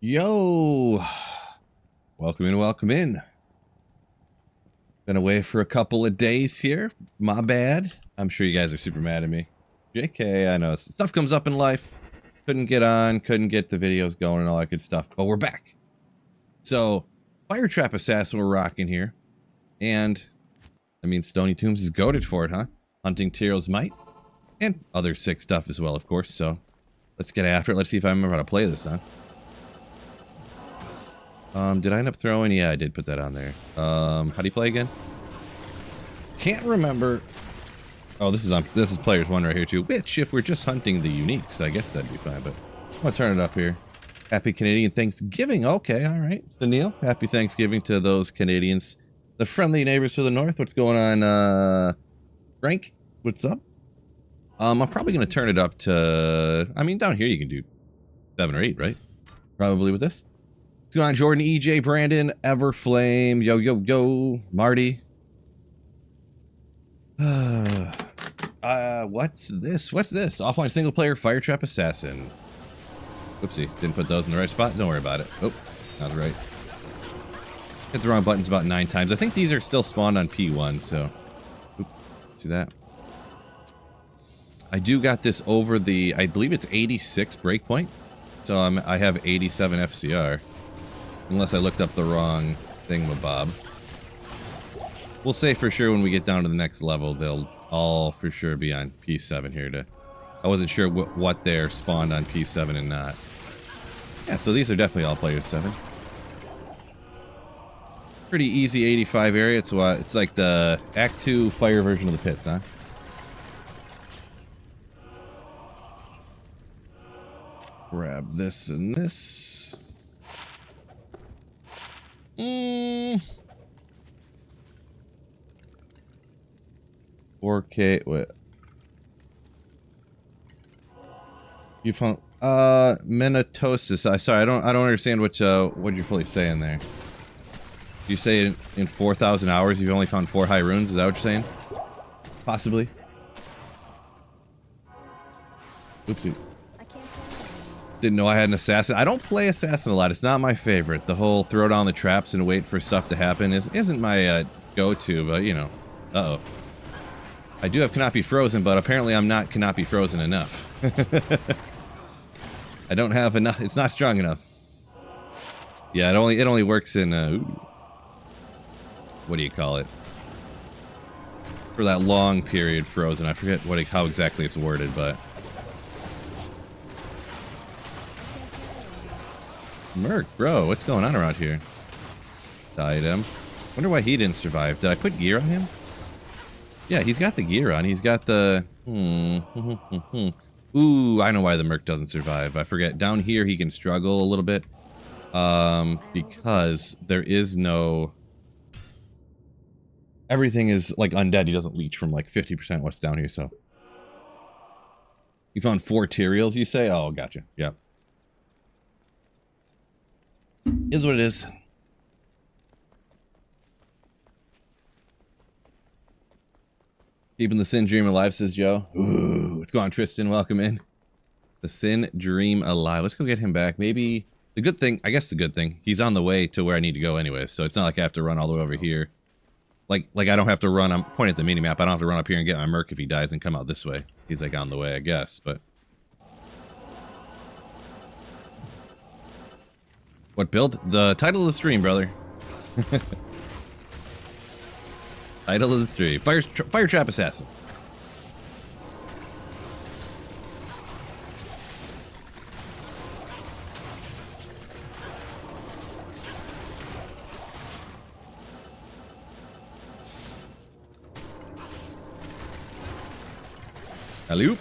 Yo, welcome in, welcome in. Been away for a couple of days here. My bad. I'm sure you guys are super mad at me. JK, I know. Stuff comes up in life. Couldn't get on, couldn't get the videos going and all that good stuff. But we're back. So, Fire Trap Assassin we're rocking here. And, I mean, Stony Tombs is goated for it, huh? Hunting Tyrell's Might. And other sick stuff as well, of course. So, let's get after it. Let's see if I remember how to play this, huh? Did I end up throwing? Yeah, I did put that on there. How do you play again? Can't remember. Oh, this is players one right here too. Which, if we're just hunting the uniques, I guess that'd be fine. But I'm gonna turn it up here. Happy Canadian Thanksgiving. Okay, all right. So Neil, happy Thanksgiving to those Canadians, the friendly neighbors to the north. What's going on, Frank? What's up? I'm probably gonna turn it up to. I mean, down here you can do 7 or 8, right? Probably with this. What's going on, Jordan, EJ, Brandon, Everflame, yo, Marty. What's this? What's this? Offline single player Fire Trap Assassin. Whoopsie, didn't put those in the right spot. Don't worry about it. Oh, not right. Hit the wrong buttons about 9 times. I think these are still spawned on P1, so. Oop, see that? I do got this over the, I believe it's 86 breakpoint. So I have 87 FCR. Unless I looked up the wrong thingamabob. We'll say for sure when we get down to the next level, they'll all for sure be on P7 here. I wasn't sure what they're spawned on P7 and not. Yeah, so these are definitely all players 7. Pretty easy 85 area. It's like the Act 2 fire version of the pits, huh? Grab this and this. 4K. What? You found Minatosis. Sorry, I don't understand what you're fully saying there. You say in 4,000 hours you've only found 4 high runes? Is that what you're saying? Possibly. Oopsie. Didn't know I had an assassin. I don't play assassin a lot. It's not my favorite. The whole throw down the traps and wait for stuff to happen isn't my go-to, but you know. Uh-oh. I do have cannot be frozen, but apparently I'm not cannot be frozen enough. I don't have enough. It's not strong enough. Yeah, it only works in what do you call it? For that long period frozen. I forget how exactly it's worded, but Merc, bro, what's going on around here? Died him. Wonder why he didn't survive. Did I put gear on him? Yeah, he's got the gear on. He's got the... Ooh, I know why the Merc doesn't survive. I forget. Down here, he can struggle a little bit. Because there is no... Everything is, like, undead. He doesn't leech from, like, 50% what's down here, so... You found 4 Tyriels, you say? Oh, gotcha. Yeah. Is what it is. Keeping the Sin Dream alive, says Joe. Ooh, what's going on, Tristan? Welcome in. The Sin Dream alive. Let's go get him back. Maybe the good thing, I guess the good thing, he's on the way to where I need to go anyway, so it's not like I have to run all the way over here. Like I don't have to run, I'm pointing at the minimap, I don't have to run up here and get my Merc if he dies and come out this way. He's like on the way, I guess, but... What build? The title of the stream, brother. Title of the stream. Fire Trap Assassin. Alley-oop.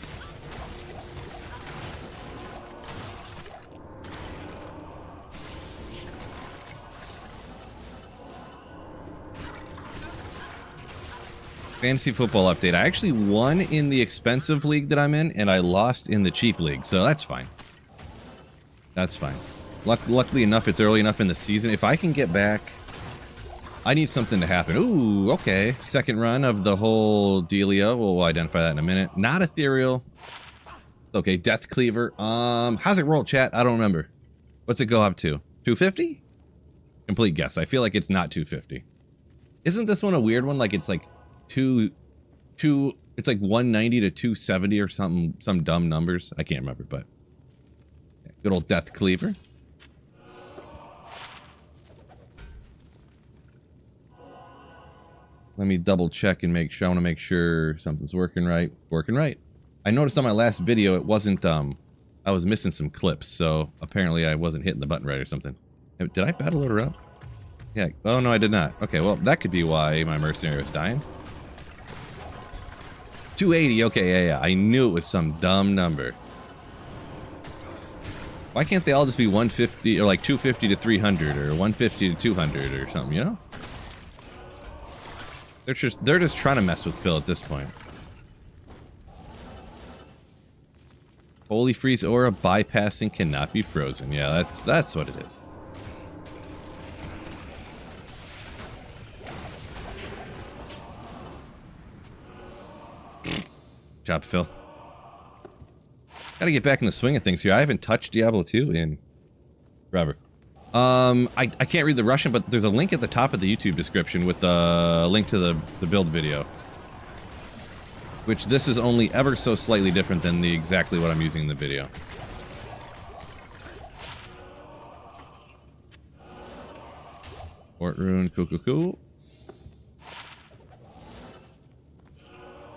Fantasy football update. I actually won in the expensive league that I'm in, and I lost in the cheap league, so that's fine. That's fine. Luckily enough, it's early enough in the season. If I can get back... I need something to happen. Ooh, okay. Second run of the whole dealio. We'll identify that in a minute. Not ethereal. Okay, Death Cleaver. How's it roll, chat? I don't remember. What's it go up to? 250? Complete guess. I feel like it's not 250. Isn't this one a weird one? Like it's like it's like 190 to 270 or something, some dumb numbers. I can't remember, but yeah, good old Death Cleaver. Let me double check and make sure. I want to make sure something's working right. Working right. I noticed on my last video it wasn't I was missing some clips, so apparently I wasn't hitting the button right or something. Did I battle load her up? Yeah. Oh no, I did not. Okay, well that could be why my mercenary was dying. 280. Okay, yeah. I knew it was some dumb number. Why can't they all just be 150 or like 250 to 300 or 150 to 200 or something? You know? They're just trying to mess with Phil at this point. Holy Freeze Aura bypassing cannot be frozen. Yeah, that's what it is. Job, Phil. Gotta get back in the swing of things here. I haven't touched Diablo 2 in forever. I can't read the Russian, but there's a link at the top of the YouTube description with the link to the build video. Which this is only ever so slightly different than the exactly what I'm using in the video. Fort Rune, cool.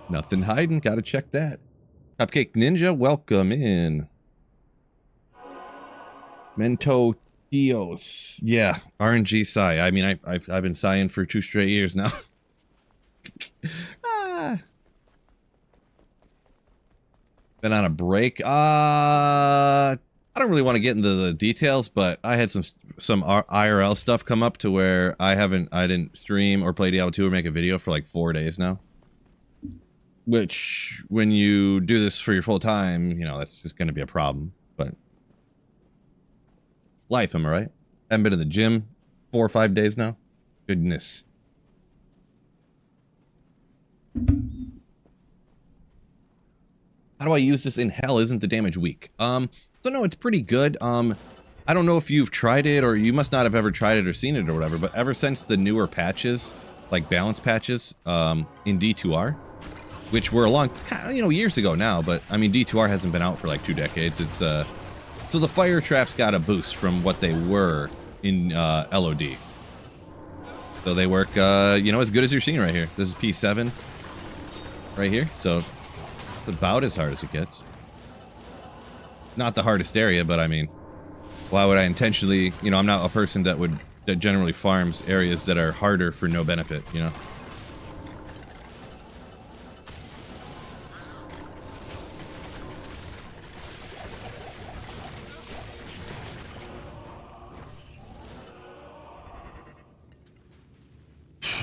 Nothing hiding, gotta check that. Cupcake Ninja, welcome in. Mento Tios. Yeah, RNG sigh. I mean, I've been sighing for 2 straight years now. Been on a break. I don't really want to get into the details, but I had some IRL stuff come up to where I didn't stream or play Diablo 2 or make a video for like 4 days now. Which, when you do this for your full time, you know, that's just going to be a problem. But life, am I right? Haven't been to the gym 4 or 5 days now. Goodness. How do I use this in hell? Isn't the damage weak? So no, it's pretty good. I don't know if you've tried it, or you must not have ever tried it or seen it or whatever, but ever since the newer patches, like balance patches, in D2R, which were a long, you know, years ago now, but I mean, D2R hasn't been out for like 2 decades. It's, so the fire traps got a boost from what they were in, LOD. So they work, you know, as good as you're seeing right here. This is P7 right here, so it's about as hard as it gets. Not the hardest area, but I mean, why would I intentionally, you know, I'm not a person that generally farms areas that are harder for no benefit, you know?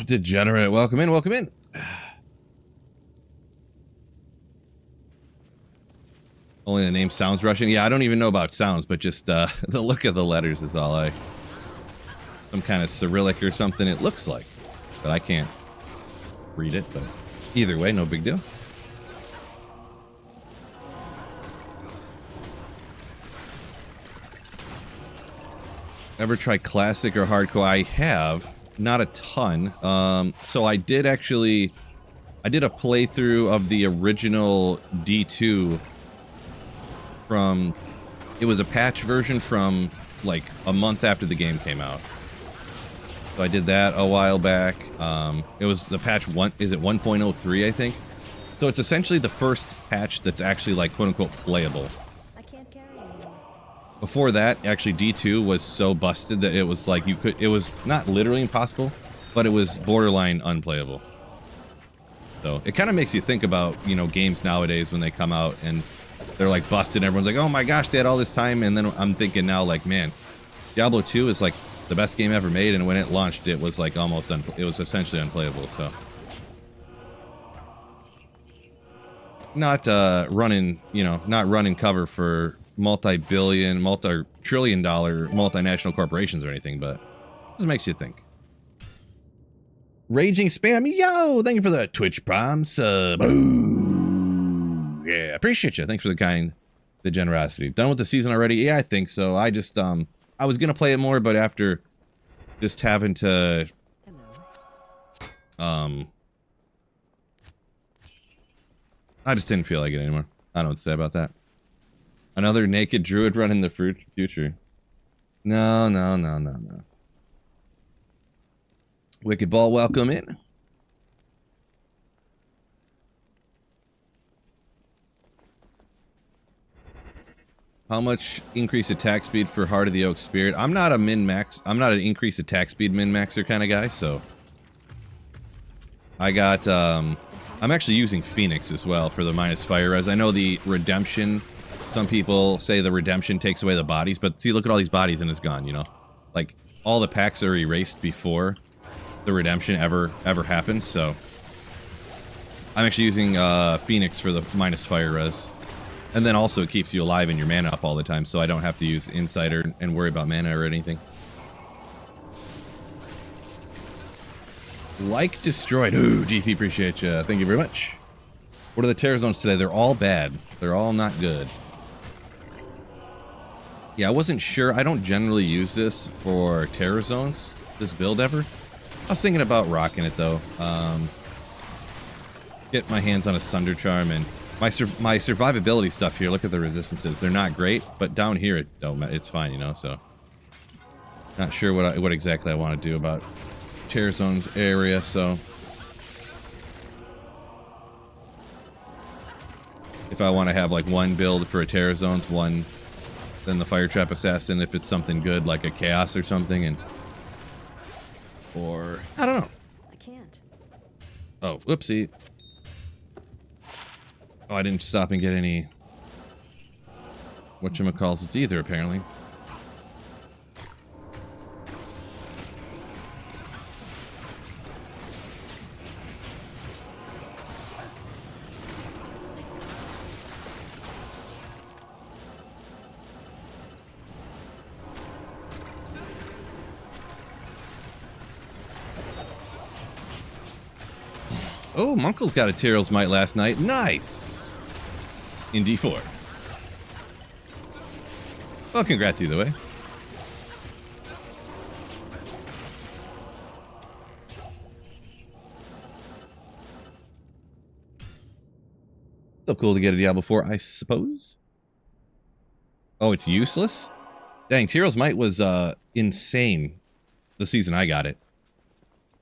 Degenerate, welcome in, welcome in. Only the name sounds Russian. Yeah, I don't even know about sounds, but just the look of the letters is all some kind of Cyrillic or something it looks like. But I can't read it, but either way, no big deal. Ever try classic or hardcore? I have. Not a ton. So I did a playthrough of the original D2 from, it was a patch version from like a month after the game came out. So I did that a while back. It was the patch 1.03, I think. So it's essentially the first patch that's actually like quote unquote playable. Before that, actually D2 was so busted that it was like it was not literally impossible, but it was borderline unplayable. So it kind of makes you think about, you know, games nowadays when they come out and they're like busted and everyone's like, oh my gosh, they had all this time. And then I'm thinking now, like, man, Diablo 2 is like the best game ever made, and when it launched it was like it was essentially unplayable. So not running cover for multi-billion, multi-trillion-dollar multinational corporations or anything, but it just makes you think. Raging Spam, yo, thank you for the Twitch Prime sub. Ooh, yeah, appreciate you. Thanks for the kind the generosity. Done with the season already? Yeah, I think so. I just, I was gonna play it more, but after just having to, I just didn't feel like it anymore. I don't know what to say about that. Another naked druid run in the future. No, no, no, no, no. Wicked Ball, welcome in. How much increased attack speed for Heart of the Oak Spirit? I'm not a min-max. I'm not an increased attack speed min-maxer kind of guy, so... I got, I'm actually using Phoenix as well for the minus fire res. I know the redemption, some people say the redemption takes away the bodies, but see, look at all these bodies and it's gone, you know? Like, all the packs are erased before the redemption ever happens, so... I'm actually using, Phoenix for the minus fire res. And then also it keeps you alive and your mana up all the time, so I don't have to use Insider and worry about mana or anything. Like destroyed. Ooh, DP, appreciate you. Thank you very much. What are the Terror Zones today? They're all bad. They're all not good. Yeah, I wasn't sure. I don't generally use this for Terror Zones, this build ever. I was thinking about rocking it though. Get my hands on a Sunder Charm and my survivability stuff here. Look at the resistances. They're not great, but down here it's fine, you know. So not sure what exactly I want to do about Terror Zones area. So if I want to have like one build for a Terror Zones, one then the Fire Trap Assassin if it's something good like a Chaos or something, and or I don't know. I can't. Oh, whoopsie. Oh, I didn't stop and get any whatchamacalls either, apparently. Oh, Munkle's got a Tyrell's Might last night. Nice! In D4. Well, congrats either way. Still cool to get a Diablo 4, I suppose. Oh, it's useless? Dang, Tyrell's Might was insane the season I got it.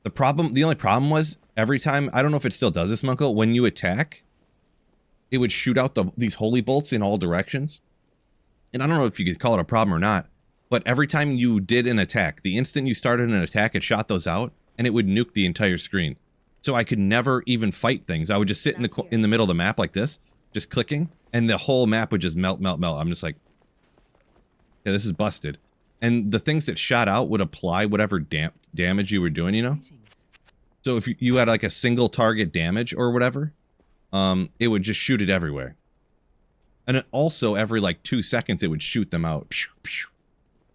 The only problem was, every time, I don't know if it still does this, Munkle, when you attack, it would shoot out these holy bolts in all directions. And I don't know if you could call it a problem or not, but every time you did an attack, the instant you started an attack, it shot those out, and it would nuke the entire screen. So I could never even fight things. I would just sit in the middle of the map like this, just clicking, and the whole map would just melt. I'm just like, yeah, this is busted. And the things that shot out would apply whatever damage you were doing, you know? So if you had like a single target damage or whatever, it would just shoot it everywhere. And it also, every like 2 seconds, it would shoot them out.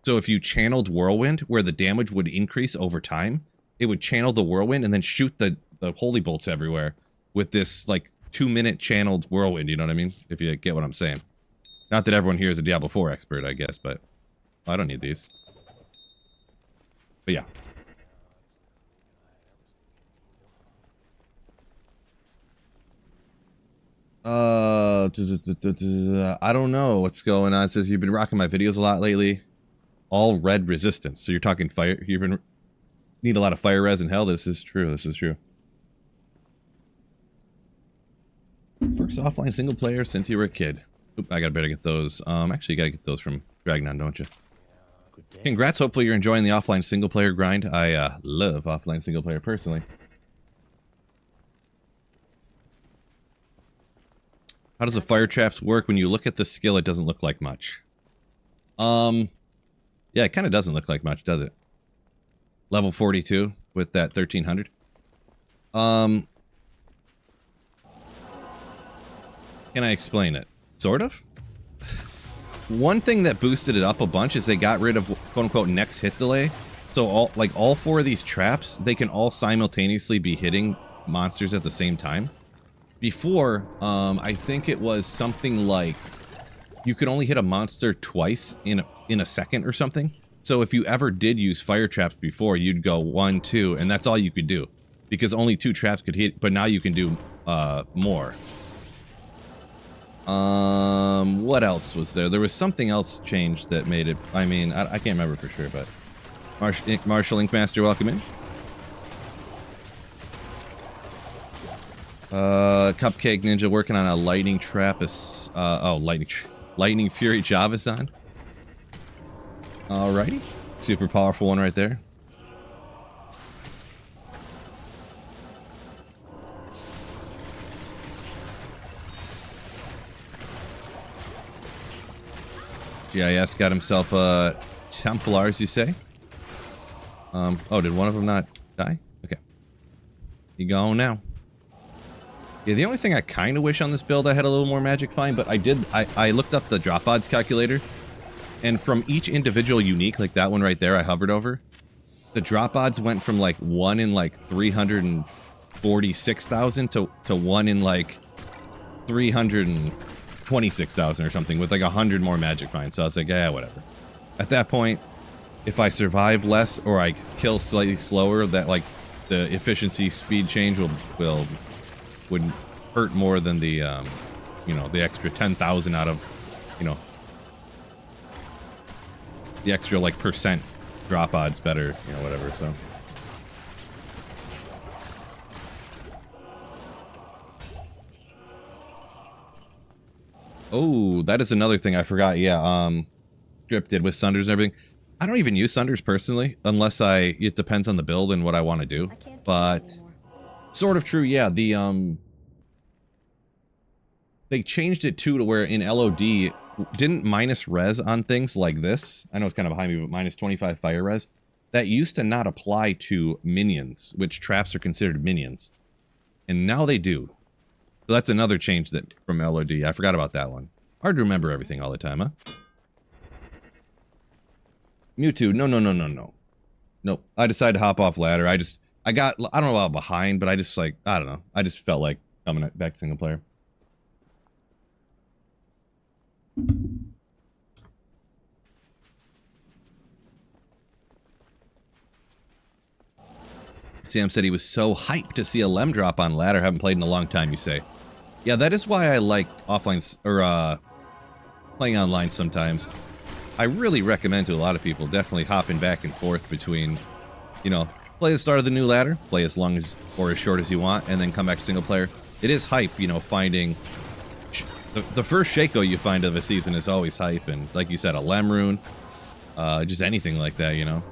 So if you channeled Whirlwind, where the damage would increase over time, it would channel the Whirlwind and then shoot the holy bolts everywhere with this like 2-minute channeled Whirlwind, you know what I mean? If you get what I'm saying. Not that everyone here is a Diablo 4 expert, I guess, but I don't need these. But yeah. I don't know what's going on. It says you've been rocking my videos a lot lately. All red resistance. So you're talking fire. You've been need a lot of fire res in hell. This is true. This is true. Works offline single player since you were a kid. Oop, I better get those. Actually, you gotta get those from Dragnon, don't you? Congrats. Hopefully you're enjoying the offline single player grind. I love offline single player personally. How does the fire traps work? When you look at the skill, it doesn't look like much. Yeah, it kind of doesn't look like much, does it? Level 42 with that 1300. Can I explain it? Sort of. One thing that boosted it up a bunch is they got rid of quote-unquote next hit delay. So all 4 of these traps, they can all simultaneously be hitting monsters at the same time. Before, I think it was something like you could only hit a monster twice in a second or something. So if you ever did use fire traps before, you'd go 1, 2, and that's all you could do. Because only 2 traps could hit, but now you can do more. What else was there? There was something else changed that made it, I mean, I can't remember for sure, but... Marshall Inkmaster, welcome in. Cupcake Ninja working on a lightning trap. Lightning Fury Javazon. Alrighty. Super powerful one right there. GIS got himself a Templars, you say? Oh, did one of them not die? Okay. You go now. Yeah, the only thing I kind of wish on this build I had a little more magic find, but I looked up the drop odds calculator, and from each individual unique, like that one right there I hovered over, the drop odds went from like 1 in like 346,000 to 1 in like 326,000 or something, with like 100 more magic finds. So I was like, yeah, whatever. At that point, if I survive less or I kill slightly slower, that like the efficiency speed change wouldn't hurt more than the you know, the extra 10,000 out of, you know, the extra like percent drop odds better, you know, whatever. So oh, that is another thing I forgot. Yeah, Drip did with Sunders and everything. I don't even use Sunders personally, unless it depends on the build and what I want to do. But sort of true, yeah. They changed it too to where in LOD didn't minus res on things like this. I know it's kind of behind me, but minus 25 fire res. That used to not apply to minions, which traps are considered minions, and now they do. So that's another change that from LOD. I forgot about that one. Hard to remember everything all the time, huh? Mewtwo, no. Nope. I decided to hop off ladder. I don't know about behind, but I just like, I don't know. I just felt like coming back to single player. Sam said he was so hyped to see a Lem drop on ladder. Haven't played in a long time, you say. Yeah, that is why I like offline, or playing online sometimes. I really recommend to a lot of people definitely hopping back and forth between, you know, play the start of the new ladder, play as long as or as short as you want, and then come back to single player. It is hype, you know, finding the first Shaco you find of a season is always hype, and like you said, a Lem rune, just anything like that, you know.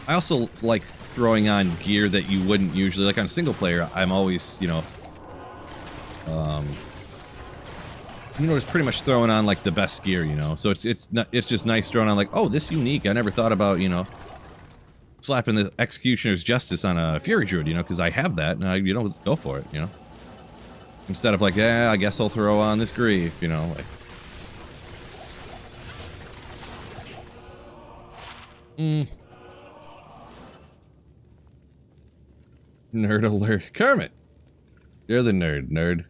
I also like throwing on gear that you wouldn't usually, like on single player. I'm always, you know, it's pretty much throwing on like the best gear, you know. So it's just nice throwing on like, oh, this unique. I never thought about, you know, slapping the Executioner's Justice on a Fury Druid, you know, because I have that, and you know, let's go for it, you know. Instead of like, yeah, I guess I'll throw on this Grief, you know, like. Nerd alert. Kermit! You're the nerd.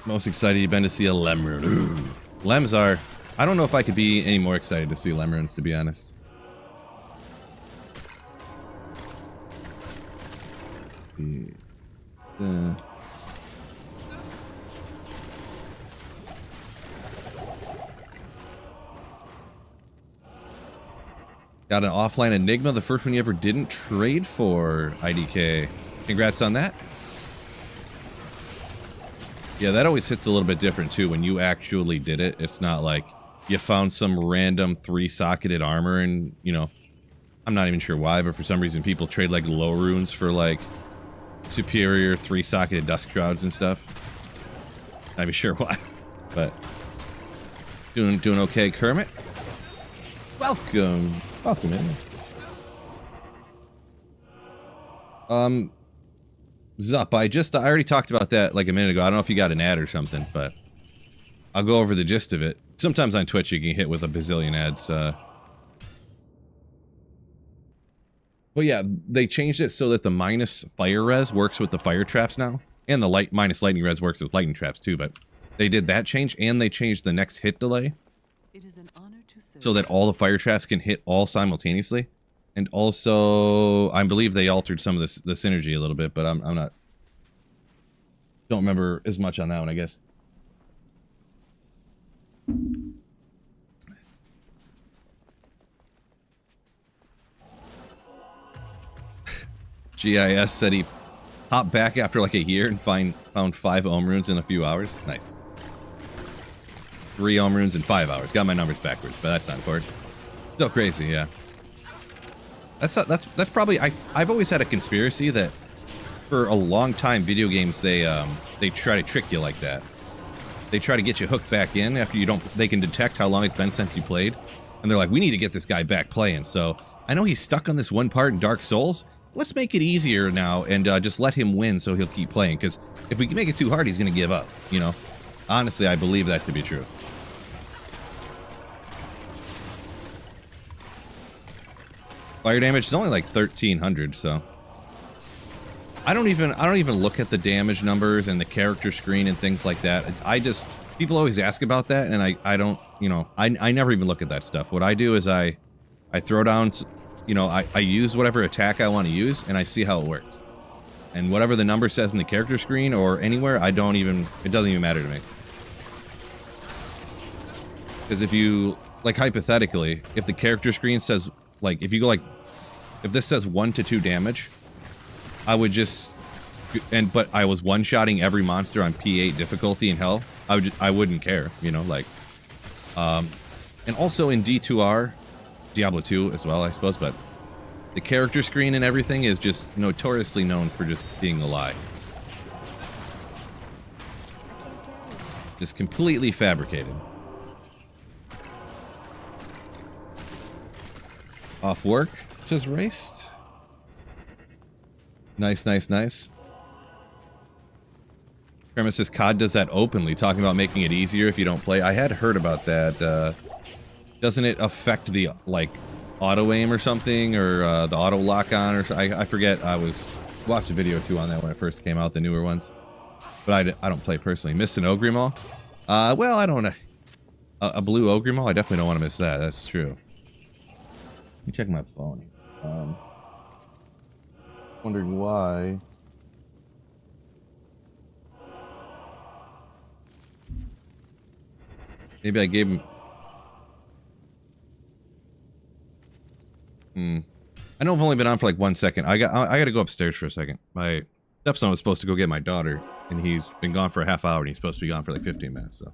Most excited you've been to see a Lem rune. Ooh. Lems are... I don't know if I could be any more excited to see Lem runes, to be honest. Got an offline Enigma, the first one you ever didn't trade for, IDK. Congrats on that. Yeah, that always hits a little bit different too when you actually did it. It's not like you found some random 3-socketed armor and, you know, I'm not even sure why, but for some reason people trade like low runes for like superior 3-socketed Dusk Shrouds and stuff. Not even sure why, but doing okay, Kermit. Welcome in. Zup, I already talked about that like a minute ago. I don't know if you got an ad or something, but I'll go over the gist of it. Sometimes on Twitch you can hit with a bazillion ads. But yeah, they changed it so that the minus fire res works with the fire traps now. And the minus lightning res works with lightning traps too, but they did that change, and they changed the next hit delay. It is an honor to serve. So that all the fire traps can hit all simultaneously. And also, I believe they altered some of the synergy a little bit, but I'm not... Don't remember as much on that one, I guess. GIS said he hopped back after like a year and found 5 ohm runes in a few hours. Nice. 3 ohm runes in 5 hours. Got my numbers backwards, but that's not important. Still crazy, yeah. That's probably... I've always had a conspiracy that for a long time video games they try to trick you like that. They try to get you hooked back in after you don't... They can detect how long it's been since you played, and they're like, we need to get this guy back playing. So I know he's stuck on this one part in Dark Souls. Let's make it easier now and just let him win so he'll keep playing. Because if we make it too hard, he's going to give up, you know? Honestly, I believe that to be true. Fire damage is only like 1,300, so... I don't even look at the damage numbers and the character screen and things like that. People always ask about that, and I don't, you know, I never even look at that stuff. What I do is I throw down, you know, I use whatever attack I want to use, and I see how it works. And whatever the number says in the character screen or anywhere, it doesn't even matter to me. Because if you, like, hypothetically, if the character screen says, like, if you go like, if this says 1 to 2 damage, I would just, but I was one-shotting every monster on P8 difficulty in hell, I wouldn't care, you know, like, and also in D2R, Diablo 2 as well, I suppose, but the character screen and everything is just notoriously known for just being a lie. Just completely fabricated. Off work, says Raced. Nice, nice, nice. Premise says COD does that openly, talking about making it easier if you don't play. I had heard about that. Doesn't it affect the, like, auto aim or something, or the auto lock on, or I forget. I watched a video or two on that when it first came out, the newer ones. But I don't play personally. Missed an Ogre Maul? Well, I don't know. A blue Ogre Maul? I definitely don't want to miss that. That's true. Let me check my phone. Wondering why. Maybe I gave him... I know I've only been on for like 1 second. I gotta go upstairs for a second. My stepson was supposed to go get my daughter, and he's been gone for a half hour, and he's supposed to be gone for like 15 minutes, so...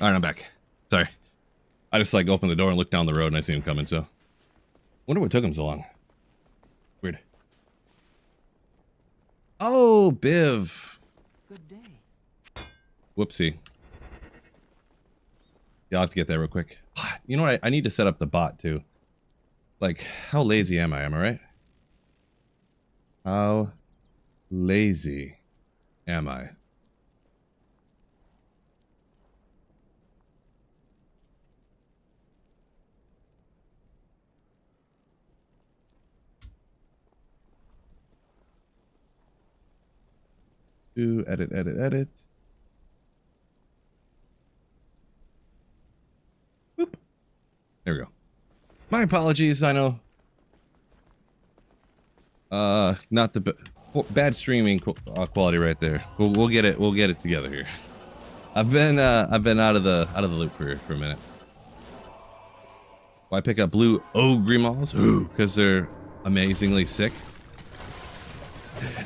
Alright, I'm back. Sorry. I just like opened the door and looked down the road and I see him coming, so. Wonder what took him so long. Weird. Oh, Biv. Good day. Whoopsie. Yeah, I'll have to get that real quick. You know what? I need to set up the bot too. Like, how lazy am I? Am I right? How lazy am I? Do edit. Boop. There we go. My apologies. I know. Not the bad streaming quality right there. We'll get it. We'll get it together here. I've been out of the loop for a minute. Why pick up blue Ogrimalls? Because they're amazingly sick.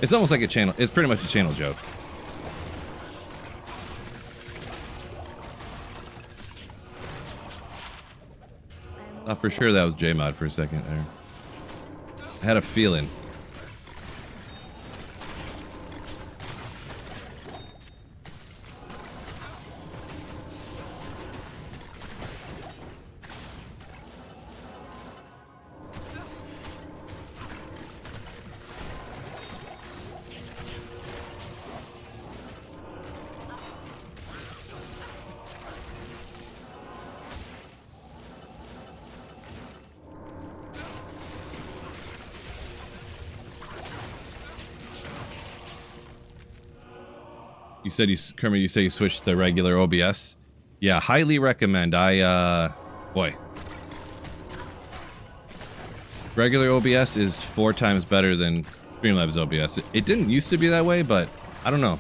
It's almost like a channel. It's pretty much a channel joke. For sure that was Jmod for a second there. I had a feeling. You said Kermit, you say you switched to regular OBS. Yeah, highly recommend. Boy. Regular OBS is 4 times better than Streamlabs OBS. It didn't used to be that way, but I don't know.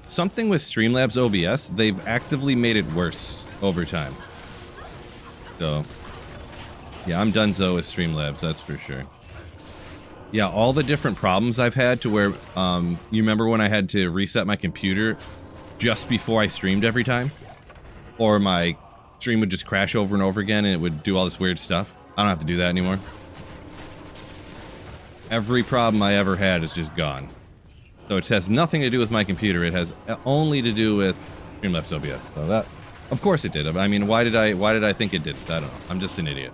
Something with Streamlabs OBS, they've actively made it worse over time. So, yeah, I'm donezo with Streamlabs, that's for sure. Yeah, all the different problems I've had to where, you remember when I had to reset my computer just before I streamed every time? Or my stream would just crash over and over again and it would do all this weird stuff? I don't have to do that anymore. Every problem I ever had is just gone. So it has nothing to do with my computer, it has only to do with Streamlabs OBS. So that, of course it did. I mean, why did I think it didn't? I don't know. I'm just an idiot.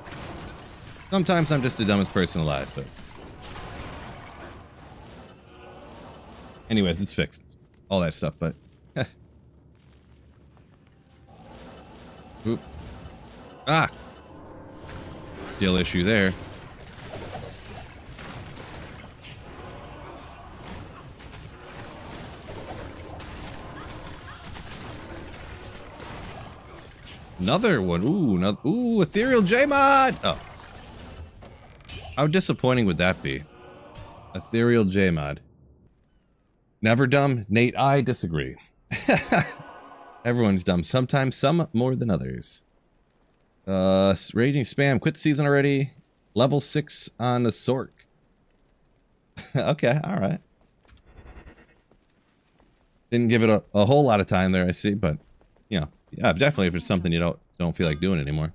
Sometimes I'm just the dumbest person alive, but... Anyways, it's fixed. All that stuff, but... Oop. Ah! Still issue there. Another one. Ooh, another, ooh, Ethereal Jmod! Oh. How disappointing would that be? Ethereal Jmod. Never dumb. Nate, I disagree. Everyone's dumb. Sometimes, some more than others. Raging Spam. Quit the season already. Level 6 on the Sork. Okay, alright. Didn't give it a whole lot of time there, I see, but, you know, yeah, definitely if it's something you don't feel like doing anymore.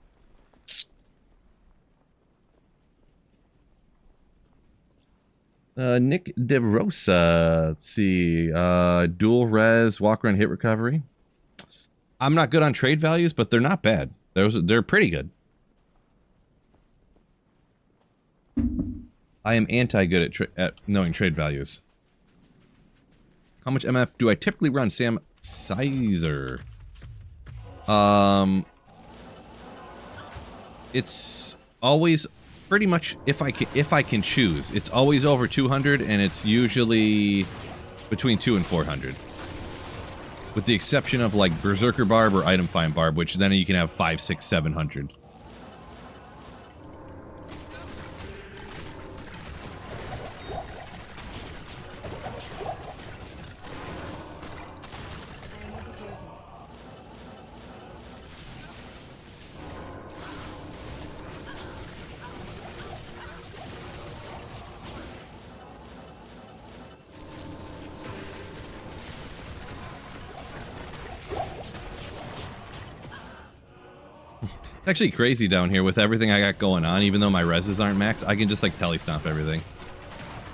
Nick DeRosa, let's see, dual res, walk around hit recovery. I'm not good on trade values, but they're not bad. They're pretty good. I am anti-good at knowing trade values. How much MF do I typically run, Sam Sizer? It's always pretty much if I can choose. It's always over 200, and it's usually between 200 and 400. With the exception of like Berserker Barb or Item Find Barb, which then you can have 500, 600, 700. It's actually crazy down here with everything I got going on. Even though my reses aren't max, I can just like telestomp everything.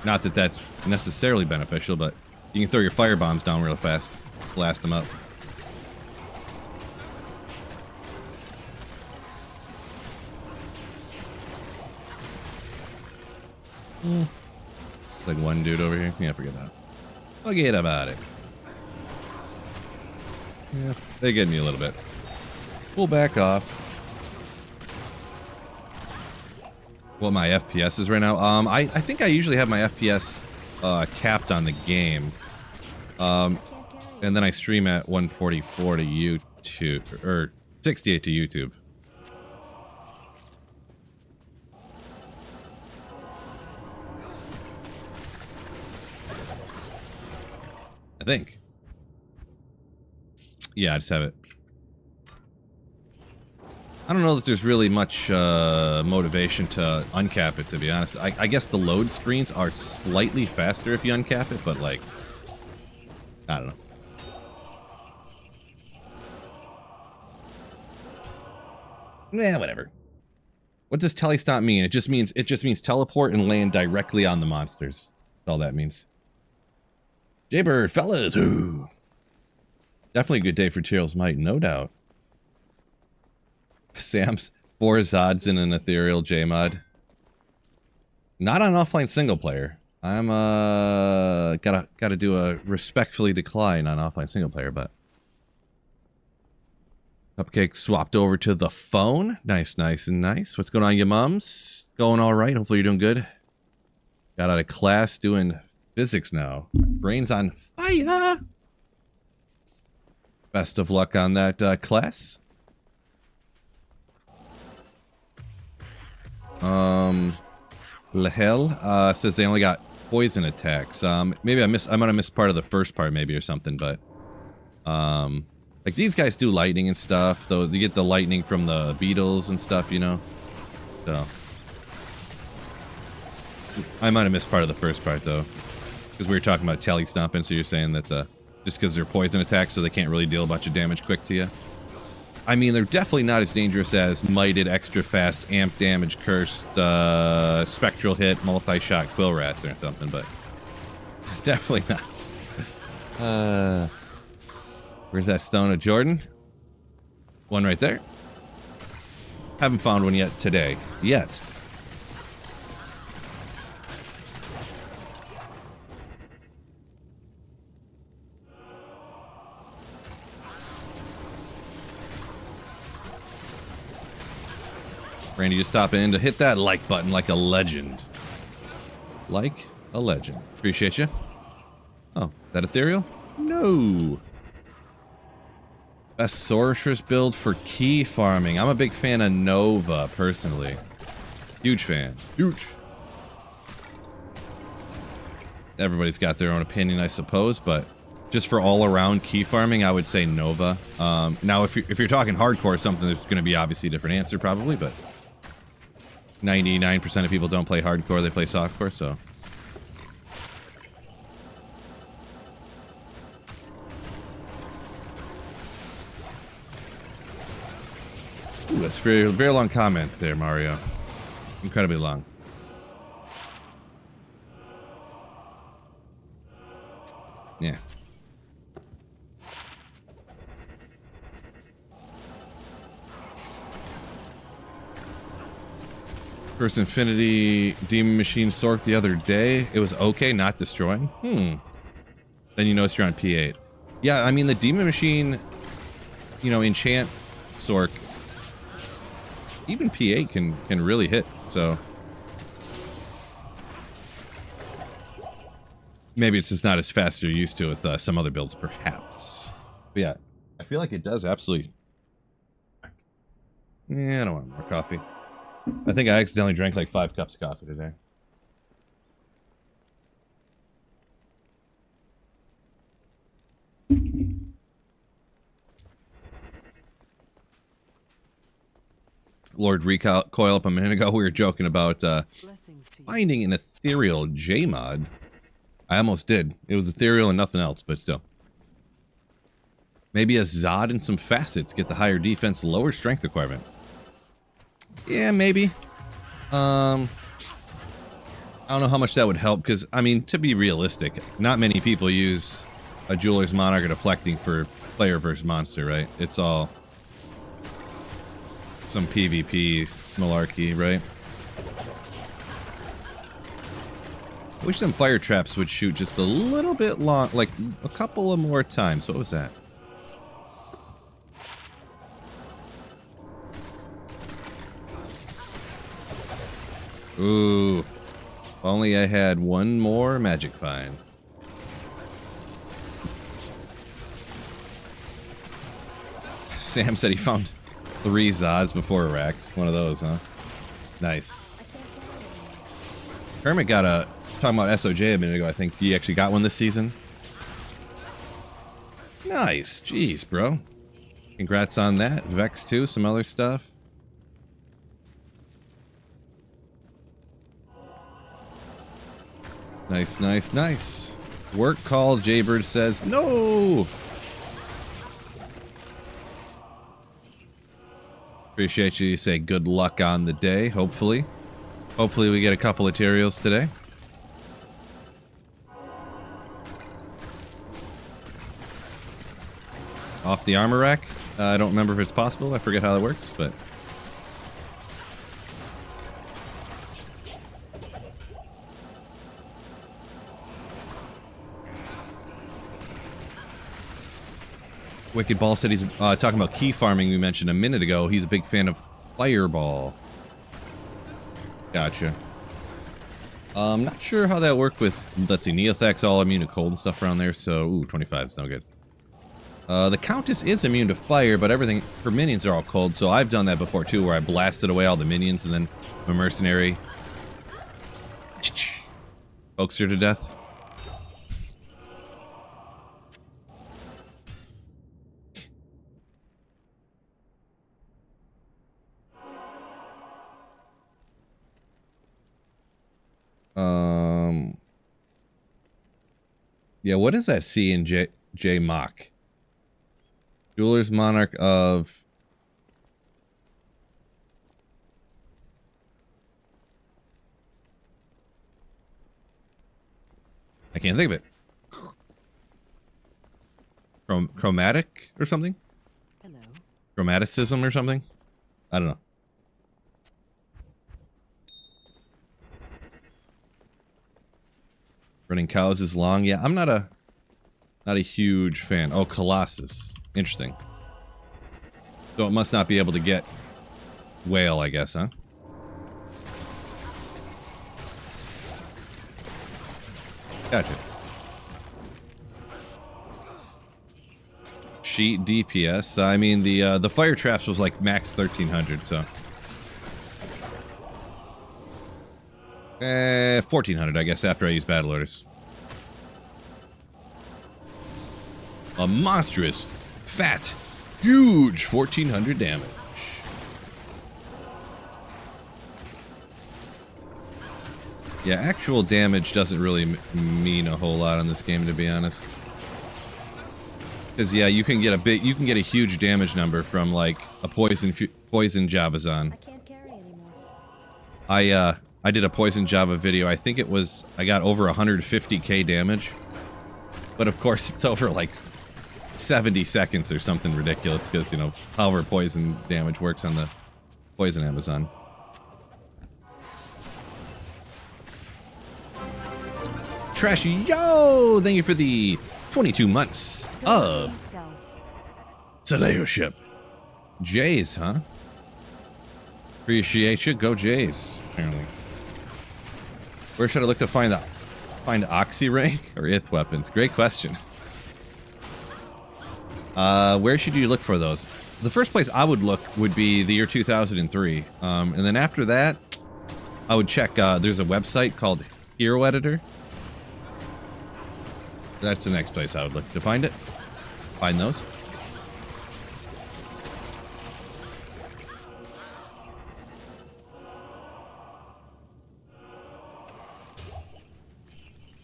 Not that that's necessarily beneficial, but you can throw your fire bombs down real fast, blast them up. It's like one dude over here. Yeah, forget that. Forget about it. Yeah, they get me a little bit. Pull back off. What my FPS is right now? I think I usually have my FPS capped on the game. And then I stream at 144 to YouTube, or 68 to YouTube. I think. Yeah, I just have it. I don't know that there's really much motivation to uncap it, to be honest. I guess the load screens are slightly faster if you uncap it, but like, I don't know. Yeah, whatever. What does telestomp mean? It just means teleport and land directly on the monsters. That's all that means. Jaybird, fellas, ooh. Definitely a good day for Cheryls Might, no doubt. Sam's 4 Zods in an ethereal J-mod. Not on offline single player. I'm gotta do a respectfully decline on offline single player, but Cupcake swapped over to the phone. Nice, nice, and nice. What's going on, your mums? Going all right. Hopefully you're doing good. Got out of class doing physics now. Brains on fire. Best of luck on that class. Lahel says they only got poison attacks. Maybe I might have missed part of the first part, maybe, or something, but like these guys do lightning and stuff, though. You get the lightning from the beetles and stuff, you know. So I might have missed part of the first part though, because we were talking about tally stomping. So you're saying that just because they're poison attacks, so they can't really deal a bunch of damage quick to you. I mean, they're definitely not as dangerous as mighted, extra fast, amp damage, cursed, spectral hit, multi-shot quill rats or something, but definitely not. Where's that stone of Jordan? One right there. Haven't found one yet today. Yet. Randy, just stop in to hit that like button like a legend. Like a legend. Appreciate you. Oh, that ethereal? No. Best sorceress build for key farming. I'm a big fan of Nova, personally. Huge fan. Huge. Everybody's got their own opinion, I suppose, but just for all-around key farming, I would say Nova. Now, if you're talking hardcore or something, there's going to be obviously a different answer, probably, but 99% of people don't play hardcore, they play softcore, so. Ooh, that's a very, very long comment there, Mario. Incredibly long. Yeah. First Infinity Demon Machine Sork the other day. It was okay, not destroying. Then you notice you're on P8. Yeah, I mean, the Demon Machine, you know, enchant Sork, even P8 can really hit, so. Maybe it's just not as fast as you're used to with some other builds, perhaps. But yeah, I feel like it does absolutely. Yeah, I don't want more coffee. I think I accidentally drank like 5 cups of coffee today. Lord Recoil up a minute ago, we were joking about finding an ethereal J-mod. I almost did. It was ethereal and nothing else, but still. Maybe a Zod and some facets get the higher defense, lower strength requirement. Yeah, maybe. I don't know how much that would help, because, I mean, to be realistic, not many people use a Jeweler's Monarch or Deflecting for player versus monster, right? It's all some PvP malarkey, right? I wish them fire traps would shoot just a little bit long, like a couple of more times. What was that? Ooh. If only I had one more magic find. Sam said he found 3 Zods before Rex. One of those, huh? Nice. Kermit got a... Talking about SOJ a minute ago, I think he actually got one this season. Nice. Jeez, bro. Congrats on that. Vex too, some other stuff. Nice, nice, nice. Work call, Jaybird says. No! Appreciate you say good luck on the day, hopefully. Hopefully we get a couple of Tyraels today. Off the armor rack. I don't remember if it's possible. I forget how that works, but... Wicked Ball said he's talking about key farming we mentioned a minute ago. He's a big fan of Fireball. Gotcha. Not sure how that worked with, let's see, Neothec's all immune to cold and stuff around there, so, ooh, 25 is no good. The Countess is immune to fire, but everything, her minions are all cold, so I've done that before too, where I blasted away all the minions and then a mercenary pokes her to death. Yeah, what is that C in J Mock? Jeweler's Monarch of... I can't think of it. Chromatic or something? Hello. Chromaticism or something? I don't know. Running cows is long. Yeah, I'm not a huge fan. Oh, Colossus. Interesting. So it must not be able to get whale, I guess, huh? Gotcha. Sheet DPS. I mean, the fire traps was like max 1300, so. 1400, I guess, after I use battle orders. A monstrous, fat, huge 1400 damage. Yeah, actual damage doesn't really mean a whole lot on this game, to be honest. Because yeah, you can get a huge damage number from like a poison Javazon. I can't carry anymore. I did a poison Java video. I think it was, I got over 150k damage. But of course it's over like 70 seconds or something ridiculous because, you know, however poison damage works on the poison Amazon. Trashy, yo! Thank you for the 22 months of Slayership. Jays, huh? Appreciate you. Go Jays, apparently. Where should I look to find Oxy rank or Ith weapons? Great question. Where should you look for those? The first place I would look would be the year 2003. And then after that, I would check, there's a website called Hero Editor. That's the next place I would look to find it. Find those.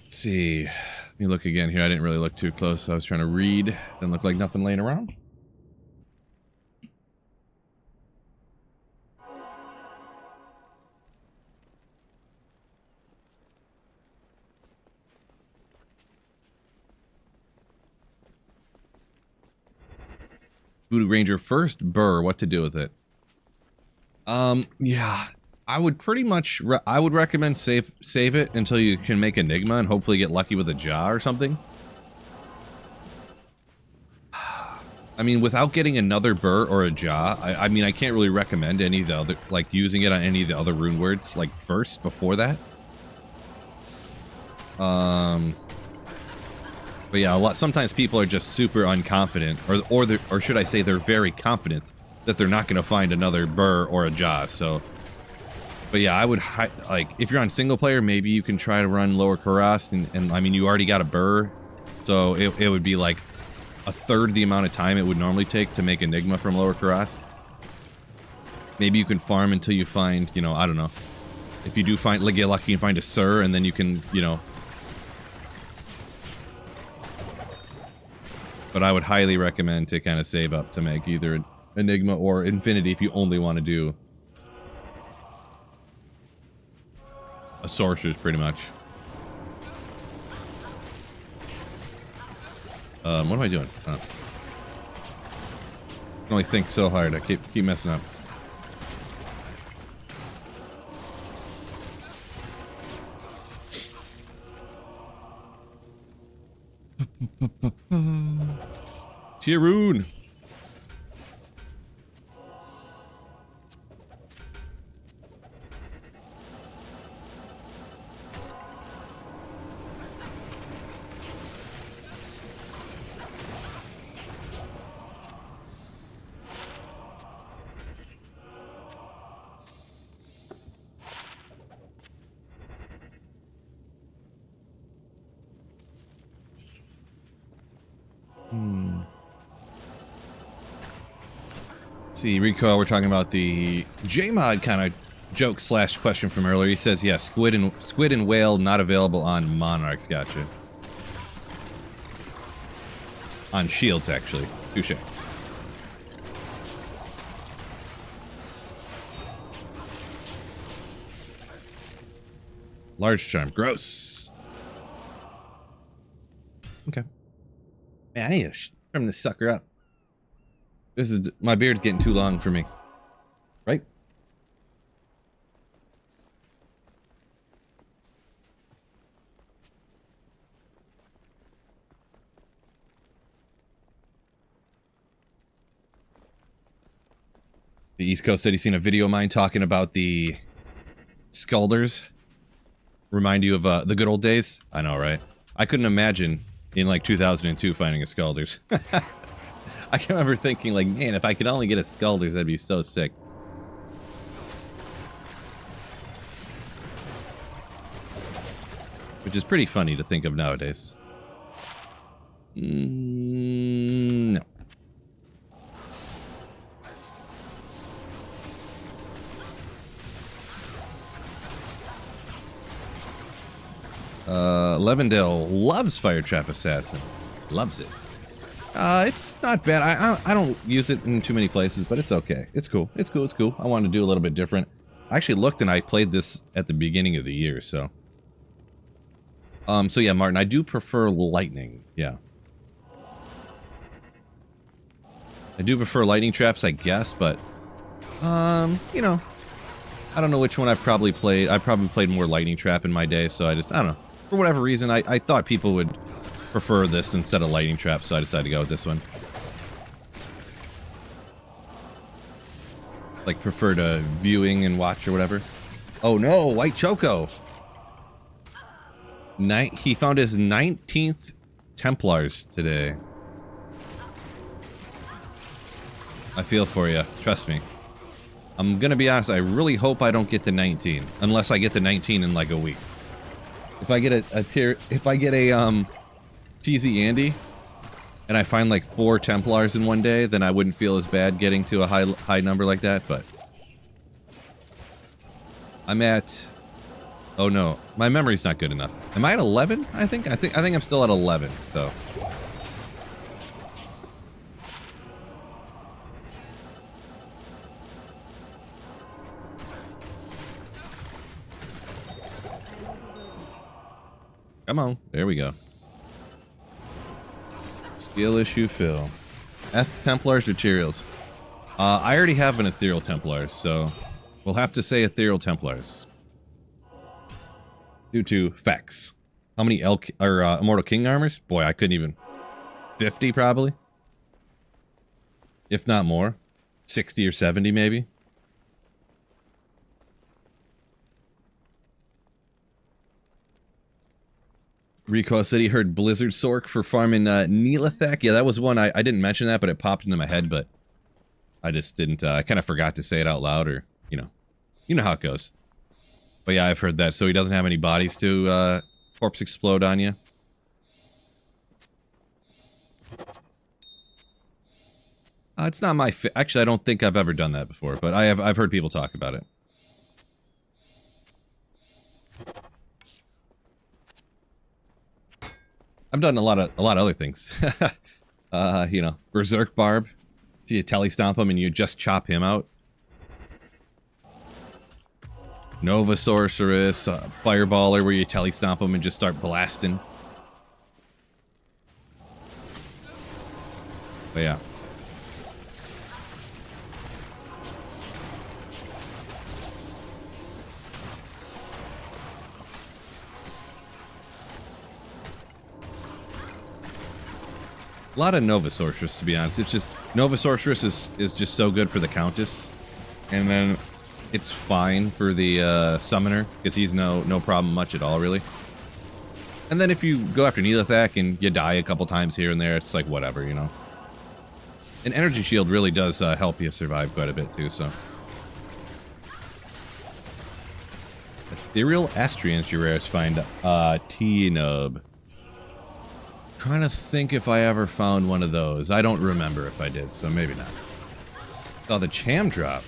Let's see. Let me look again here. I didn't really look too close. I was trying to read. Didn't look like nothing laying around. Voodoo Ranger first burr, what to do with it? Yeah, I would pretty much I would recommend save it until you can make Enigma and hopefully get lucky with a jaw or something. I mean, without getting another burr or a jaw, I mean, I can't really recommend any of the other, like using it on any of the other rune words like first before that. But yeah, sometimes people are just super unconfident, or should I say they're very confident that they're not going to find another burr or a jaw. So, but yeah, I would like if you're on single player, maybe you can try to run lower Karast, and I mean you already got a burr, so it would be like a third the amount of time it would normally take to make Enigma from lower Karast. Maybe you can farm until you find, you know, I don't know, if you do get lucky and find a Sir, and then you can, you know, But I would highly recommend to kind of save up to make either Enigma or Infinity if you only want to do a sorcerer's, pretty much. What am I doing? I can only think so hard. I keep messing up. Tyrone. See, Recoil, we're talking about the J-Mod kind of joke slash question from earlier. He says, yeah, Squid and Whale not available on Monarchs. Gotcha. On Shields, actually. Touche. Large charm. Gross. Okay. Man, I need to trim this sucker up. My beard's getting too long for me. Right? The East Coast said he's seen a video of mine talking about the Skulders. Remind you of the good old days? I know, right? I couldn't imagine in like 2002 finding a Skulders. I can remember thinking, like, man, if I could only get a Skulders, that'd be so sick. Which is pretty funny to think of nowadays. No. Levendale loves Fire Trap Assassin. Loves it. It's not bad. I don't use it in too many places, but it's okay. It's cool. It's cool. It's cool. I wanted to do a little bit different. I actually looked and I played this at the beginning of the year, so. So yeah, Martin, I do prefer lightning. Yeah. I do prefer lightning traps, I guess, but, you know, I don't know which one I've probably played. I probably played more lightning trap in my day, so I don't know. For whatever reason, I thought people would prefer this instead of lightning trap, so I decided to go with this one. Like, prefer to viewing and watch or whatever. Oh no, White Choco! He found his 19th Templars today. I feel for you, trust me. I'm gonna be honest, I really hope I don't get to 19, unless I get to 19 in like a week. If I get a TZ Andy, and I find like 4 Templars in one day, then I wouldn't feel as bad getting to a high number like that, but I'm at, oh no, my memory's not good enough. Am I at 11? I think I'm still at 11, so. Come on, there we go. Skill issue fill. F Templars materials. I already have an Ethereal Templars, so we'll have to say Ethereal Templars. Due to facts. How many Immortal King armors? Boy, I couldn't even. 50 probably. If not more. 60 or 70 maybe. Recoil said he heard Blizzard Sork for farming Neelathak. Yeah, that was one. I didn't mention that, but it popped into my head, but I just didn't. I kind of forgot to say it out loud, or, you know how it goes. But yeah, I've heard that. So he doesn't have any bodies to corpse explode on you. It's not my actually, I don't think I've ever done that before, but I've heard people talk about it. I've done a lot of other things. You know, Berserk Barb. So you telly stomp him and you just chop him out. Nova Sorceress, Fireballer, where you telly stomp him and just start blasting. But yeah. A lot of Nova Sorceress, to be honest. It's just, Nova Sorceress is just so good for the Countess. And then it's fine for the Summoner, because he's no problem much at all, really. And then if you go after Neelathak and you die a couple times here and there, it's like whatever, you know. An Energy Shield really does help you survive quite a bit, too, so. Ethereal Astrians, your rarest find. T-Nub. Trying to think if I ever found one of those. I don't remember if I did, so maybe not. Saw the Cham drop.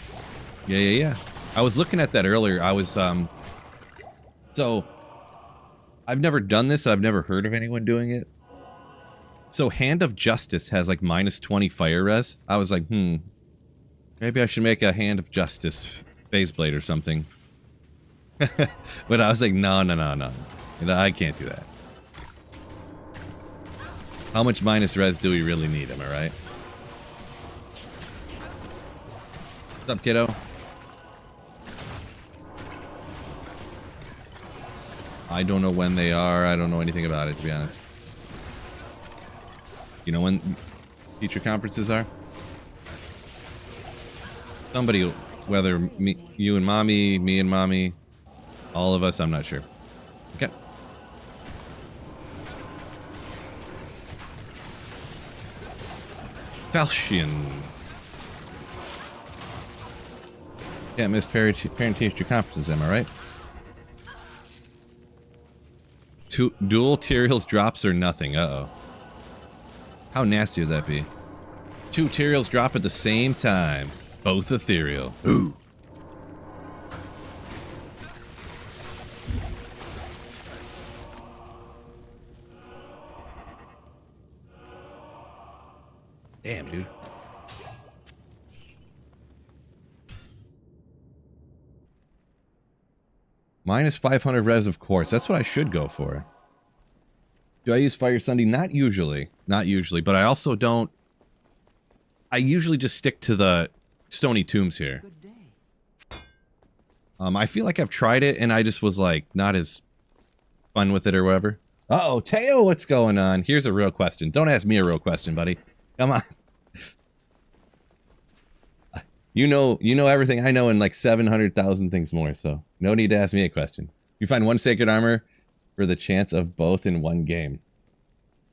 Yeah. I was looking at that earlier. I was, so, I've never done this. I've never heard of anyone doing it. So, Hand of Justice has, like, -20 fire res. I was like, maybe I should make a Hand of Justice phase blade or something. But I was like, no. You know, I can't do that. How much minus res do we really need, am I right? What's up, kiddo? I don't know when they are. I don't know anything about it, to be honest. You know when teacher conferences are? Somebody, whether me, you and mommy, me and mommy, all of us, I'm not sure. Okay. Falchion. Can't miss parent-teacher conferences, am I right? Dual Tyraels drops or nothing. Uh-oh. How nasty would that be? 2 Tyraels drop at the same time. Both ethereal. Ooh. Damn, dude. -500 res, of course. That's what I should go for. Do I use Fire Sunday? Not usually. Not usually, but I also don't... I usually just stick to the Stony Tombs here. Good day. I feel like I've tried it, and I just was, like, not as fun with it or whatever. Uh-oh, Teo, what's going on? Here's a real question. Don't ask me a real question, buddy. Come on. You know everything I know and like 700,000 things more, so no need to ask me a question. You find 1 Sacred Armor for the chance of both in one game.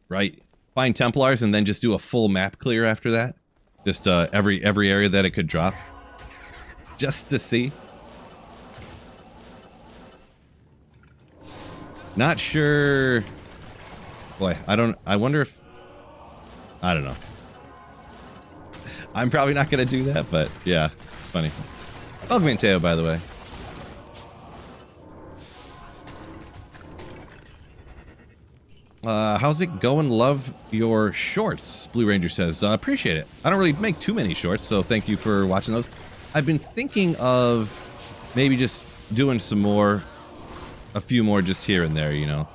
Right. Find Templars and then just do a full map clear after that. Just every area that it could drop. Just to see. Not sure. Boy, I wonder if... I don't know. I'm probably not going to do that, but yeah, funny. Welcome in, Teo, by the way. How's it going? Love your shorts, Blue Ranger says. Appreciate it. I don't really make too many shorts, so thank you for watching those. I've been thinking of maybe just doing some more, a few more just here and there, you know.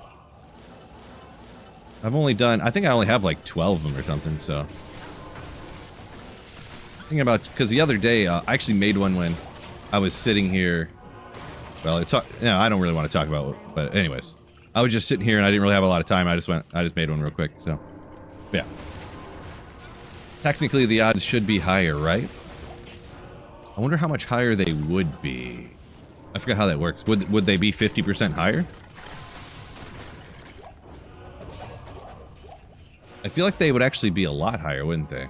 I've only done, I think I only have like 12 of them or something, so. Thinking about, because the other day, I actually made one when I was sitting here. Well, it's, I don't really want to talk about it, but anyways. I was just sitting here and I didn't really have a lot of time. I just made one real quick, so. Yeah. Technically, the odds should be higher, right? I wonder how much higher they would be. I forgot how that works. Would they be 50% higher? I feel like they would actually be a lot higher, wouldn't they?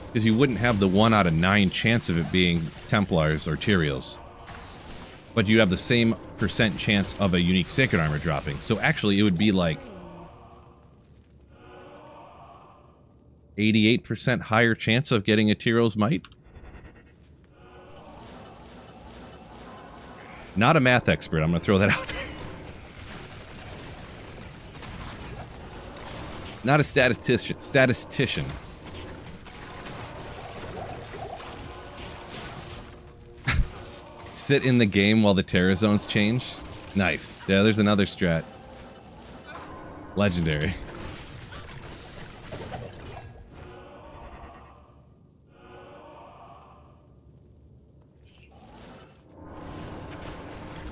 Because you wouldn't have the 1 out of 9 chance of it being Templars or Tyraels. But you have the same % chance of a unique Sacred Armor dropping. So actually it would be like 88% higher chance of getting a Tyrael's Might. Not a math expert, I'm going to throw that out there. Not a statistician. Statistician. Sit in the game while the terror zones change. Nice. Yeah, there's another strat. Legendary.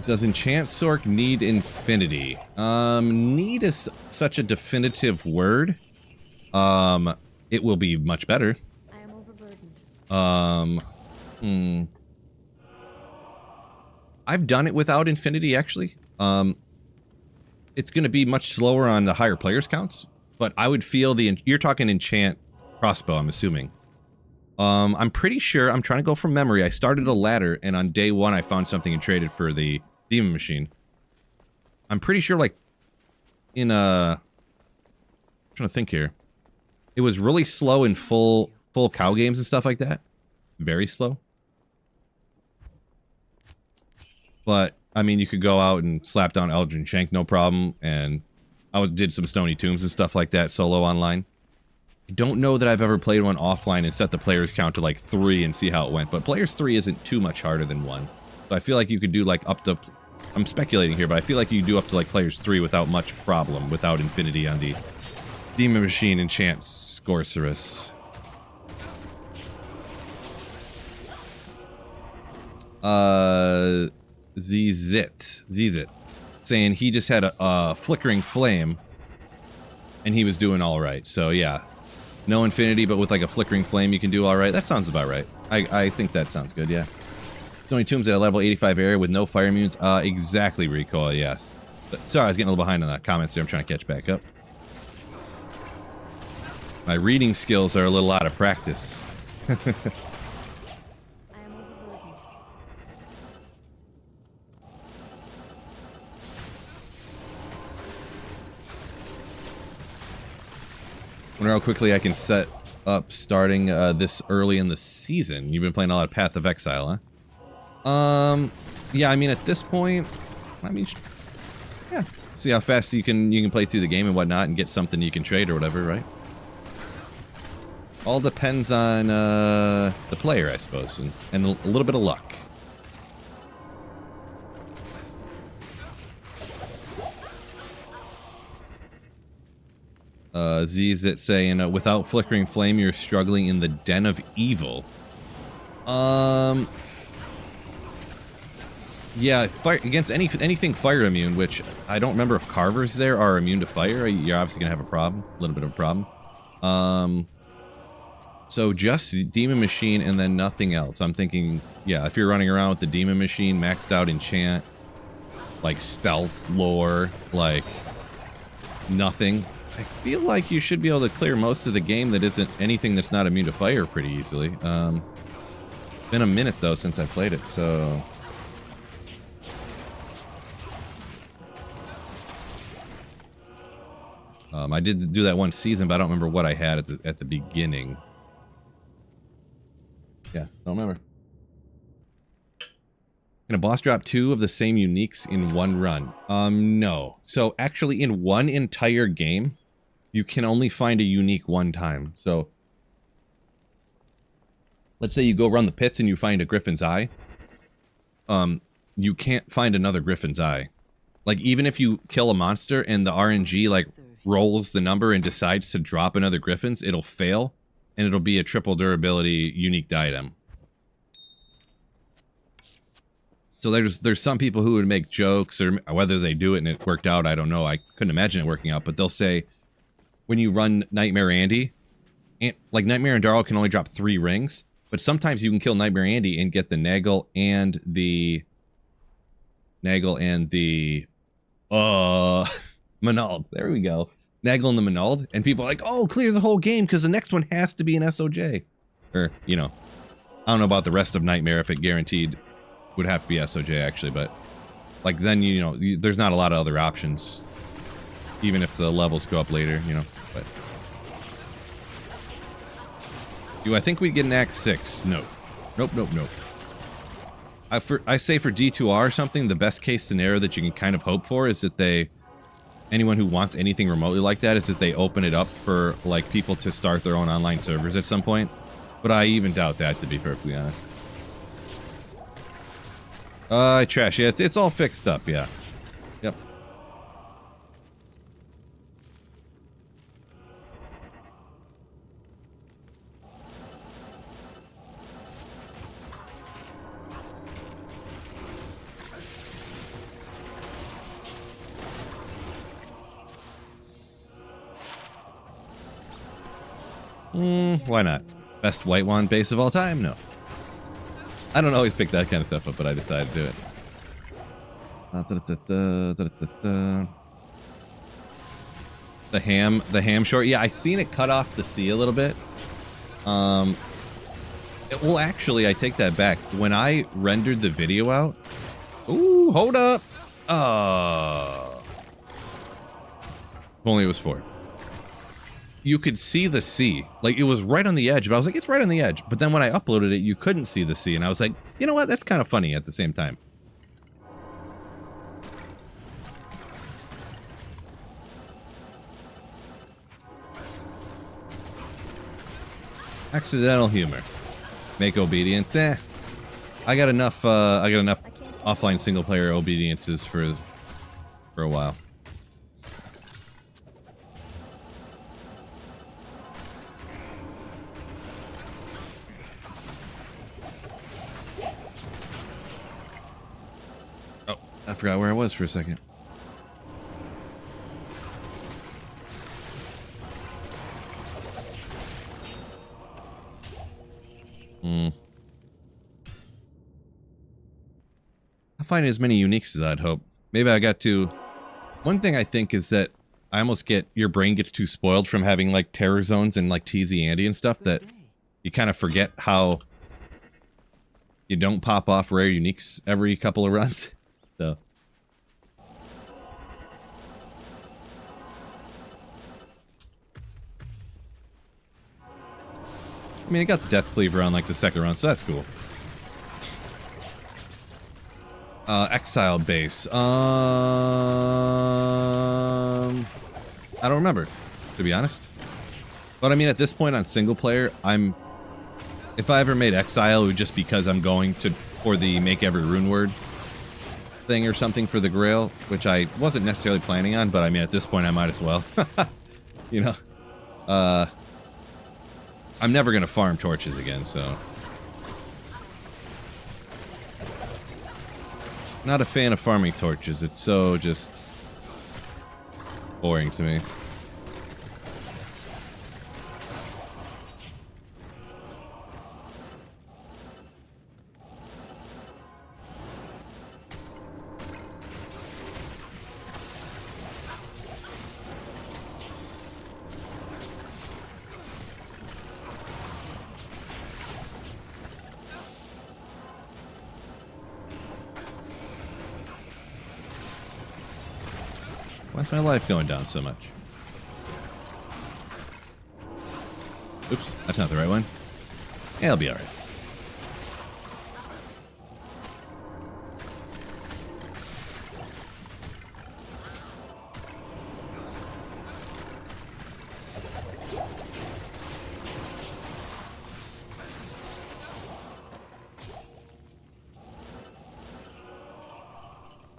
Does Enchant Sork need infinity? Need is such a definitive word. It will be much better. I am overburdened. I've done it without infinity, actually. It's going to be much slower on the higher players counts, but I would feel you're talking enchant crossbow, I'm assuming. I'm pretty sure, I'm trying to go from memory. I started a ladder, and on day 1, I found something and traded for the demon machine. I'm pretty sure, like, I'm trying to think here. It was really slow in full cow games and stuff like that. Very slow. But, I mean, you could go out and slap down Eldrin Shank, no problem, and I did some Stony Tombs and stuff like that solo online. I don't know that I've ever played one offline and set the players count to, like, 3 and see how it went, but players 3 isn't too much harder than 1. So I feel like you could do, like, up to... I'm speculating here, but I feel like you do up to, like, players 3 without much problem, without infinity on the Demon Machine Enchant Sorceress. Zizit, saying he just had a flickering flame, and he was doing all right. So yeah, no infinity, but with like a flickering flame, you can do all right. That sounds about right. I think that sounds good. Yeah. Stony Tombs at a level 85 area with no fire immunes. Exactly, Recoil. Yes. But, sorry, I was getting a little behind on the comments there. I'm trying to catch back up. My reading skills are a little out of practice. I am overburdened. Wonder how quickly I can set up starting this early in the season. You've been playing a lot of Path of Exile, huh? Yeah, I mean, at this point, I mean, yeah. See how fast you can play through the game and whatnot and get something you can trade or whatever, right? All depends on the player, I suppose, and a little bit of luck. Z's saying, without flickering flame, you're struggling in the den of evil. Yeah, fire against anything fire immune, which I don't remember if carvers there are immune to fire. You're obviously gonna have a problem, a little bit of a problem. So just Demon Machine and then nothing else. I'm thinking, yeah, if you're running around with the Demon Machine, maxed out enchant, like stealth lore, like nothing. I feel like you should be able to clear most of the game that isn't anything that's not immune to fire pretty easily. Been a minute though since I played it, so. I did do that one season, but I don't remember what I had at the beginning. Yeah, don't remember. Can a boss drop 2 of the same uniques in one run? No. So actually in one entire game, you can only find a unique one time. So let's say you go run the pits and you find a Griffin's Eye. You can't find another Griffin's Eye. Like even if you kill a monster and the RNG like rolls the number and decides to drop another Griffin's, it'll fail and it'll be a triple durability unique item. So there's some people who would make jokes, or whether they do it and it worked out, I don't know. I couldn't imagine it working out, but they'll say when you run Nightmare Andy, like Nightmare and Darl can only drop 3 rings, but sometimes you can kill Nightmare Andy and get the Nagel and the Manald. There we go. Nagel and the Manald, and people are like, oh, clear the whole game because the next one has to be an SOJ. Or, you know, I don't know about the rest of Nightmare if it guaranteed would have to be SOJ actually, but like then, you know, there's not a lot of other options, even if the levels go up later, you know. But do I think we get an Act 6? No. Nope. I say for D2R or something, the best case scenario that you can kind of hope for is that they anyone who wants anything remotely like that is that they open it up for like people to start their own online servers at some point. But I even doubt that, to be perfectly honest. Trash. Yeah, it's all fixed up. Yeah. Yep. Why not? Best white wand base of all time? No. I don't always pick that kind of stuff up, but I decided to do it. The ham short. Yeah, I seen it cut off the C a little bit. Well, actually, I take that back. When I rendered the video out... Ooh, hold up! If only it was 4. You could see the C. Like, it was right on the edge, but I was like, it's right on the edge. But then when I uploaded it, you couldn't see the C, and I was like, you know what? That's kind of funny at the same time. Accidental humor. Make obedience. I got enough offline single player obediences for a while. Oh, I forgot where I was for a second. I find as many uniques as I'd hope. Maybe I got to... One thing I think is that I almost get... Your brain gets too spoiled from having, like, terror zones and, like, TZ Andy and stuff that you kind of forget how you don't pop off rare uniques every couple of runs. So... I mean, I got the Death Cleaver on, like, the second run, so that's cool. Exile base. I don't remember, to be honest. But I mean, at this point on single player, if I ever made Exile, it would just because I'm going to for the make every rune word thing or something for the Grail, which I wasn't necessarily planning on. But I mean, at this point, I might as well. You know, I'm never gonna farm torches again, so. Not a fan of farming torches. It's so just boring to me. Why's my life going down so much? Oops, that's not the right one. Yeah, I'll be alright.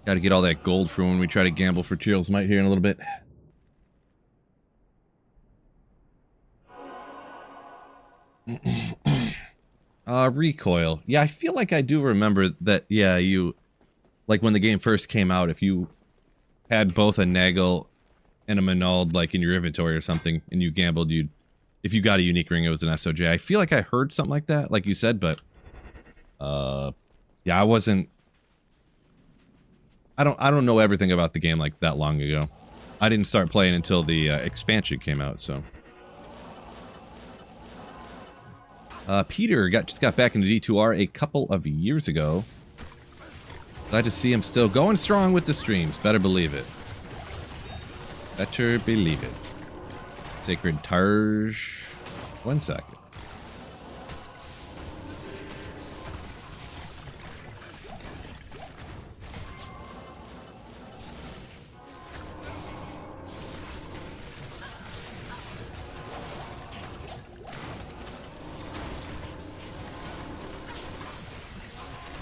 Got to get all that gold for when we try to gamble for Tyrell's Might here in a little bit. Recoil. Yeah, I feel like I do remember that, yeah, you... Like, when the game first came out, if you had both a Nagel and a Menald, like, in your inventory or something, and you gambled, you'd... If you got a unique ring, it was an SOJ. I feel like I heard something like that, like you said, but... Yeah, I wasn't... I don't know everything about the game like that long ago. I didn't start playing until the expansion came out, so. Peter just got back into D2R a couple of years ago. Glad to see him still going strong with the streams. Better believe it. Better believe it. Sacred Targe. 1 second.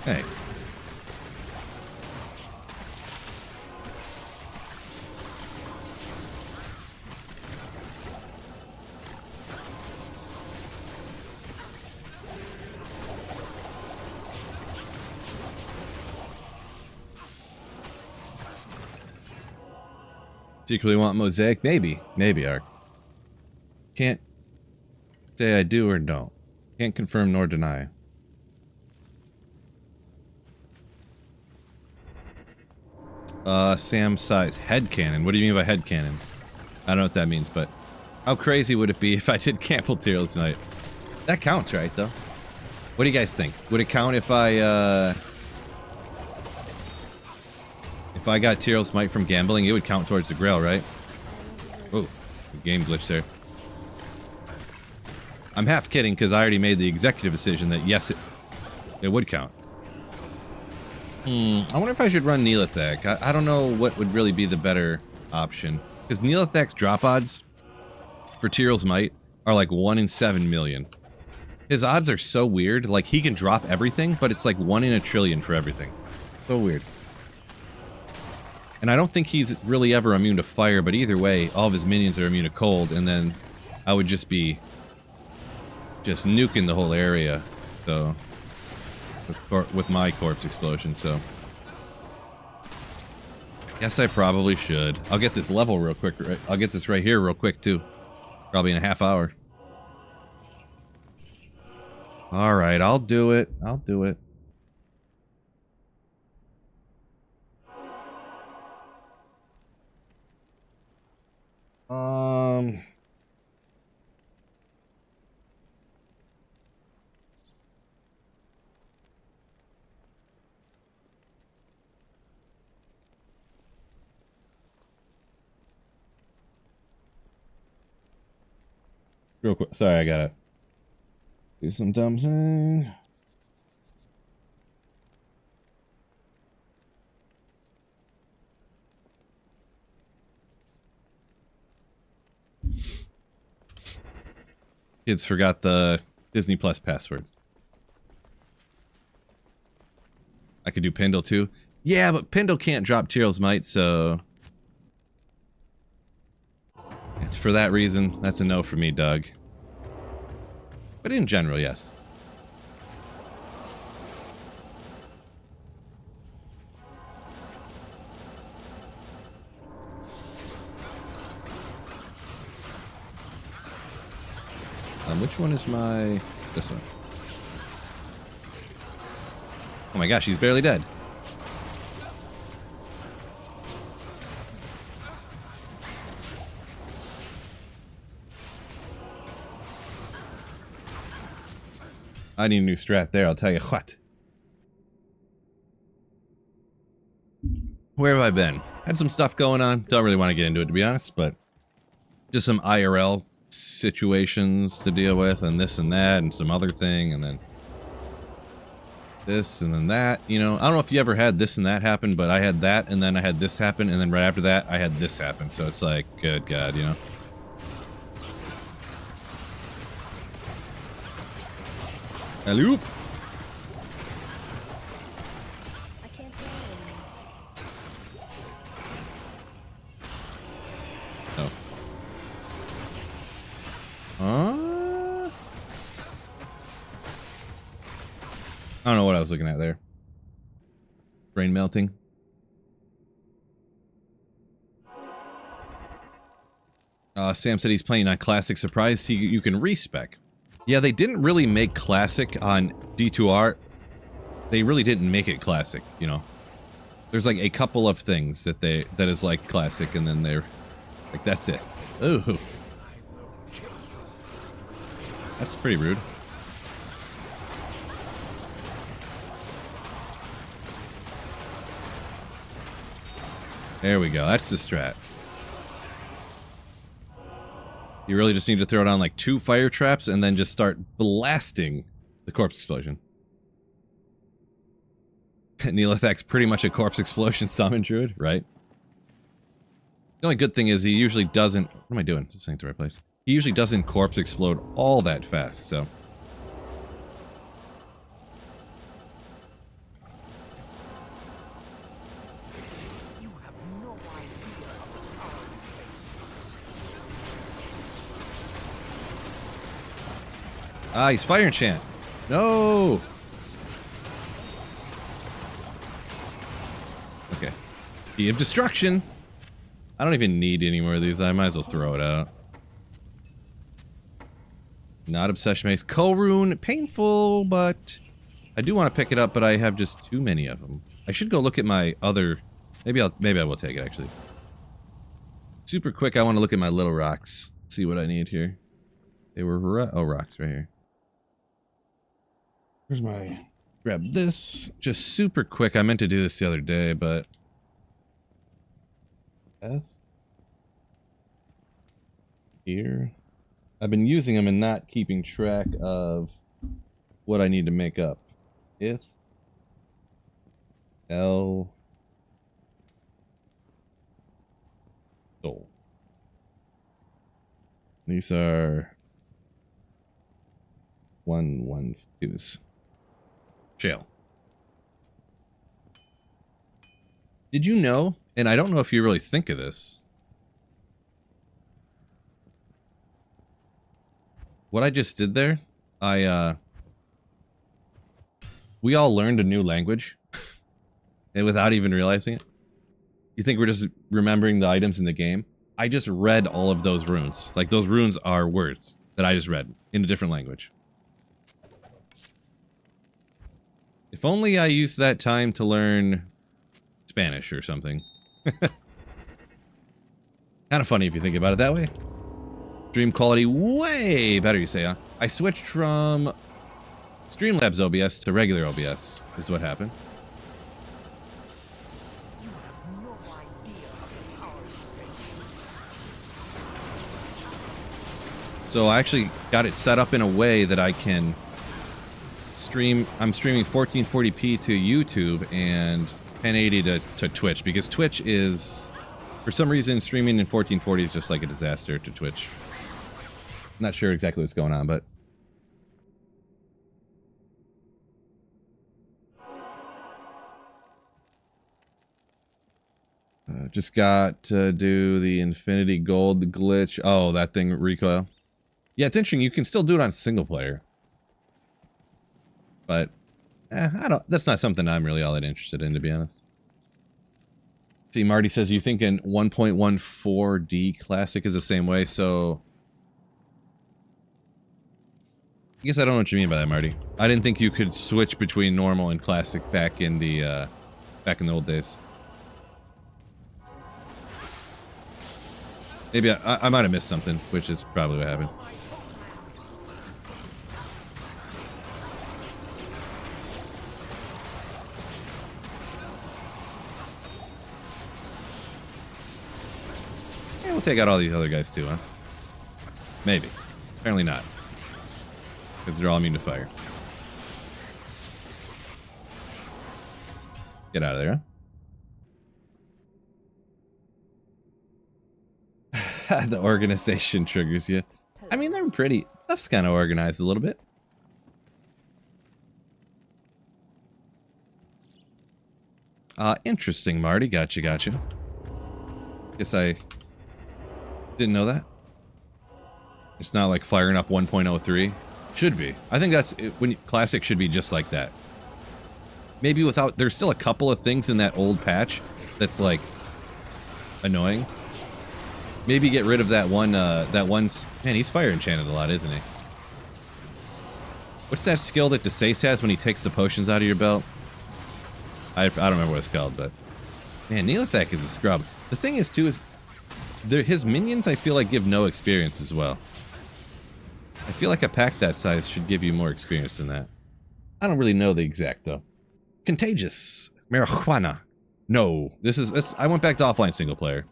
Hey. Secretly want Mosaic? Maybe. Maybe, Ark. Can't say I do or don't. Can't confirm nor deny. Sam size. Headcanon. What do you mean by headcanon? I don't know what that means, but how crazy would it be if I did Camp Materials tonight? That counts, right, though? What do you guys think? Would it count if I got Tyrell's Might from gambling? It would count towards the Grail, right? Oh, game glitch there. I'm half kidding because I already made the executive decision that yes, it would count. I wonder if I should run Neelithak. I don't know what would really be the better option. Because Neelithak's drop odds for Tyrell's Might are like 1 in 7 million. His odds are so weird. Like, he can drop everything, but it's like 1 in a trillion for everything. So weird. And I don't think he's really ever immune to fire, but either way, all of his minions are immune to cold, and then I would just be nuking the whole area. So, with my corpse explosion, so. Guess I probably should. I'll get this level real quick. Right? I'll get this right here real quick, too. Probably in a half hour. Alright, I'll do it. I'll do it. Real quick. Sorry, I gotta do some dumb thing. Kids forgot the Disney Plus password. I could do Pendle too. Yeah, but Pendle can't drop Tyrell's Might, so... And for that reason, that's a no for me, Doug. But in general, yes. Which one is my... This one. Oh my gosh, he's barely dead. I need a new strat there, I'll tell you what. Where have I been? Had some stuff going on. Don't really want to get into it, to be honest, but just some IRL situations to deal with, and this and that, and some other thing, and then this, and then that. You know, I don't know if you ever had this and that happen, but I had that, and then I had this happen, and then right after that, I had this happen. So it's like, good God, you know. Hello. I can't hear you. Oh. I don't know what I was looking at there. Brain melting. Sam said he's playing on Classic. Surprised you can respec. Yeah, they didn't really make Classic on D2R. They really didn't make it Classic, you know. There's like a couple of things that is like Classic, and then they're like, that's it. Ooh. That's pretty rude. There we go. That's the strat. You really just need to throw it on like 2 fire traps and then just start blasting the corpse explosion. Neelithak's pretty much a corpse explosion summon druid, right? The only good thing is he usually doesn't... What am I doing? This ain't the right place. He usually doesn't corpse explode all that fast, so... Ah, he's fire enchant. No. Okay. Key of destruction. I don't even need any more of these. I might as well throw it out. Not obsession mace. Korun. Painful, but I do want to pick it up, but I have just too many of them. I should go look at my other... Maybe I will take it, actually. Super quick, I want to look at my little rocks. See what I need here. They were... rocks right here. Where's my... Grab this. Just super quick. I meant to do this the other day, but... Here. I've been using them and not keeping track of what I need to make up. If L Soul. These are 1s, 2s. Shell. Did you know, and I don't know if you really think of this, what I just did there, we all learned a new language and without even realizing it. You think we're just remembering the items in the game? I just read all of those runes. Like, those runes are words that I just read in a different language. If only I used that time to learn Spanish or something. Kind of funny if you think about it that way. Stream quality way better, you say, huh? I switched from Streamlabs OBS to regular OBS, is what happened. So I actually got it set up in a way that I can stream. I'm streaming 1440p to YouTube and 1080 to Twitch, because Twitch is, for some reason, streaming in 1440 is just like a disaster to Twitch. I'm not sure exactly what's going on, but just got to do the Infinity Gold glitch. Oh, that thing recoil. Yeah, it's interesting. You can still do it on single player, but I don't. That's not something I'm really all that interested in, to be honest. See, Marty says you think in 1.14D Classic is the same way, so I guess I don't know what you mean by that, Marty. I didn't think you could switch between normal and classic back in the old days. Maybe I might have missed something, which is probably what happened. Yeah, we'll take out all these other guys too, huh? Maybe. Apparently not. Because they're all immune to fire. Get out of there, huh? The organization triggers you. I mean, they're pretty. Stuff's kind of organized a little bit. Interesting, Marty. Gotcha. Guess I didn't know that. It's not like firing up 1.03. Should be. I think that's it, when Classic should be just like that. Maybe without. There's still a couple of things in that old patch that's like annoying. Maybe get rid of that one. Man, he's fire enchanted a lot, isn't he? What's that skill that DeSace has when he takes the potions out of your belt? I don't remember what it's called, but man, Neelathak is a scrub. The thing is too is his minions I feel like give no experience as well. I feel like a pack that size should give you more experience than that. I don't really know the exact though. Contagious. Marijuana. No. This I went back to offline single player.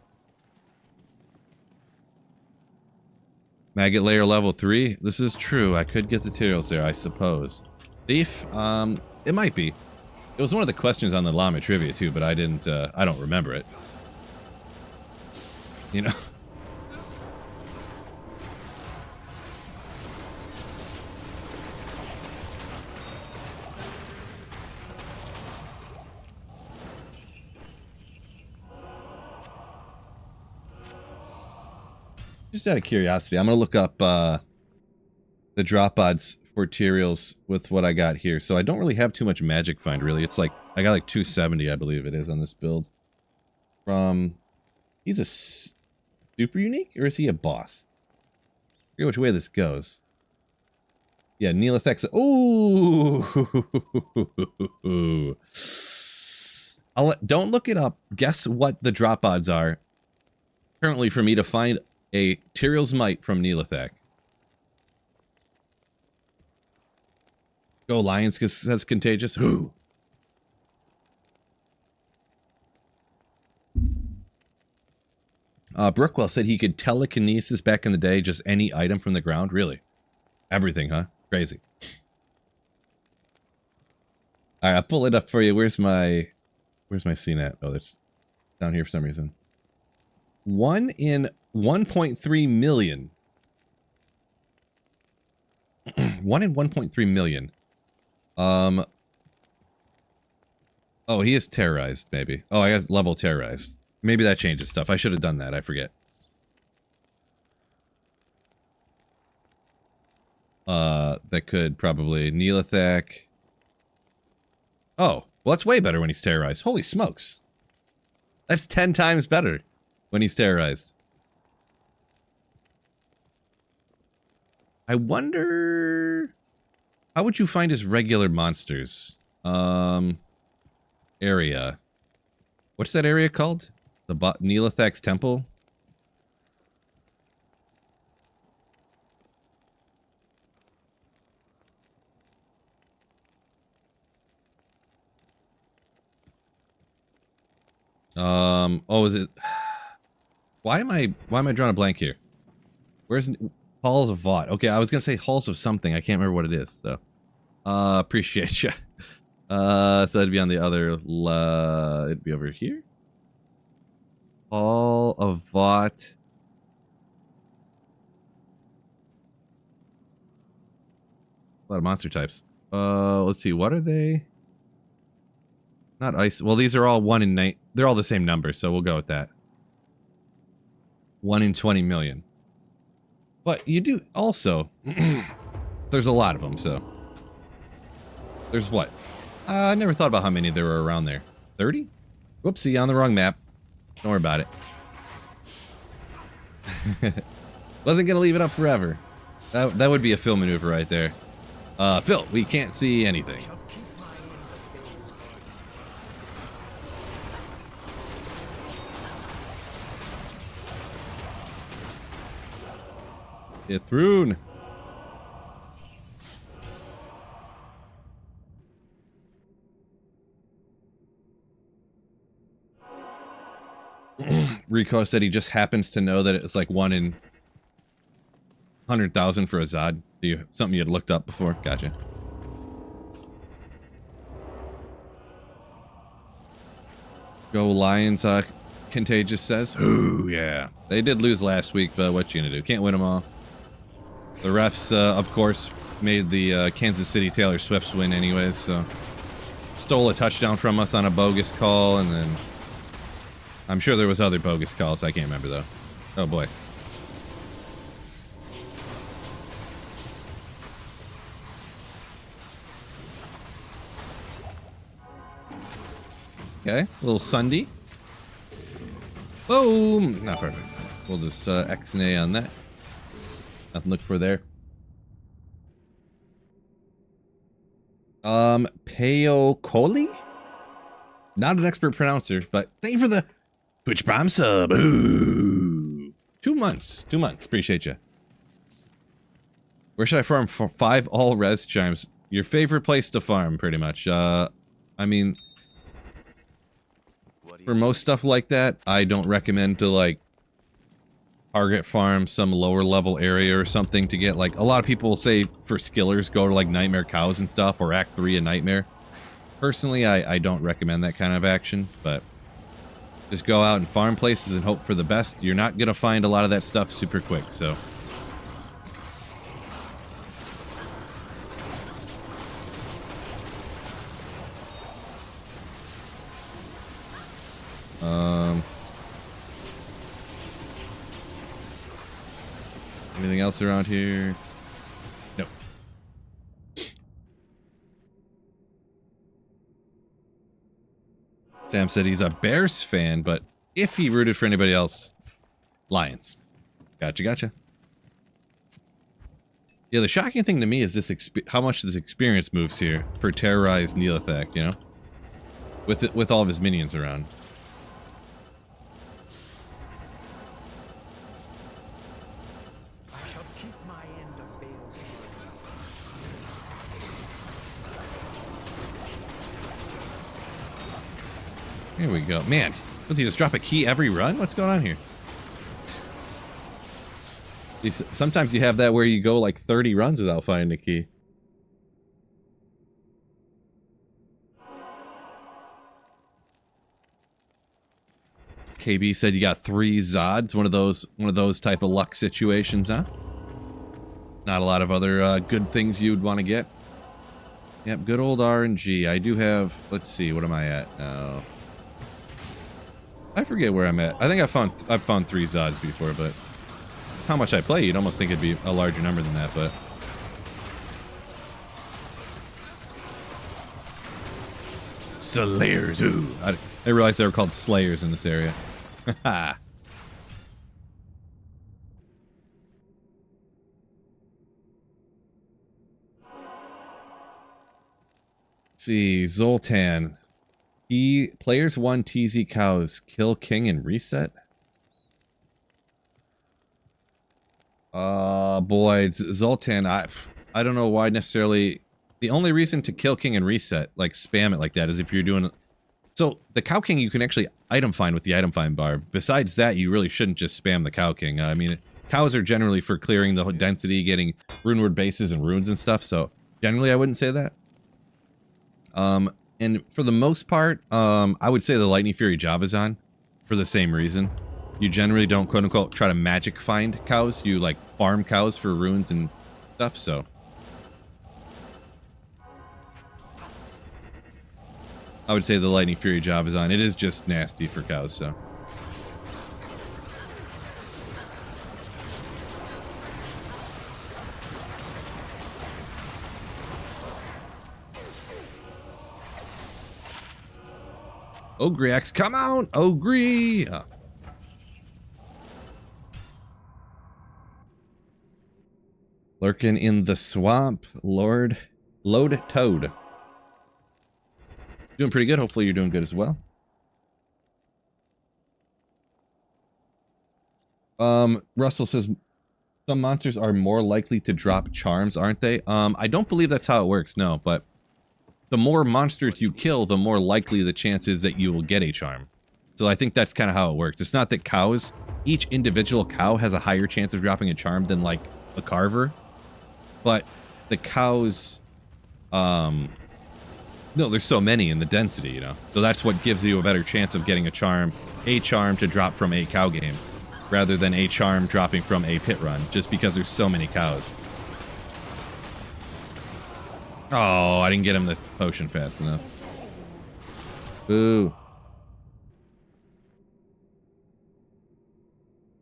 Maggot layer level 3. This is true. I could get the materials there, I suppose. Thief? It might be. It was one of the questions on the llama trivia too, but I didn't I don't remember it. You know? Just out of curiosity, I'm going to look up the drop odds for materials with what I got here. So I don't really have too much magic find, really. It's like, I got like 270, I believe it is, on this build. He's a super unique, or is he a boss? I forget which way this goes. Yeah, Neolithec's. Ooh! Don't look it up. Guess what the drop odds are currently for me to find a Tyrell's Might from Neolithec. Go Lions says contagious. Who? Brookwell said he could telekinesis back in the day, just any item from the ground. Really? Everything, huh? Crazy. Alright, I'll pull it up for you. Where's my scene at? Oh, that's down here for some reason. 1 in 1.3 million. 1 in 1.3 million. Oh, he is terrorized, maybe. Oh, I got level terrorized. Maybe that changes stuff. I should have done that. I forget. That could probably... Neolithec. Oh, well, that's way better when he's terrorized. Holy smokes. That's 10 times better when he's terrorized. I wonder... How would you find his regular monsters? Area. What's that area called? The Neolithec's Temple? Oh, is it... Why am I drawing a blank here? Where's... Halls of Vought. Okay, I was gonna say Halls of something. I can't remember what it is, so... appreciate you. So that'd be on the other... it'd be over here? Hall of Vought. A lot of monster types. Let's see, what are they? Not ice. Well, these are all 1 in 9. They're all the same number, so we'll go with that. 1 in 20 million. But you do also... There's a lot of them, so... There's what? I never thought about how many there were around there. 30? Whoopsie, on the wrong map. Don't worry about it. Wasn't gonna leave it up forever. That would be a Phil maneuver right there. Phil, we can't see anything. Ithrune. Rico said he just happens to know that it's like 1 in 100,000 for a Zod. Something you had looked up before. Gotcha. Go Lions, Contagious says. Ooh, yeah. They did lose last week, but what you gonna do? Can't win them all. The refs, of course, made the Kansas City Taylor Swifts win anyways, so... Stole a touchdown from us on a bogus call, and then... I'm sure there was other bogus calls. I can't remember, though. Oh, boy. Okay, a little Sunday. Boom! Not perfect. We'll just X and A on that. Nothing to look for there. Peocoli? Not an expert pronouncer, but thank you for the Twitch Prime sub. Ooh. 2 months. 2 months. Appreciate you. Where should I farm for 5 all res chimes? Your favorite place to farm, pretty much. I mean, for most stuff like that, I don't recommend to, like, target farm some lower level area or something to get, like, a lot of people say for skillers go to, like, Nightmare Cows and stuff, or Act 3 in Nightmare. Personally, I don't recommend that kind of action, but just go out and farm places and hope for the best. You're not going to find a lot of that stuff super quick, so... Anything else around here? Nope. Sam said he's a Bears fan, but if he rooted for anybody else, Lions. Gotcha. Yeah, the shocking thing to me is this how much this experience moves here for terrorized Neelathak, you know? With all of his minions around. I shall keep my end of Bale's Here we go. Man, does he just drop a key every run? What's going on here? Sometimes you have that where you go like 30 runs without finding a key. KB said you got 3 Zods, one of those type of luck situations, huh? Not a lot of other good things you'd want to get. Yep, good old RNG. I do have, let's see, what am I at now? I forget where I'm at. I think I've found 3 Zods before, but how much I play, you'd almost think it'd be a larger number than that, but Slayers, ooh. I realized they were called Slayers in this area. Haha. See, Zoltan. Players 1 TZ cows, kill king and reset. Boy, Zoltan, I don't know why necessarily. The only reason to kill king and reset, like spam it like that, is if you're doing. So the Cow King you can actually item find with the item find bar. Besides that, you really shouldn't just spam the Cow King. I mean, cows are generally for clearing the density, getting runeward bases and runes and stuff. So generally, I wouldn't say that. And for the most part, I would say the Lightning Fury Java's on for the same reason. You generally don't quote unquote try to magic find cows. You like farm cows for runes and stuff. So. I would say the Lightning Fury job is on. It is just nasty for cows, so. Ogriax, come on! Ogre! Lurking in the swamp, Load Toad. Doing pretty good. Hopefully you're doing good as well. Russell says some monsters are more likely to drop charms, aren't they? I don't believe that's how it works, no, but the more monsters you kill, the more likely the chance is that you will get a charm. So I think that's kind of how it works. It's not that cows, each individual cow has a higher chance of dropping a charm than like a carver, but the cows, no, there's so many in the density, you know? So that's what gives you a better chance of getting a charm to drop from a cow game, rather than a charm dropping from a pit run, just because there's so many cows. Oh, I didn't get him the potion fast enough. Boo.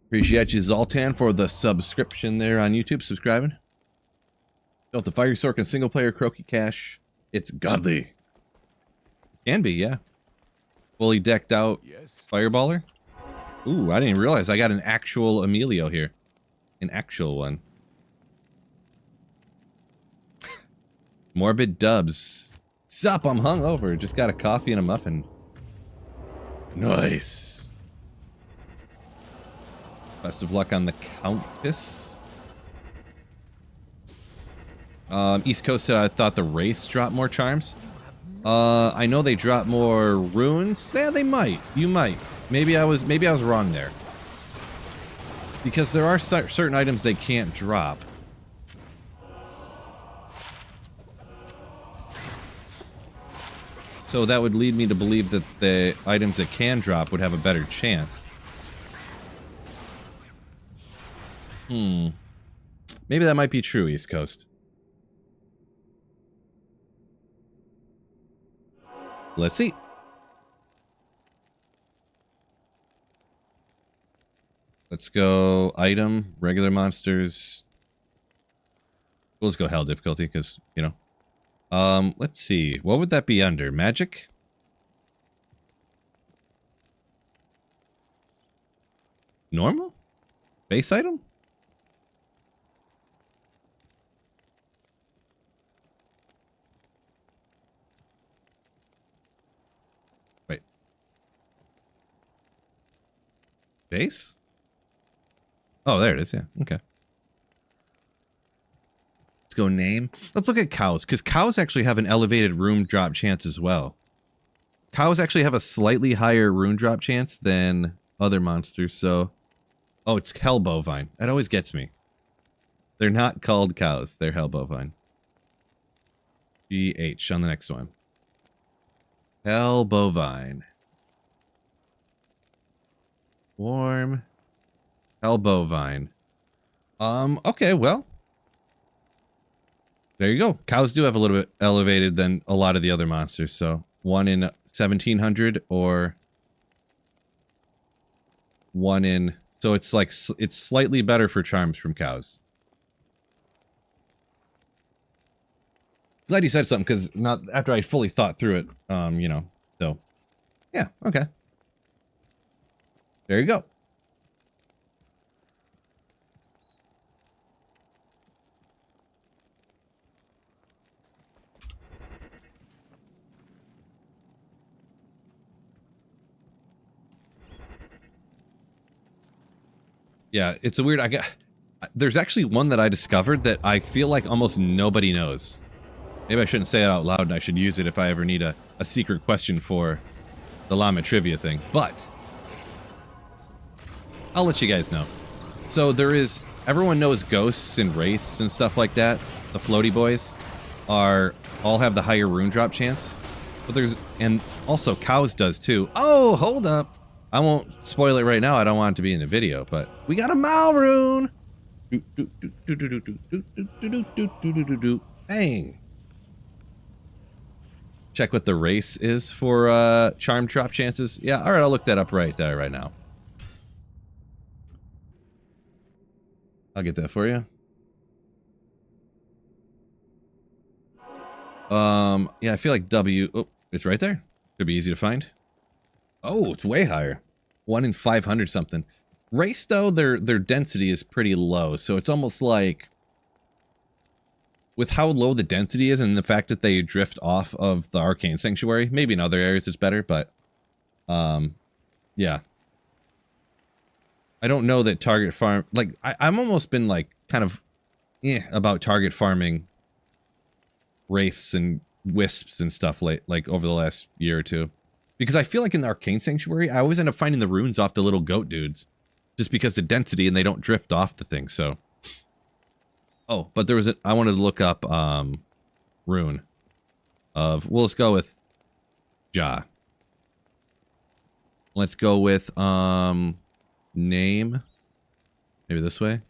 Appreciate you, Zoltan, for the subscription there on YouTube, subscribing. Built the Fire Sorkin single player Croaky Cash. It's godly. Can be, yeah. Fully decked out Fireballer. Ooh, I didn't realize I got an actual Emilio here. An actual one. Morbid Dubs. Sup, I'm hungover. Just got a coffee and a muffin. Nice. Best of luck on the Countess. East Coast said I thought the race dropped more charms. I know they drop more runes. Yeah, they might. You might. Maybe I was wrong there. Because there are certain items they can't drop. So that would lead me to believe that the items that can drop would have a better chance. Maybe that might be true, East Coast. Let's see. Let's go item, regular monsters. Let's go hell difficulty because, you know. Let's see. What would that be under? Magic? Normal? Base item? Wait. Base? Oh, there it is. Yeah. Okay. Let's go name. Let's look at cows, because cows actually have an elevated rune drop chance as well. Cows actually have a slightly higher rune drop chance than other monsters, so... Oh, it's hell bovine. That always gets me. They're not called cows. They're hell bovine. GH on the next one. Hell bovine. Warm. Hell bovine. Okay, well. There you go. Cows do have a little bit elevated than a lot of the other monsters, so... 1 in 1700 or 1 in... So it's like, it's slightly better for charms from cows. Glad you said something, because not after I fully thought through it, you know, so. Yeah, okay. There you go. Yeah, it's a weird... There's actually one that I discovered that I feel like almost nobody knows. Maybe I shouldn't say it out loud, and I should use it if I ever need a secret question for the llama trivia thing. But I'll let you guys know. So there is... Everyone knows ghosts and wraiths and stuff like that. The floaty boys all have the higher rune drop chance. But there's... And also cows does too. Oh, hold up. I won't spoil it right now. I don't want it to be in the video, but we got a Malrune. Bang. Check what the race is for charm drop chances. Yeah, all right. I'll look that up right now. I'll get that for you. Yeah, I feel like W. Oh, it's right there. Could be easy to find. Oh, it's way higher. 1 in 500 something. Race, though, their density is pretty low, so it's almost like... With how low the density is and the fact that they drift off of the Arcane Sanctuary, maybe in other areas it's better, but... yeah. I don't know that target farm... Like, I'm almost been, like, kind of... about target farming... Wraiths and wisps and stuff, like over the last year or two. Because I feel like in the Arcane Sanctuary, I always end up finding the runes off the little goat dudes. Just because the density and they don't drift off the thing, so. Oh, but there was I wanted to look up, rune. Well, let's go with Ja. Let's go with, name. Maybe this way.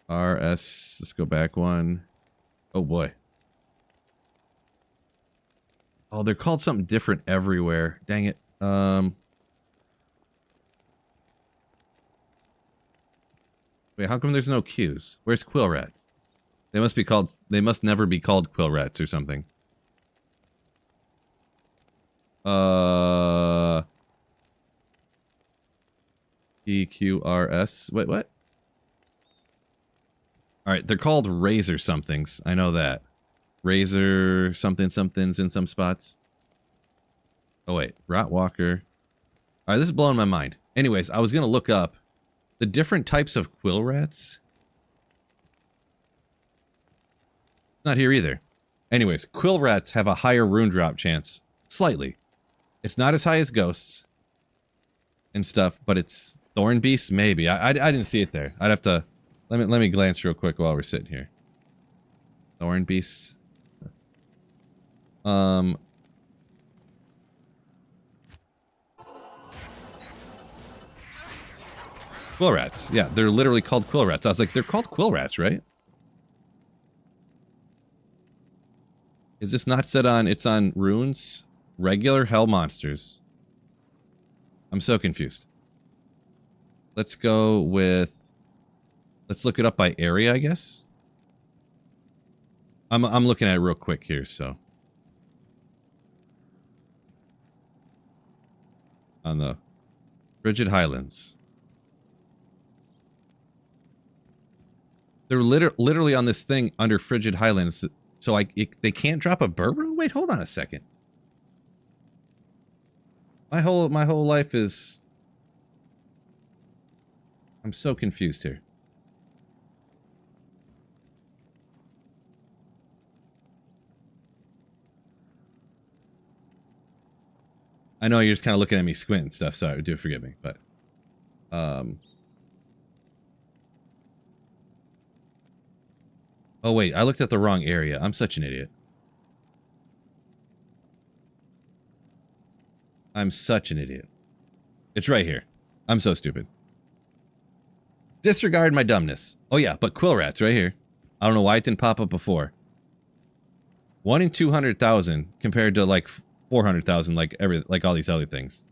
RS, let's go back one. Oh boy. Oh, they're called something different everywhere. Dang it. Wait, how come there's no Qs? Where's quill rats? They must never be called quill rats or something. EQRS. Wait, what? Alright, they're called razor somethings. I know that. Razor something somethings in some spots. Oh wait, Rotwalker. Alright, this is blowing my mind. Anyways, I was gonna look up the different types of quill rats. Not here either. Anyways, quill rats have a higher rune drop chance. Slightly. It's not as high as ghosts and stuff, but it's thorn beasts, maybe. I didn't see it there. I'd have to let me glance real quick while we're sitting here. Thorn beasts. Quill rats. Yeah, they're literally called quill rats. I was like, they're called quill rats, right? Is this not set on... It's on runes? Regular hell monsters. I'm so confused. Let's go with... Let's look it up by area, I guess. I'm looking at it real quick here, so... On the... Frigid Highlands. They're literally on this thing under Frigid Highlands, so they can't drop a burr rune? Wait, hold on a second. My whole life is... I'm so confused here. I know you're just kind of looking at me squint and stuff, so do forgive me, but oh wait, I looked at the wrong area. I'm such an idiot. I'm such an idiot. It's right here. I'm so stupid. Disregard my dumbness. Oh yeah, but quill rats right here. I don't know why it didn't pop up before. 1 in 200,000 compared to like 400,000 like all these other things.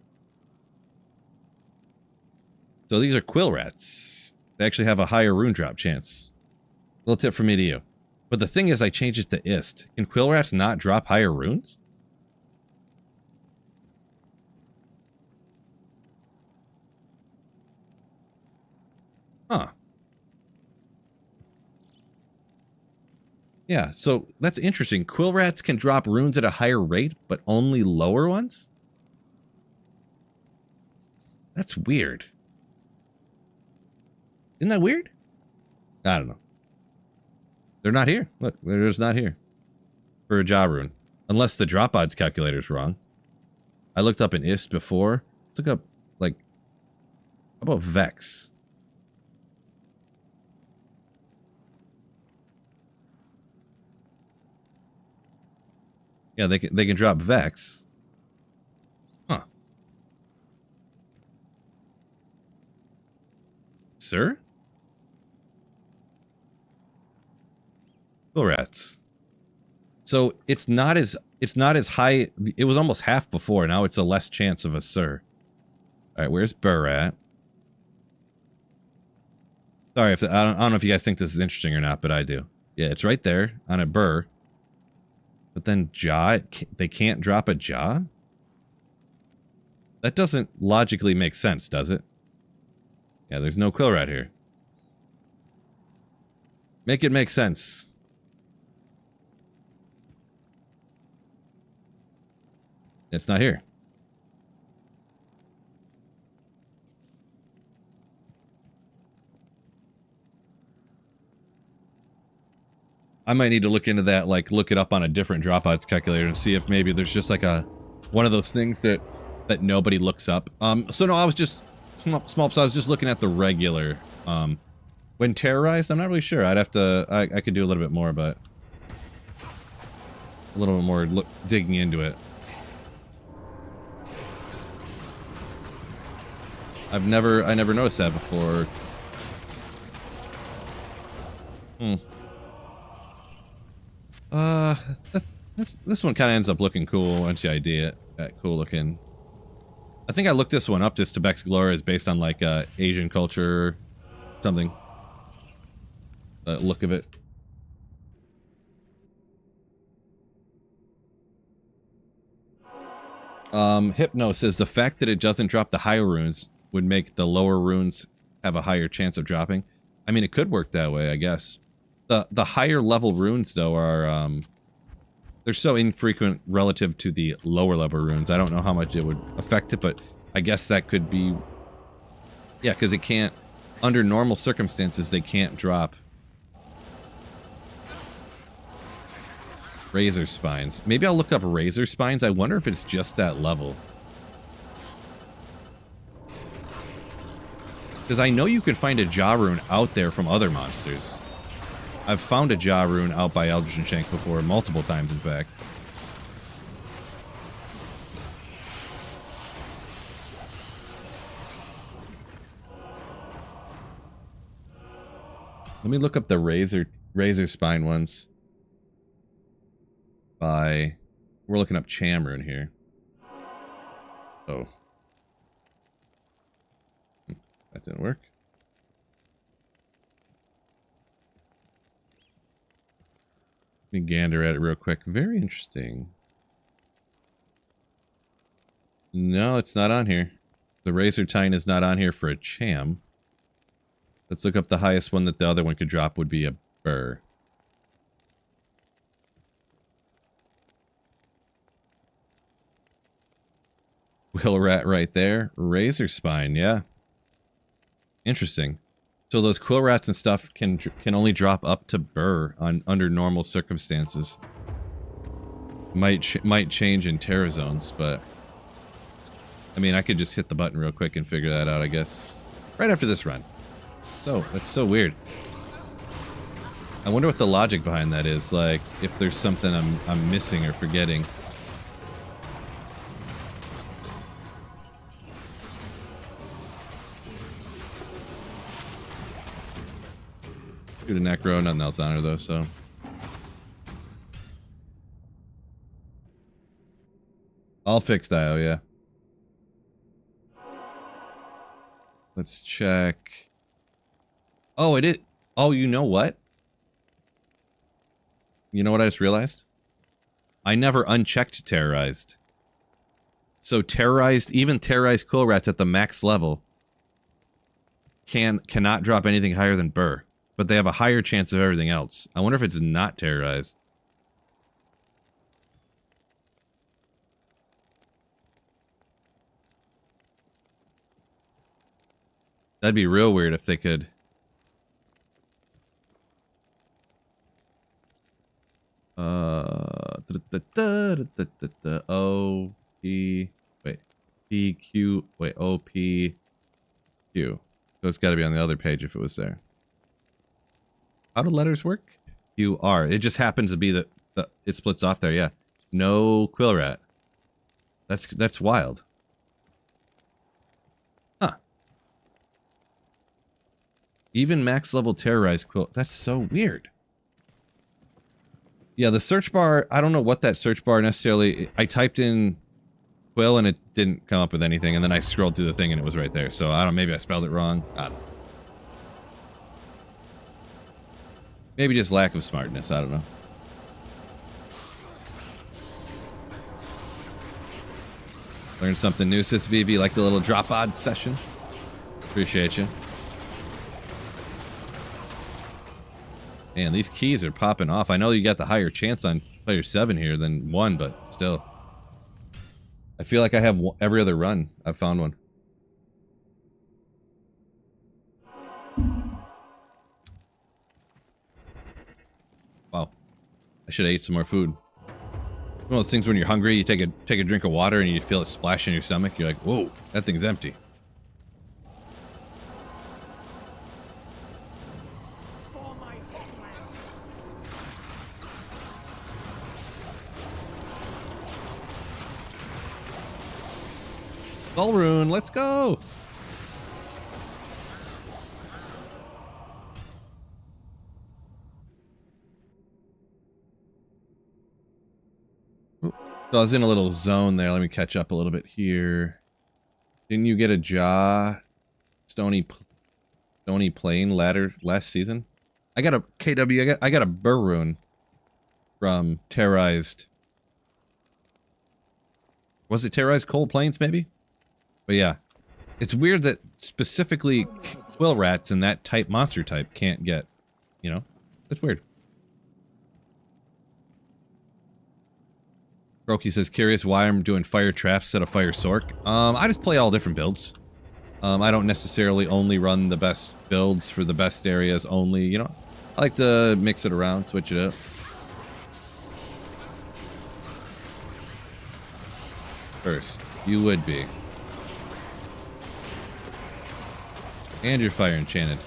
So these are quill rats. They actually have a higher rune drop chance. Little tip from me to you. But the thing is, I changed it to ist. Can quill rats not drop higher runes? Huh. Yeah, so that's interesting. Quill rats can drop runes at a higher rate, but only lower ones? That's weird. Isn't that weird? I don't know. They're not here. Look, they're just not here. For a jaw rune. Unless the drop odds calculator's wrong. I looked up an ist before. Look up, like... How about Vex? Yeah, they can drop Vex. Huh. Sir? Quill rats. So it's not as high. It was almost half before. Now it's a less chance of a sir. All right, where's burr at? Sorry if I don't know if you guys think this is interesting or not, but I do. Yeah, it's right there on a burr. But then jaw, they can't drop a jaw? That doesn't logically make sense, does it? Yeah, there's no quill rat here. Make it make sense. It's not here. I might need to look into that, like look it up on a different dropouts calculator and see if maybe there's just like one of those things that nobody looks up. So no, I was just small. So I was just looking at the regular. When terrorized, I'm not really sure. I'd have to. I could do a little bit more, but a little bit more digging into it. I never noticed that before. This one kind of ends up looking cool once you ID it. Cool looking. I think I looked this one up. Just Tobec's Glory is based on like Asian culture, something. Look of it. Hypno says the fact that it doesn't drop the higher runes would make the lower runes have a higher chance of dropping. I mean, it could work that way, I guess. The higher level runes, though, are they're so infrequent relative to the lower level runes. I don't know how much it would affect it, but I guess that could be... Yeah, because it can't... Under normal circumstances, they can't drop Razor Spines. Maybe I'll look up Razor Spines. I wonder if it's just that level. Because I know you can find a Jaw Rune out there from other monsters. I've found a Jaw Rune out by Eldritch and Shank before, multiple times in fact. Let me look up the Razor Spine ones. We're looking up Cham Rune here. Oh. That didn't work. Let me gander at it real quick. Very interesting. No, it's not on here. The Razor Tine is not on here for a Cham. Let's look up the highest one that the other one could drop would be a Burr. Wheel Rat right there. Razor Spine, yeah. Interesting. So those Quill Rats and stuff can only drop up to Burr under normal circumstances. Might change in Terra Zones, but I mean, I could just hit the button real quick and figure that out, I guess. Right after this run. So, that's so weird. I wonder what the logic behind that is, like, if there's something I'm missing or forgetting. Shoot a Necro, nothing else on her though, so. All fixed IO, yeah. Let's check. Oh, it is. Oh, you know what? You know what I just realized? I never unchecked Terrorized. So Terrorized, even Terrorized Quill Rats at the max level cannot drop anything higher than Burr. But they have a higher chance of everything else. I wonder if it's not Terrorized. That'd be real weird if they could. O P wait P Q wait O P Q. So it's got to be on the other page if it was there. How do letters work? Q R. It just happens to be that it splits off there. Yeah. No Quill Rat. That's wild. Huh. Even max level Terrorized Quill. That's so weird. Yeah, the search bar, I don't know what that search bar necessarily... I typed in Quill and it didn't come up with anything, and then I scrolled through the thing and it was right there. So, I don't know, maybe I spelled it wrong. I don't know. Maybe just lack of smartness, I don't know. Learned something new, Sis VB, like the little drop odds session. Appreciate you. Man, these keys are popping off. I know you got the higher chance on player 7 here than 1, but still. I feel like I have every other run. I've found one. Wow. I should have ate some more food. One of those things when you're hungry, you take a drink of water and you feel it splash in your stomach. You're like, whoa, that thing's empty. Skull Rune, let's go! So I was in a little zone there. Let me catch up a little bit here. Didn't you get a Jaw Stony Plain ladder last season? I got a KW. I got a Burr Rune from Terrorized. Was it Terrorized Cold Plains maybe? But yeah, it's weird that specifically Quill Rats and that type monster type can't get, you know, that's weird. Brokey says, curious why I'm doing Fire Traps instead of Fire Sork. I just play all different builds. I don't necessarily only run the best builds for the best areas only, you know. I like to mix it around, switch it up. First, you would be. And you're fire enchanted.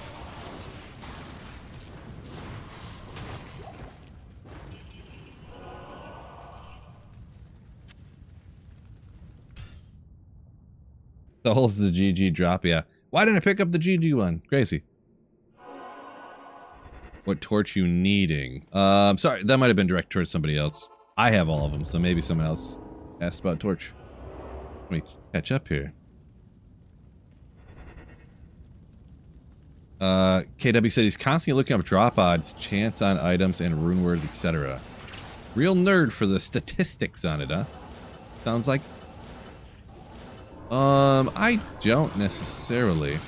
The whole is the GG drop, yeah. Why didn't I pick up the GG one? Crazy. What torch you needing? Sorry, that might have been directed towards somebody else. I have all of them, so maybe someone else asked about torch. Let me catch up here. KW said he's constantly looking up drop odds, chance on items, and rune words, etc. Real nerd for the statistics on it, huh? Sounds like. I don't necessarily.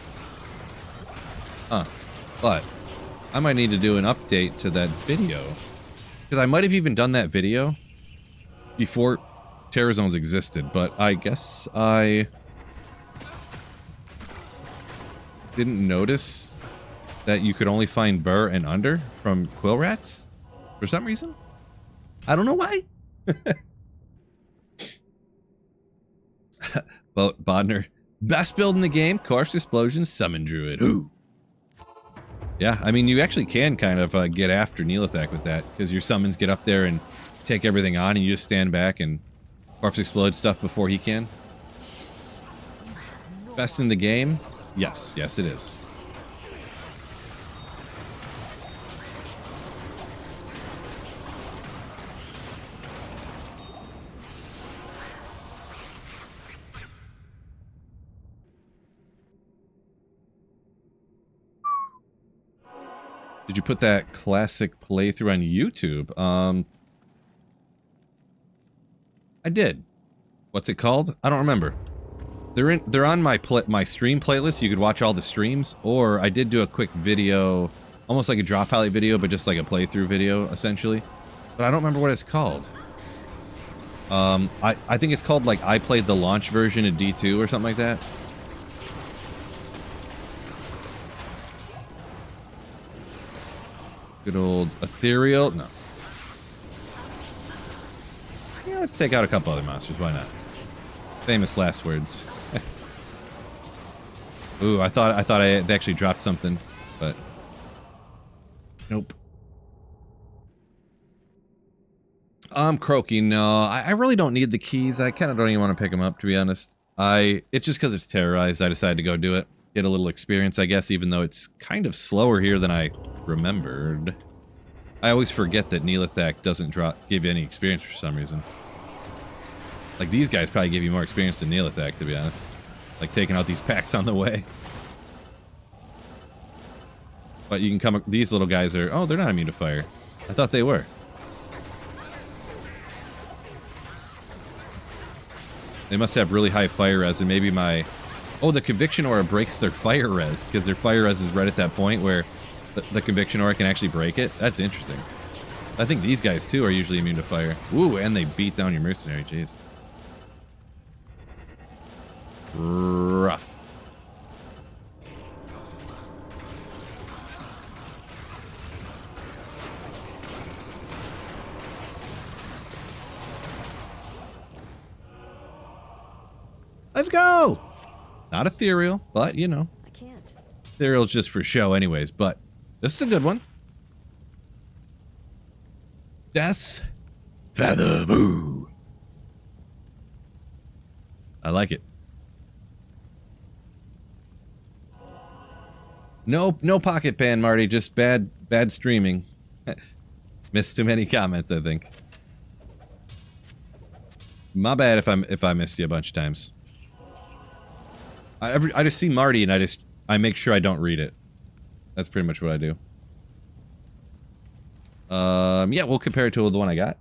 But I might need to do an update to that video. Because I might have even done that video before Terror Zones existed, but I guess I didn't notice that you could only find burr and under from quill rats for some reason. I don't know why. Bodner, best build in the game, Corpse Explosion, Summon Druid. Ooh. Yeah, I mean, you actually can kind of get after Neelathak with that, because your summons get up there and take everything on, and you just stand back and Corpse Explode stuff before he can. Best in the game? Yes, yes it is. Did you put that classic playthrough on YouTube? I did. What's it called? I don't remember. They're on my stream playlist. You could watch all the streams, or I did do a quick video, almost like a drop highlight video, but just like a playthrough video essentially. But I don't remember what it's called. I think it's called like I played the launch version of D2 or something like that. Good old ethereal. No. Yeah, let's take out a couple other monsters. Why not? Famous last words. Ooh, I thought they actually dropped something, but nope. Croaky, no. I really don't need the keys. I kind of don't even want to pick them up, to be honest. It's just because it's terrorized. I decided to go do it. Get a little experience, I guess, even though it's kind of slower here than I remembered. I always forget that Neelathak doesn't give you any experience for some reason. Like, these guys probably give you more experience than Neelathak, to be honest. Like, taking out these packs on the way. But you can come... These little guys are... Oh, they're not immune to fire. I thought they were. They must have really high fire res, and maybe my... Oh, the Conviction Aura breaks their fire res, because their fire res is right at that point where the Conviction Aura can actually break it. That's interesting. I think these guys, too, are usually immune to fire. Ooh, and they beat down your mercenary. Jeez. Rough. Let's go! Not ethereal, but, you know. I can't. Ethereal's just for show anyways, but this is a good one. Death's Fathom. Ooh. I like it. No pocket ban, Marty. Just bad streaming. Missed too many comments, I think. My bad if I missed you a bunch of times. I just see Marty and I make sure I don't read it. That's pretty much what I do. Yeah, we'll compare it to the one I got.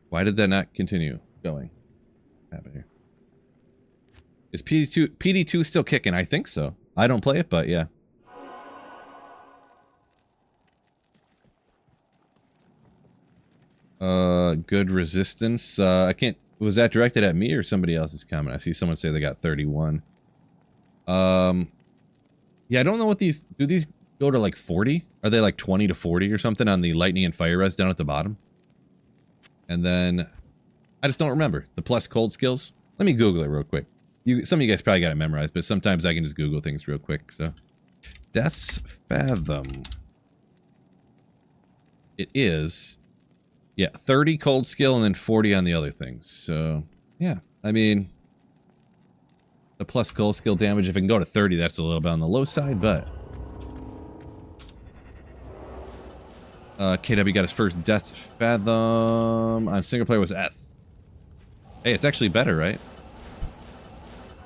Why did that not continue going? What happened here? Is PD2 still kicking? I think so. I don't play it, but yeah. Good resistance. I can't... Was that directed at me or somebody else's comment? I see someone say they got 31. Yeah, I don't know what these... Do these go to like 40? Are they like 20 to 40 or something on the lightning and fire res down at the bottom? And then... I just don't remember. The plus cold skills? Let me Google it real quick. Some of you guys probably got it memorized, but sometimes I can just Google things real quick, so... Death's Fathom. It is... Yeah, 30 cold skill and then 40 on the other things. So, yeah. I mean, the plus cold skill damage, if it can go to 30, that's a little bit on the low side, but... KW got his first Death's Fathom on single player was Eth. Hey, it's actually better, right?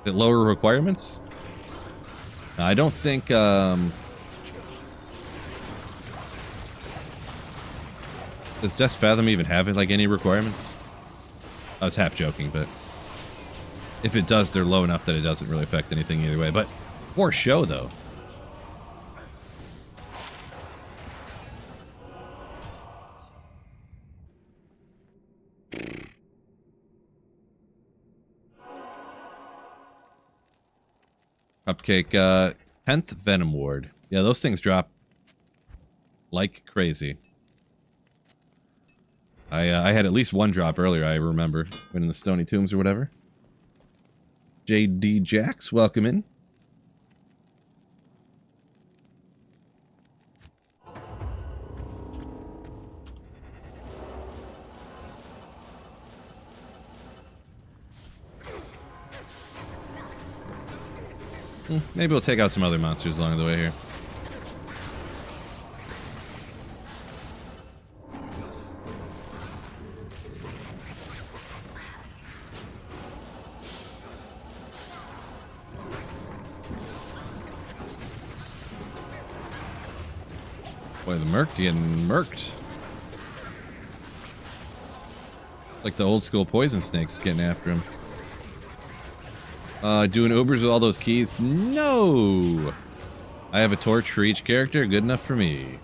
It lower requirements? I don't think, does Death's Fathom even have, like, any requirements? I was half joking, but if it does, they're low enough that it doesn't really affect anything either way. But more show, though. Cupcake, 10th Venom Ward. Yeah, those things drop like crazy. I had at least one drop earlier, I remember, when in the Stony Tombs or whatever. JD Jax, welcome in. Maybe we'll take out some other monsters along the way here. Boy, the Merc getting murked. Like the old school poison snakes getting after him. Doing Ubers with all those keys? No! I have a torch for each character. Good enough for me.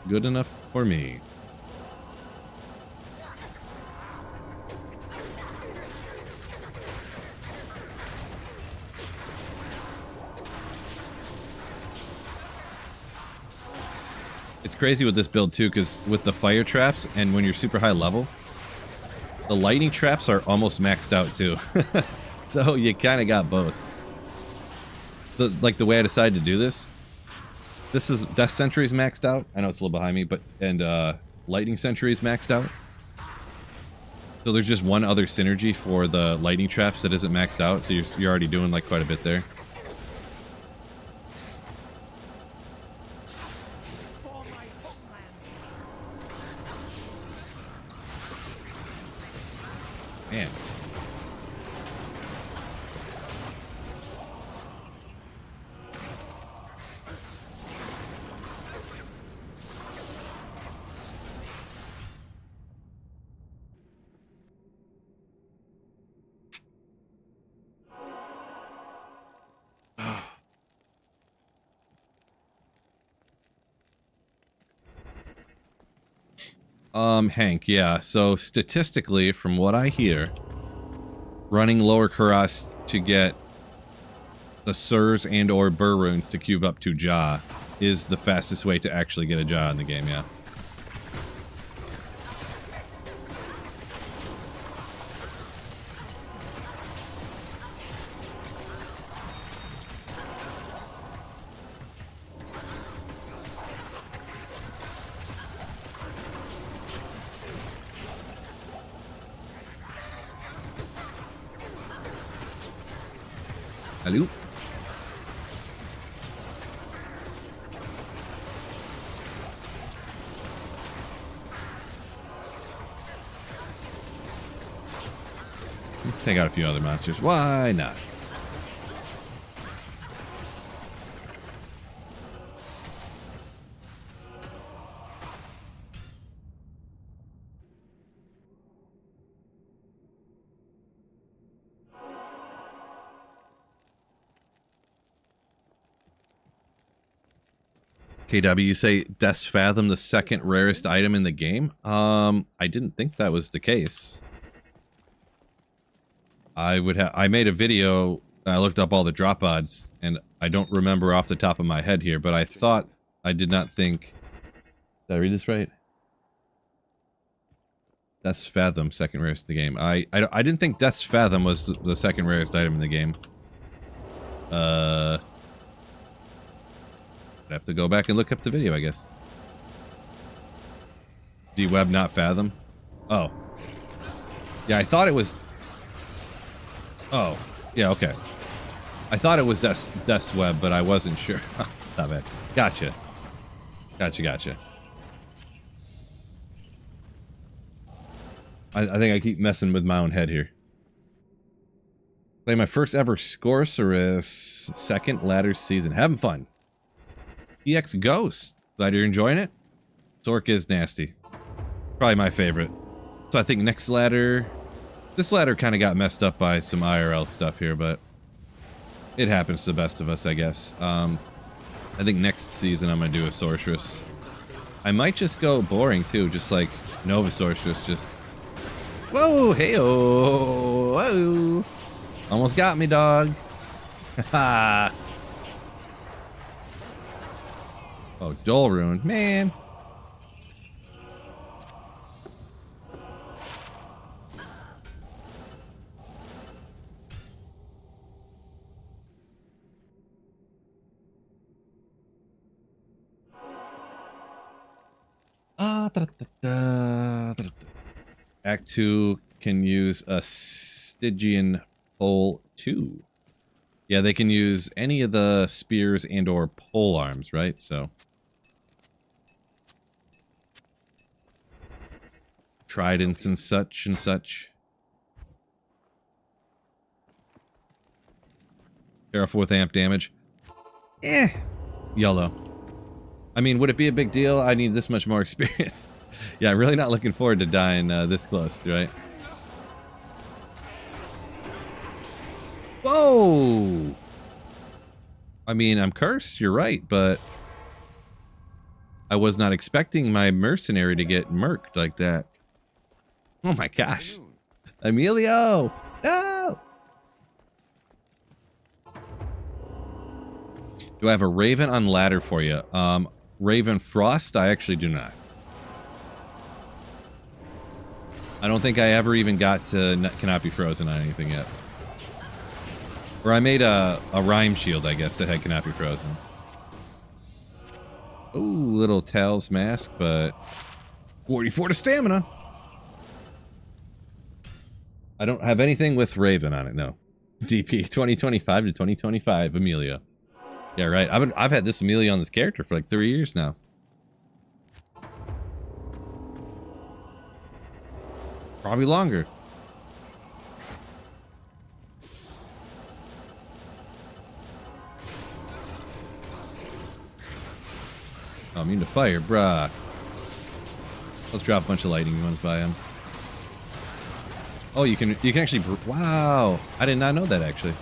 Good enough for me. It's crazy with this build too, because with the fire traps and when you're super high level, the lightning traps are almost maxed out too. So you kind of got both. Like the way I decided to do this is Death Sentry is maxed out. I know it's a little behind me, but Lightning Sentry is maxed out. So there's just one other synergy for the lightning traps that isn't maxed out. So you're already doing like quite a bit there. Man. Hank, yeah. So statistically, from what I hear, running lower Karas to get the Sirs and or Burr runes to cube up to Jaw is the fastest way to actually get a Jaw in the game, yeah. Hello? Take out a few other monsters. Why not? KW, you say Death's Fathom the second rarest item in the game? I didn't think that was the case. I made a video, I looked up all the drop odds, and I don't remember off the top of my head here, but I thought, I did not think, did I read this right? Death's Fathom, second rarest in the game. I didn't think Death's Fathom was the second rarest item in the game. I'd have to go back and look up the video, I guess. D-Web, not Fathom? Oh. Yeah, I thought it was... Oh. Yeah, okay. I thought it was Death's Web, but I wasn't sure. Not bad. Gotcha. Gotcha. I think I keep messing with my own head here. Play my first ever Sorceress second ladder season. Having fun. EX Ghost. Glad you're enjoying it. Zork is nasty. Probably my favorite. So I think next ladder... This ladder kind of got messed up by some IRL stuff here, but it happens to the best of us, I guess. I think next season I'm going to do a sorceress. I might just go boring, too, just like Nova Sorceress, just... Whoa, hey-oh, whoa. Almost got me, dog. Ha. Oh, Dull Rune, man. Act 2 can use a Stygian pole 2. Yeah, they can use any of the spears and or pole arms, right? So tridents and such and such. Careful with amp damage. Yellow. I mean, would it be a big deal? I need this much more experience. Yeah, really not looking forward to dying this close, right? Whoa! I mean, I'm cursed, you're right, but I was not expecting my mercenary to get murked like that. Oh my gosh. Emilio! No! Do I have a Raven on ladder for you? Raven Frost? I actually do not. I don't think I ever even got to cannot be frozen on anything yet. Or I made a rhyme shield, I guess, that had cannot be frozen. Ooh, little Tal's mask, but 44 to stamina. I don't have anything with Raven on it, no. DP 2025 to 2025, Amelia. Yeah, right. I've had this Amelia on this character for like 3 years now. Probably longer. Oh, I'm immune to fire, bruh. Let's drop a bunch of lightning ones by him. Oh, you can actually... Wow. I did not know that, actually.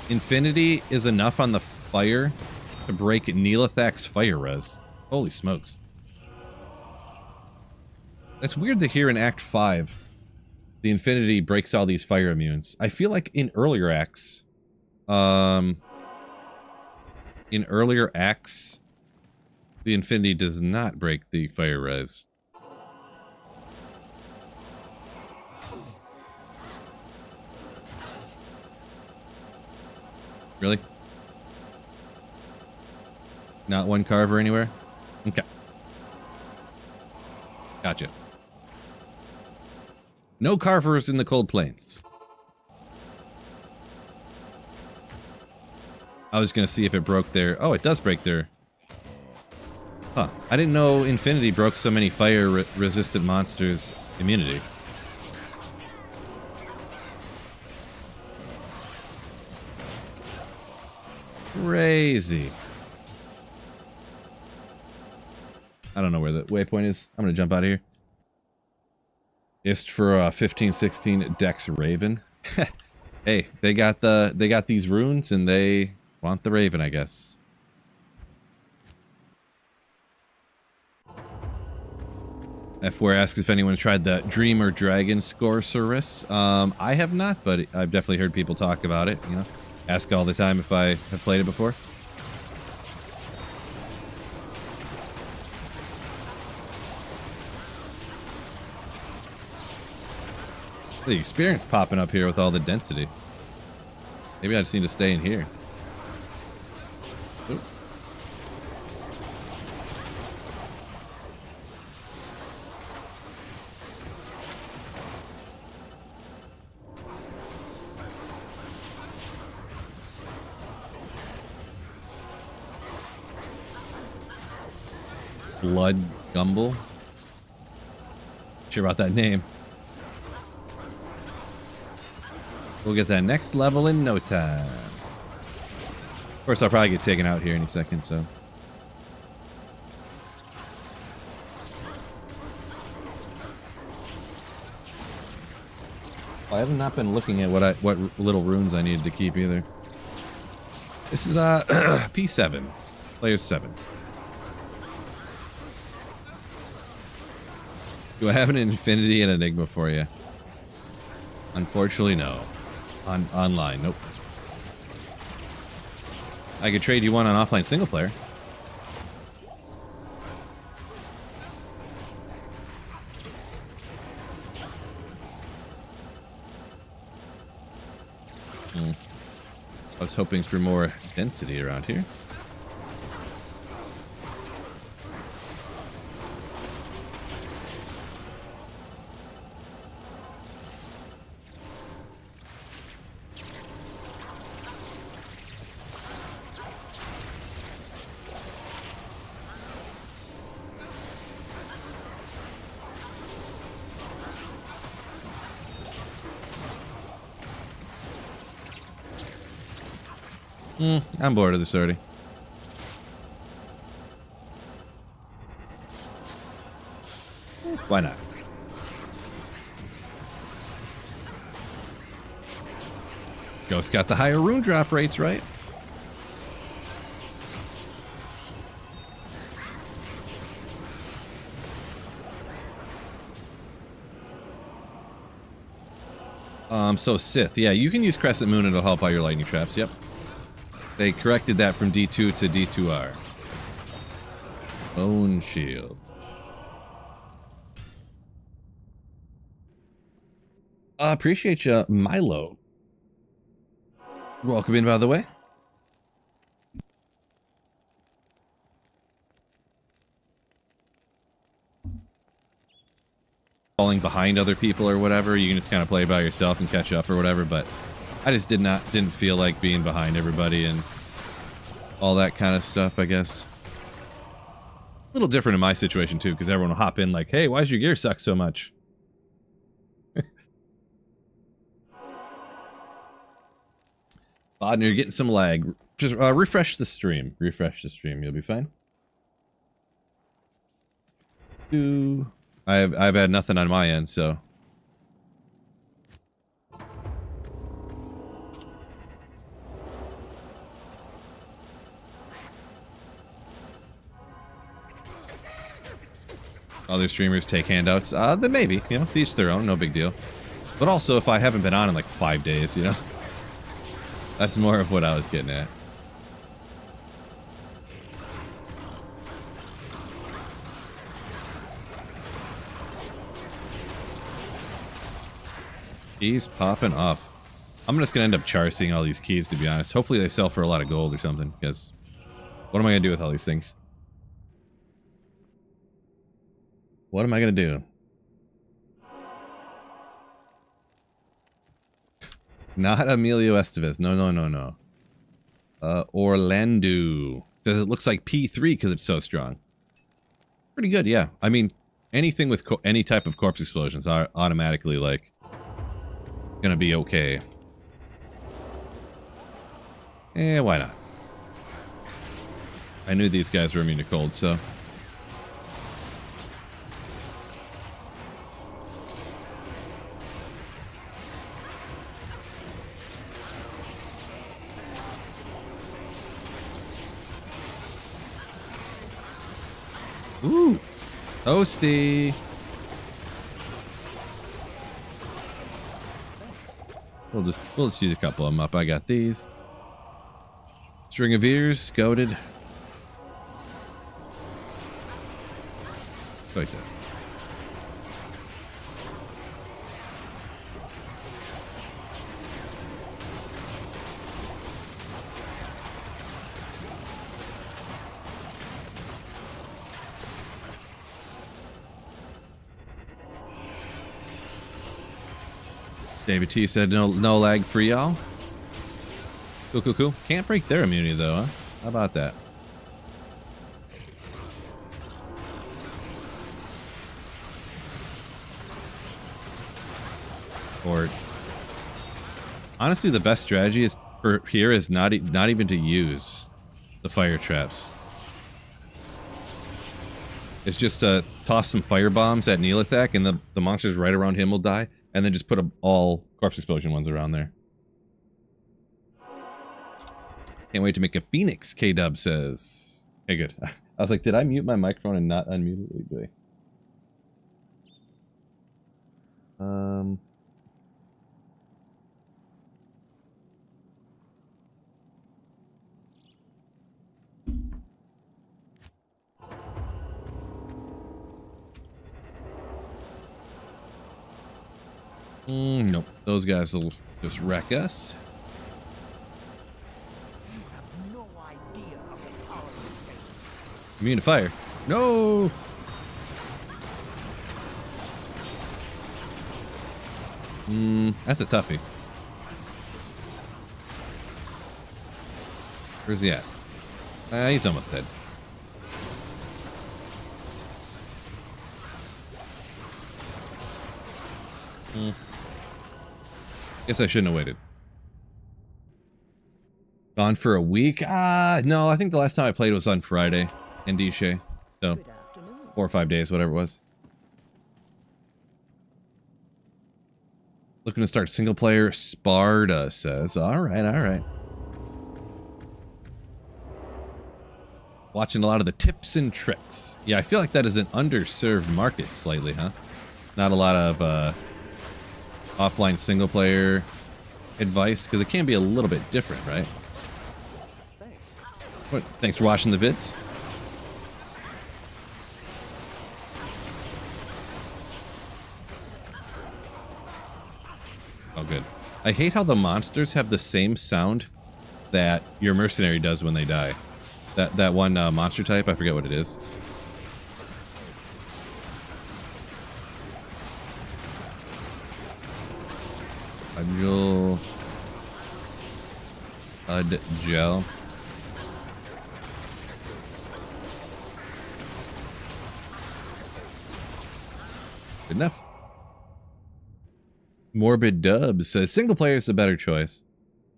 Infinity is enough on the fire to break Neelathak's fire res. Holy smokes. That's weird to hear in Act 5. The Infinity breaks all these fire immunes. I feel like in earlier acts... the Infinity does not break the fire res. Really? Not one carver anywhere? Okay. Gotcha. No carvers in the cold plains. I was gonna see if it broke their... Oh, it does break their... Huh. I didn't know Infinity broke so many fire-resistant monsters' immunity. Crazy. I don't know where the waypoint is. I'm gonna jump out of here. Ist for 1516 Dex Raven. Hey, they got these runes and they want the Raven, I guess. F4 asks if anyone's tried the Dreamer Dragon Sorceress. I have not, but I've definitely heard people talk about it, you know. Ask all the time if I have played it before. The experience popping up here with all the density. Maybe I just need to stay in here. Oop. Blood Gumble. Sure about that name. We'll get that next level in no time. Of course, I'll probably get taken out here any second, so. I have not been looking at what little runes I needed to keep either. This is P7, player 7. Do I have an Infinity and Enigma for you? Unfortunately, no. Online, nope. I could trade you one on offline single player. I was hoping for more density around here. I'm bored of this already. Why not? Ghost got the higher rune drop rates, right? So Sith, yeah, you can use Crescent Moon, it'll help out your lightning traps, yep. They corrected that from D2 to D2R. Bone Shield. Appreciate you, Milo. Welcome in, by the way. Falling behind other people or whatever, you can just kind of play by yourself and catch up or whatever, but I just didn't feel like being behind everybody and all that kind of stuff, I guess. A little different in my situation too, because everyone will hop in like, hey, why does your gear suck so much? Bodner, you're getting some lag. Just refresh the stream. Refresh the stream, you'll be fine. I've had nothing on my end, so. Other streamers take handouts. Then maybe, you know, each their own, no big deal. But also, if I haven't been on in like 5 days, you know, that's more of what I was getting at. Keys popping off. I'm just gonna end up charsing all these keys, to be honest. Hopefully they sell for a lot of gold or something, because what am I gonna do with all these things? What am I gonna do? Not Emilio Estevez. No, no, no, no. Orlando. Because it looks like P3 because it's so strong. Pretty good, yeah. I mean, anything with any type of corpse explosions are automatically, like, gonna be okay. Eh, why not? I knew these guys were immune to cold, so... Ooh, toasty. We'll just use a couple of them up. I got these. String of ears, goated. Like this. David T said no lag for y'all. Cool, cool, cool. Can't break their immunity though, huh? How about that? Or honestly, the best strategy is for here is not even to use the fire traps. It's just to toss some fire bombs at Neelathak, and the monsters right around him will die. And then just put all corpse explosion ones around there. Can't wait to make a Phoenix, K-Dub says. Okay, good. I was like, did I mute my microphone and not unmute it? Do I? Nope. Those guys will just wreck us. You have no idea of the power of faith. Immune to fire. No! That's a toughie. Where's he at? He's almost dead. Guess I shouldn't have waited. Gone for a week? No, I think the last time I played was on Friday in Dishay. So, Good afternoon. 4 or 5 days, whatever it was. Looking to start single player, Sparta says. Alright, alright. Watching a lot of the tips and tricks. Yeah, I feel like that is an underserved market slightly, huh? Not a lot of offline single player advice, because it can be a little bit different, right? Thanks. What? Thanks for watching the vids. Oh, good. I hate how the monsters have the same sound that your mercenary does when they die. That one monster type, I forget what it is. Agile. Gel. Good enough. Morbid Dubs says single player is the better choice.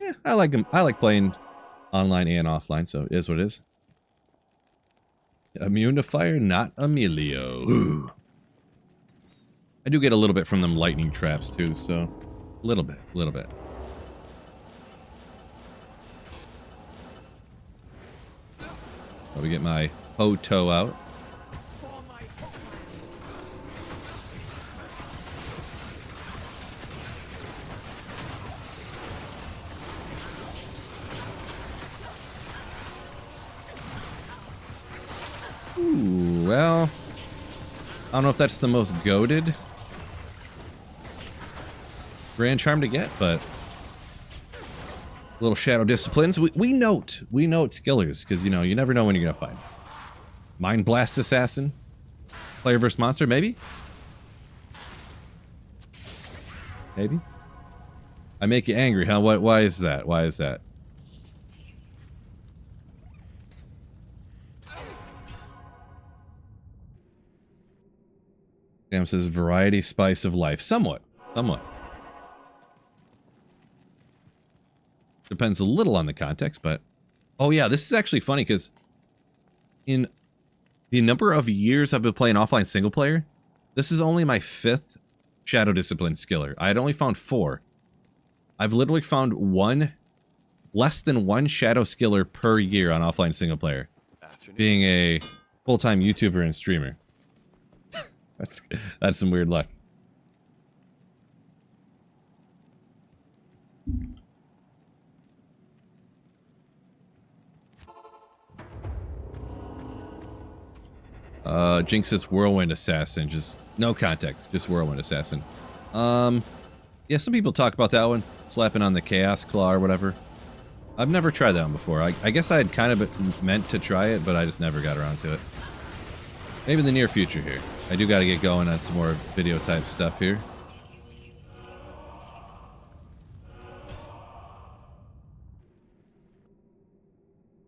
Yeah, I like him. I like playing online and offline, so it is what it is. Immune to fire, not Emilio. Ooh. I do get a little bit from them lightning traps too, so a little bit. So we get my Hoto out. For my homeland. Ooh, well, I don't know if that's the most goated Grand Charm to get, but little Shadow Disciplines. We note skillers, because, you know, you never know when you're going to find. Mind Blast Assassin? Player versus monster, maybe? Maybe? I make you angry, huh? Why is that? Why is that? Sam says variety, spice of life. Somewhat. Depends a little on the context, but... Oh yeah, this is actually funny, because in the number of years I've been playing offline single player, this is only my 5th Shadow Discipline skiller. I had only found 4. I've literally found less than one Shadow skiller per year on offline single player. Being a full-time YouTuber and streamer. That's some weird luck. Jinx says Whirlwind Assassin, just no context, just Whirlwind Assassin. Yeah, some people talk about that one, slapping on the Chaos Claw or whatever. I've never tried that one before. I guess I had kind of meant to try it, but I just never got around to it. Maybe in the near future here. I do got to get going on some more video type stuff here.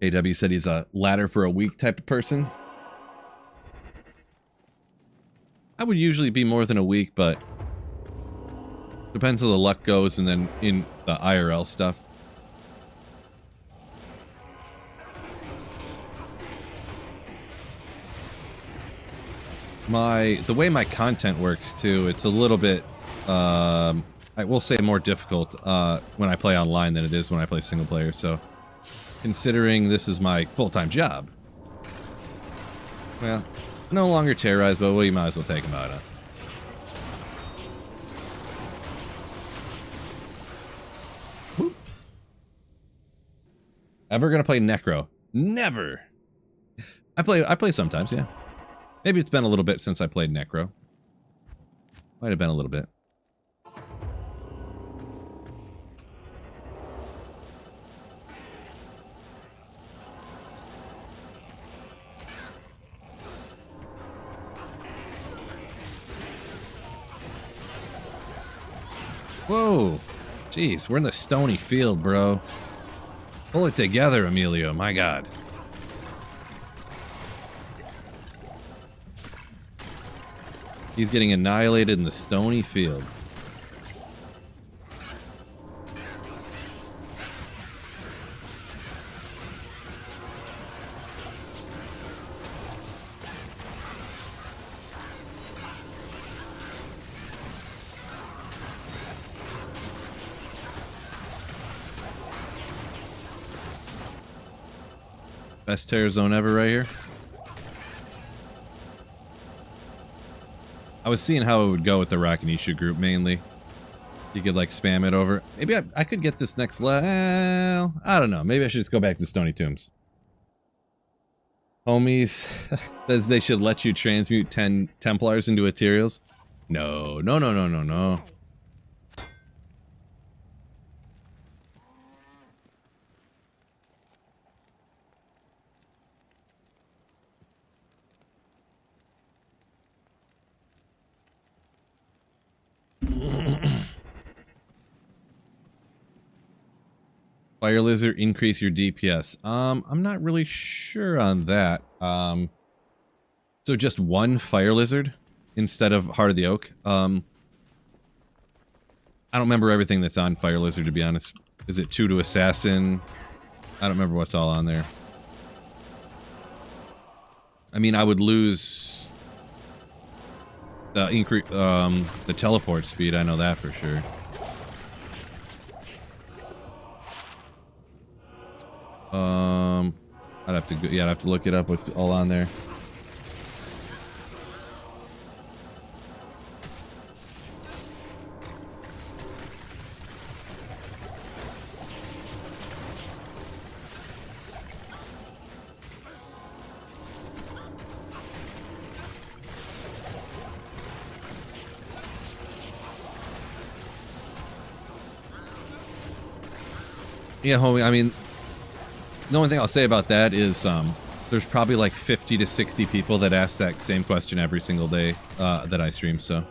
AW said he's a ladder for a week type of person. I would usually be more than a week, but depends how the luck goes, and then in the IRL stuff. The way my content works too, it's a little bit I will say more difficult when I play online than it is when I play single player. So, considering this is my full-time job, well, no longer terrorized, but we might as well take him out. Whoop. Ever gonna play Necro? Never. I play sometimes, yeah. Maybe it's been a little bit since I played Necro. Might have been a little bit. Whoa. Jeez, we're in the stony field, bro. Pull it together, Emilio. My God. He's getting annihilated in the stony field. Best terror zone ever right here. I was seeing how it would go with the Rakanisha group mainly. You could like spam it over. Maybe I could get this next level. I don't know. Maybe I should just go back to Stony Tombs. Homies says they should let you transmute 10 Templars into Ethereals. No, no, no, no, no, no. Fire Lizard, increase your DPS. I'm not really sure on that. So just one Fire Lizard instead of Heart of the Oak. I don't remember everything that's on Fire Lizard, to be honest. Is it 2 to Assassin? I don't remember what's all on there. I mean, I would lose the teleport speed. I know that for sure. I'd have to go, yeah, I'd have to look it up what's all on there. Yeah, homie, I mean, the only thing I'll say about that is there's probably like 50 to 60 people that ask that same question every single day that I stream, so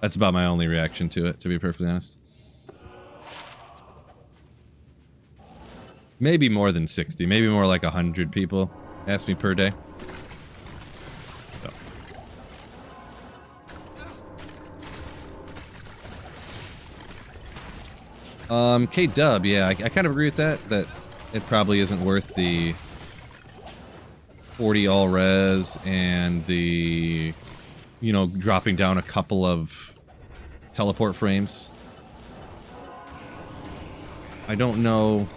that's about my only reaction to it, to be perfectly honest. Maybe more than 60, maybe more like 100 people ask me per day. So. K-Dub, yeah, I kind of agree with that it probably isn't worth the 40 all res and the, you know, dropping down a couple of teleport frames. I don't know.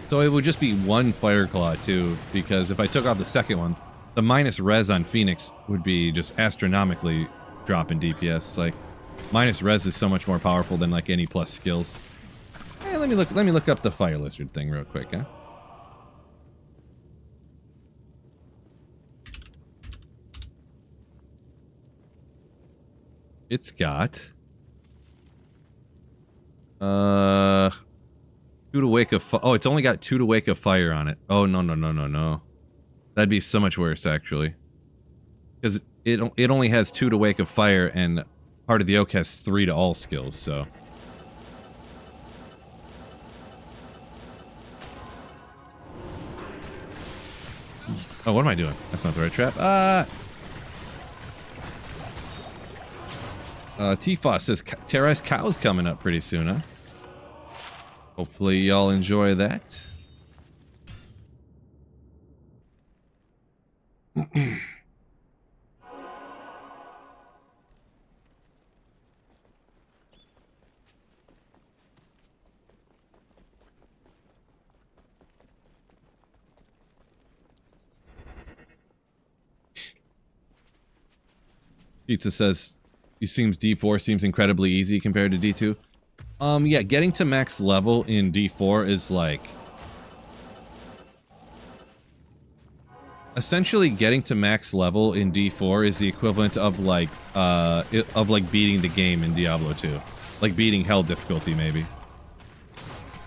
So it would just be one Fireclaw too, because if I took off the second one, the minus res on Phoenix would be just astronomically dropping DPS. Like, minus res is so much more powerful than like any plus skills. Hey, let me look up the Fire Lizard thing real quick, huh? It's got 2 to Wake of Fire. Oh, it's only got 2 to Wake of Fire on it. Oh, no, no, no, no, no. That'd be so much worse, actually. Because it only has 2 to Wake of Fire, and Heart of the Oak has 3 to all skills, so. Oh, what am I doing? That's not the right trap. T-Foss says Terrace Cow's coming up pretty soon, huh? Hopefully y'all enjoy that. Pizza says, "It seems D4 seems incredibly easy compared to D2." Yeah, getting to max level in D4 is like essentially getting to max level in D4 is the equivalent of like beating the game in Diablo 2, like beating hell difficulty maybe.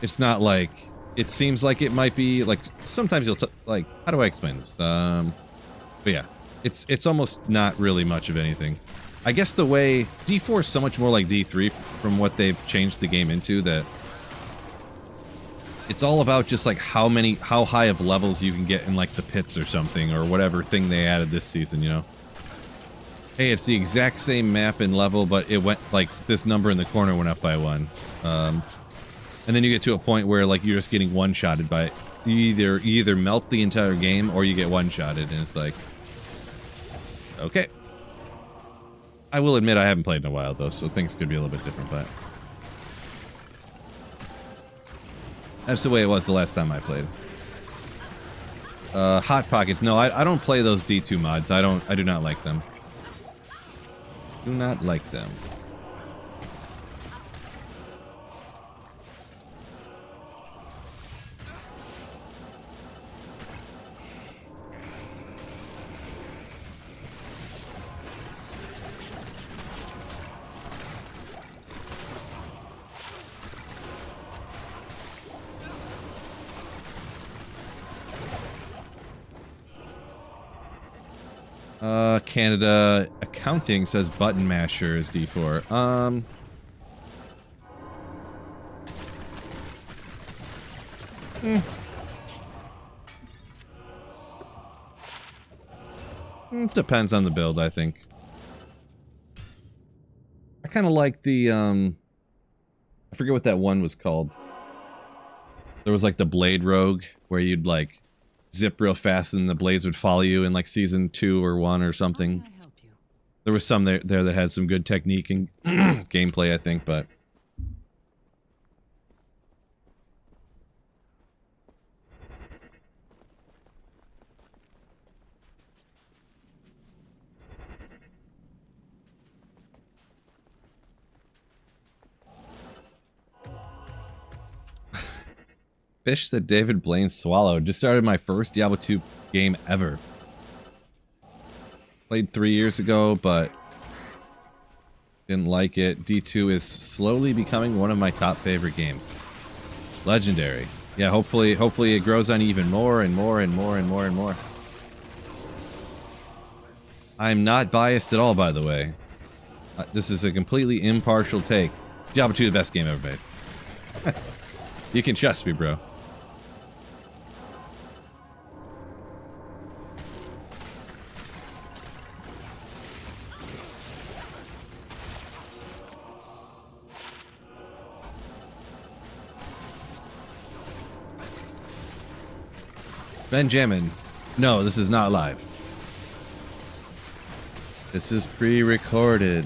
It's not like it seems like it might be like sometimes you'll like how do I explain this? But yeah, it's almost not really much of anything. I guess the way D4 is so much more like D3 from what they've changed the game into that it's all about just like how high of levels you can get in like the pits or something or whatever thing they added this season, you know. Hey, it's the exact same map and level, but it went like this number in the corner went up by 1. And then you get to a point where like you're just getting one-shotted by you either melt the entire game or you get one-shotted, and it's like okay. I will admit I haven't played in a while though, so things could be a little bit different, but that's the way it was the last time I played. Hot Pockets. No, I don't play those D2 mods. I do not like them. Do not like them. Canada Accounting says Button Masher is D4. Depends on the build, I think. I kind of like the, I forget what that one was called. There was like the Blade Rogue, where you'd like zip real fast and the blades would follow you in like season 2 or 1 or something. How may I help you? There was some there that had some good technique and gameplay, I think, but fish that David Blaine swallowed. Just started my first Diablo 2 game ever. Played 3 years ago, but didn't like it. D2 is slowly becoming one of my top favorite games. Legendary. Yeah, hopefully it grows on even more and more and more and more and more. I'm not biased at all, by the way. This is a completely impartial take. Diablo 2 the best game ever made. You can trust me, bro. Benjamin, no, this is not live. This is pre-recorded.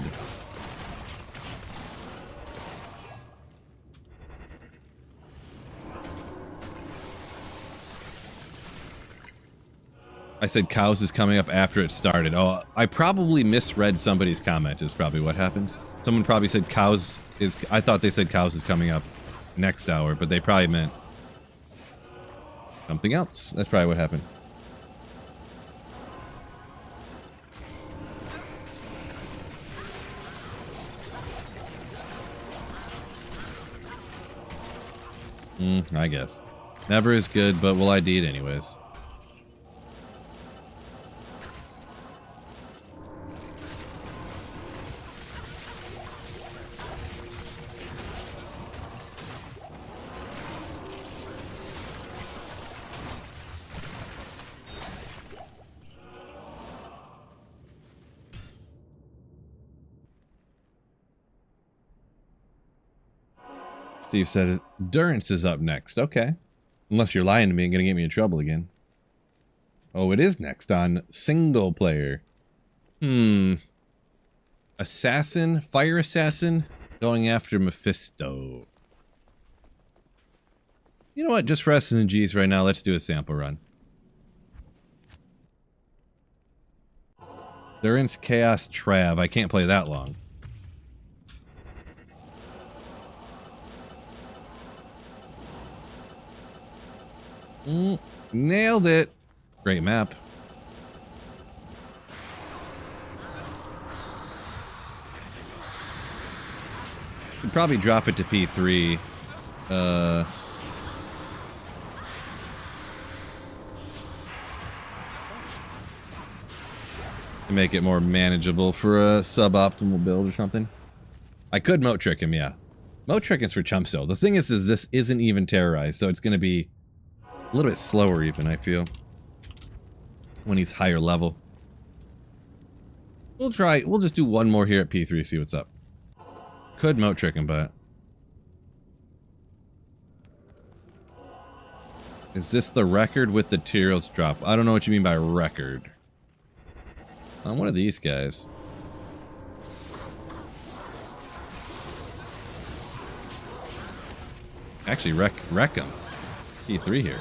I said cows is coming up after it started. Oh, I probably misread somebody's comment is probably what happened. Someone probably said cows is... I thought they said cows is coming up next hour, but they probably meant something else. That's probably what happened. I guess. Never is good, but will I do it anyways. Steve said Durance is up next. Okay. Unless you're lying to me and gonna get me in trouble again. Oh, it is next on single player. Assassin, fire assassin, going after Mephisto. You know what? Just for S and G's right now, let's do a sample run. They're in Chaos Trav. I can't play that long. Nailed it. Great map. Could probably drop it to P3. To make it more manageable for a suboptimal build or something. I could moat trick him, yeah. Moat trick is for chump still. The thing is this isn't even terrorized, so it's going to be a little bit slower even, I feel. When he's higher level. We'll just do one more here at P3, see what's up. Could moat trick him, but... Is this the record with the materials drop? I don't know what you mean by record. On one of these guys. Actually, wreck him. P3 here.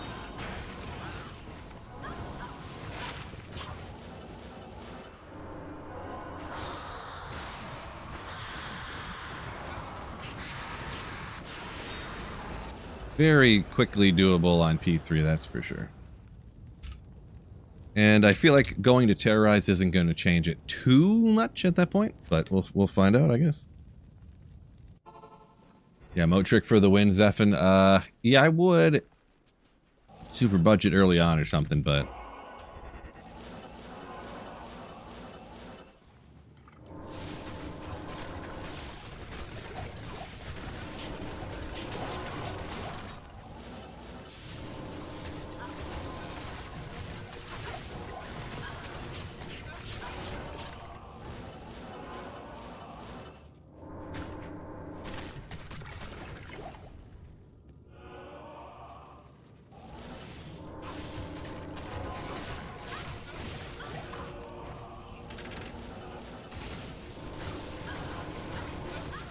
Very quickly doable on P3, that's for sure. And I feel like going to terrorize isn't going to change it too much at that point, but we'll find out, I guess. Yeah, moat trick for the win, Zephin. Yeah, I would super budget early on or something, but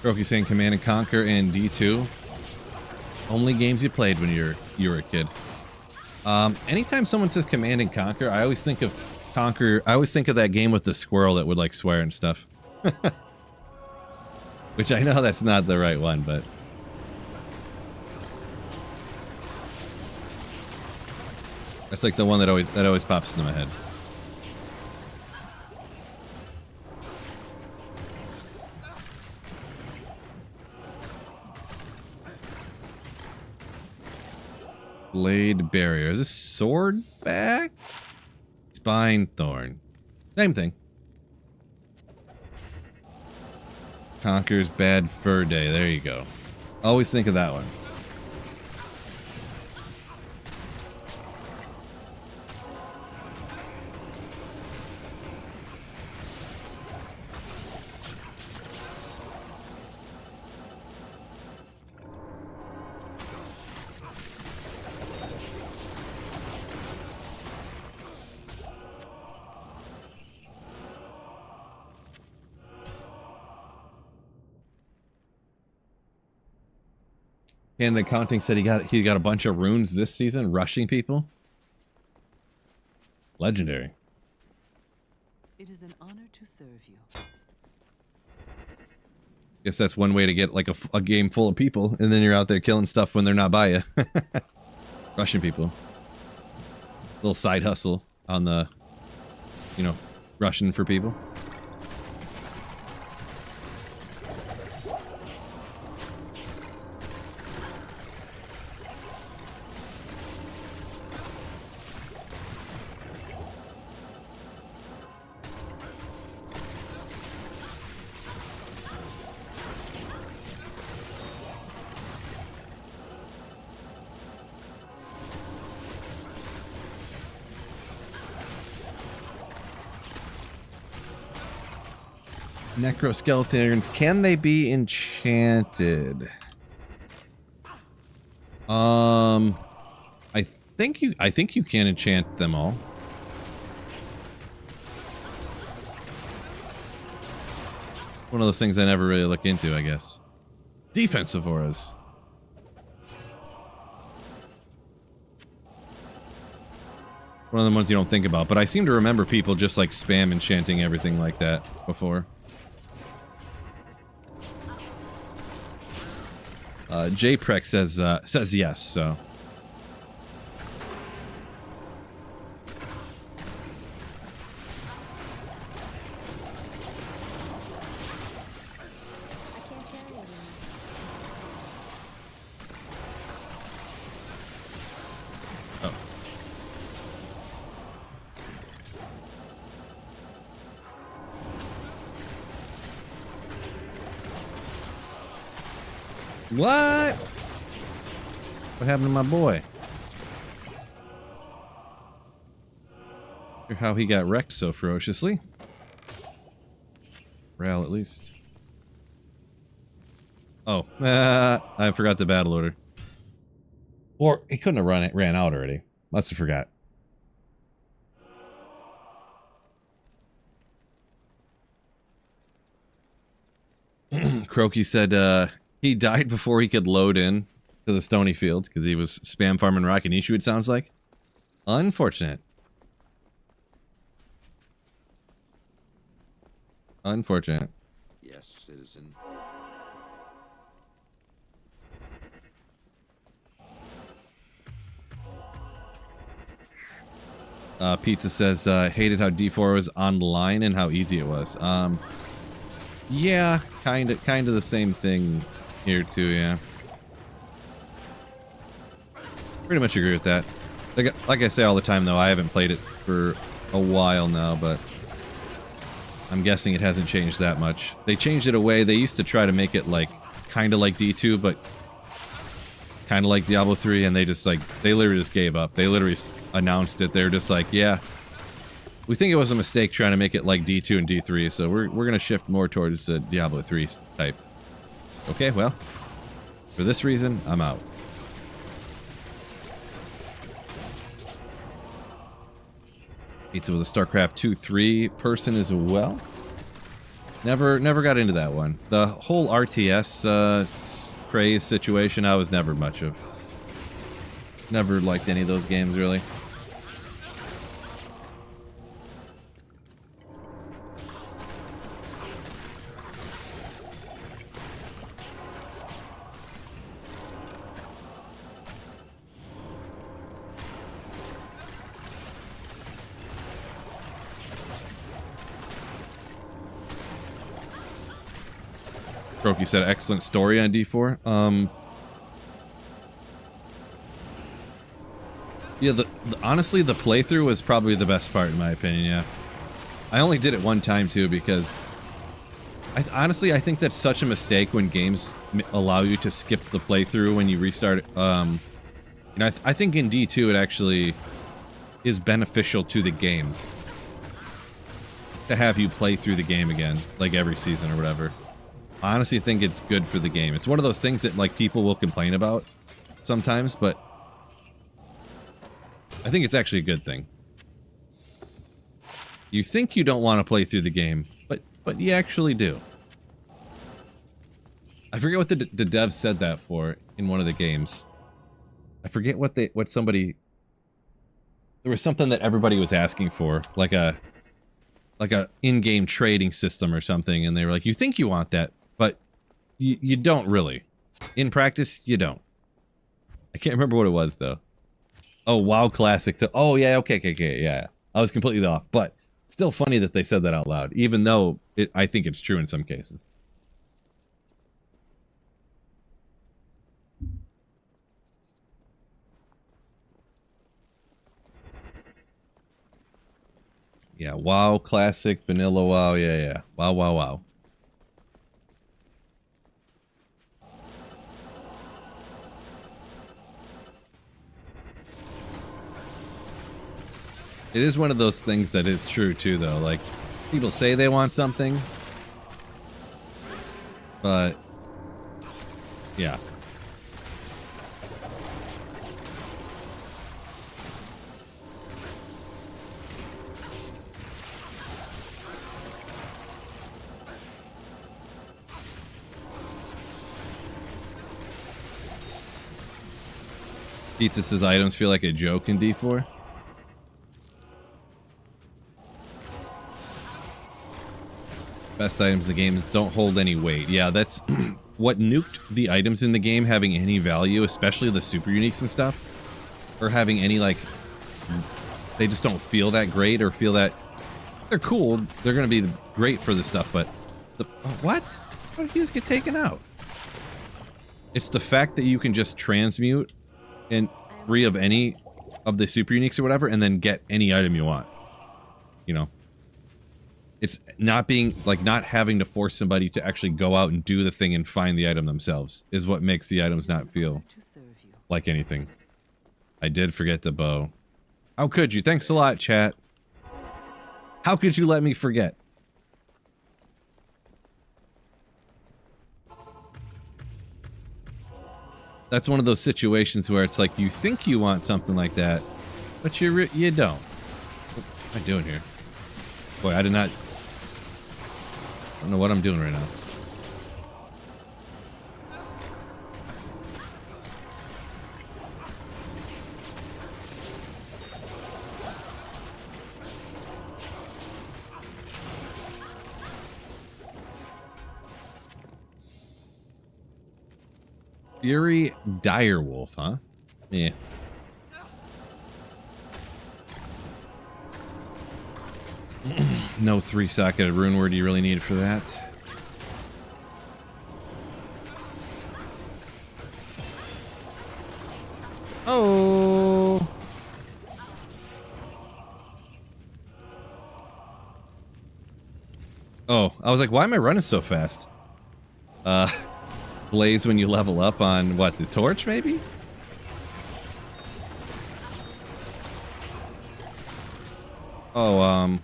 Roki saying Command and Conquer and D2. Only games you played when you were a kid. Anytime someone says Command and Conquer, I always think of Conquer. I always think of that game with the squirrel that would like swear and stuff. Which I know that's not the right one, but that's like the one that always pops into my head. Blade barrier. Is this sword back? Spine thorn. Same thing. Conquer's bad fur day. There you go. Always think of that one. And the accounting said he got a bunch of runes this season, rushing people. Legendary. It is an honor to serve you. Guess that's one way to get like a game full of people, and then you're out there killing stuff when they're not by you. Rushing people. Little side hustle on the, you know, rushing for people. Necroskeletons, can they be enchanted? I think you can enchant them all. One of those things I never really look into, I guess. Defensive auras. One of the ones you don't think about, but I seem to remember people just like spam enchanting everything like that before. JPrek says yes, so. What? What happened to my boy? Hear how he got wrecked so ferociously. Ral, at least. Oh, I forgot the battle order. Or he couldn't have ran out already. Must have forgot. Croaky said, he died before he could load in to the Stony Field because he was spam farming Rakanishu, it sounds like. Unfortunate. Unfortunate. Yes, citizen. Pizza says, hated how D4 was online and how easy it was. Yeah, kind of the same thing here too, yeah. Pretty much agree with that. Like I say all the time though, I haven't played it for a while now, but I'm guessing it hasn't changed that much. They changed it away. They used to try to make it like kind of like D2, but kind of like Diablo 3, and they literally just gave up. They literally announced it. They're just like, yeah, we think it was a mistake trying to make it like D2 and D3, so we're going to shift more towards the Diablo 3 type. Okay, well, for this reason, I'm out. Pizza was a StarCraft 2-3 person as well. Never got into that one. The whole RTS craze situation, I was never much of. Never liked any of those games, really. Croaky said excellent story on D4. Yeah, honestly, the playthrough was probably the best part in my opinion, yeah. I only did it one time too because honestly, I think that's such a mistake when games allow you to skip the playthrough when you restart. You know, I think in D2 it actually is beneficial to the game to have you play through the game again, like every season or whatever. I honestly think it's good for the game. It's one of those things that like people will complain about sometimes, but I think it's actually a good thing. You think you don't want to play through the game, but you actually do. I forget what the devs said that for in one of the games. I forget what somebody. There was something that everybody was asking for, like a in-game trading system or something, and they were like, "You think you want that, but you don't really. In practice, you don't." I can't remember what it was though. Oh, WoW Classic. Oh yeah, okay, yeah. I was completely off, but still funny that they said that out loud, even though I think it's true in some cases. Yeah, WoW Classic, Vanilla WoW, yeah. Wow. It is one of those things that is true too, though. Like, people say they want something, but yeah. Pizza says items feel like a joke in D4. Best items in the game don't hold any weight. Yeah, that's what nuked the items in the game having any value, especially the super uniques and stuff, or having any, like, they just don't feel that great or feel that they're cool. They're going to be great for this stuff, but what? How did he just get taken out? It's the fact that you can just transmute and free of any of the super uniques or whatever, and then get any item you want. You know, it's not being like not having to force somebody to actually go out and do the thing and find the item themselves is what makes the items not feel like anything. I did forget the bow. How could you? Thanks a lot, chat. How could you let me forget? That's one of those situations where it's like you think you want something like that, but you don't. What am I doing here? Boy, I don't know what I'm doing right now. Fury Direwolf, huh? Yeah. No 3-socketed rune word you really need for that. Oh. Oh, I was like, why am I running so fast? Blaze when you level up on, what, the torch, maybe? Oh,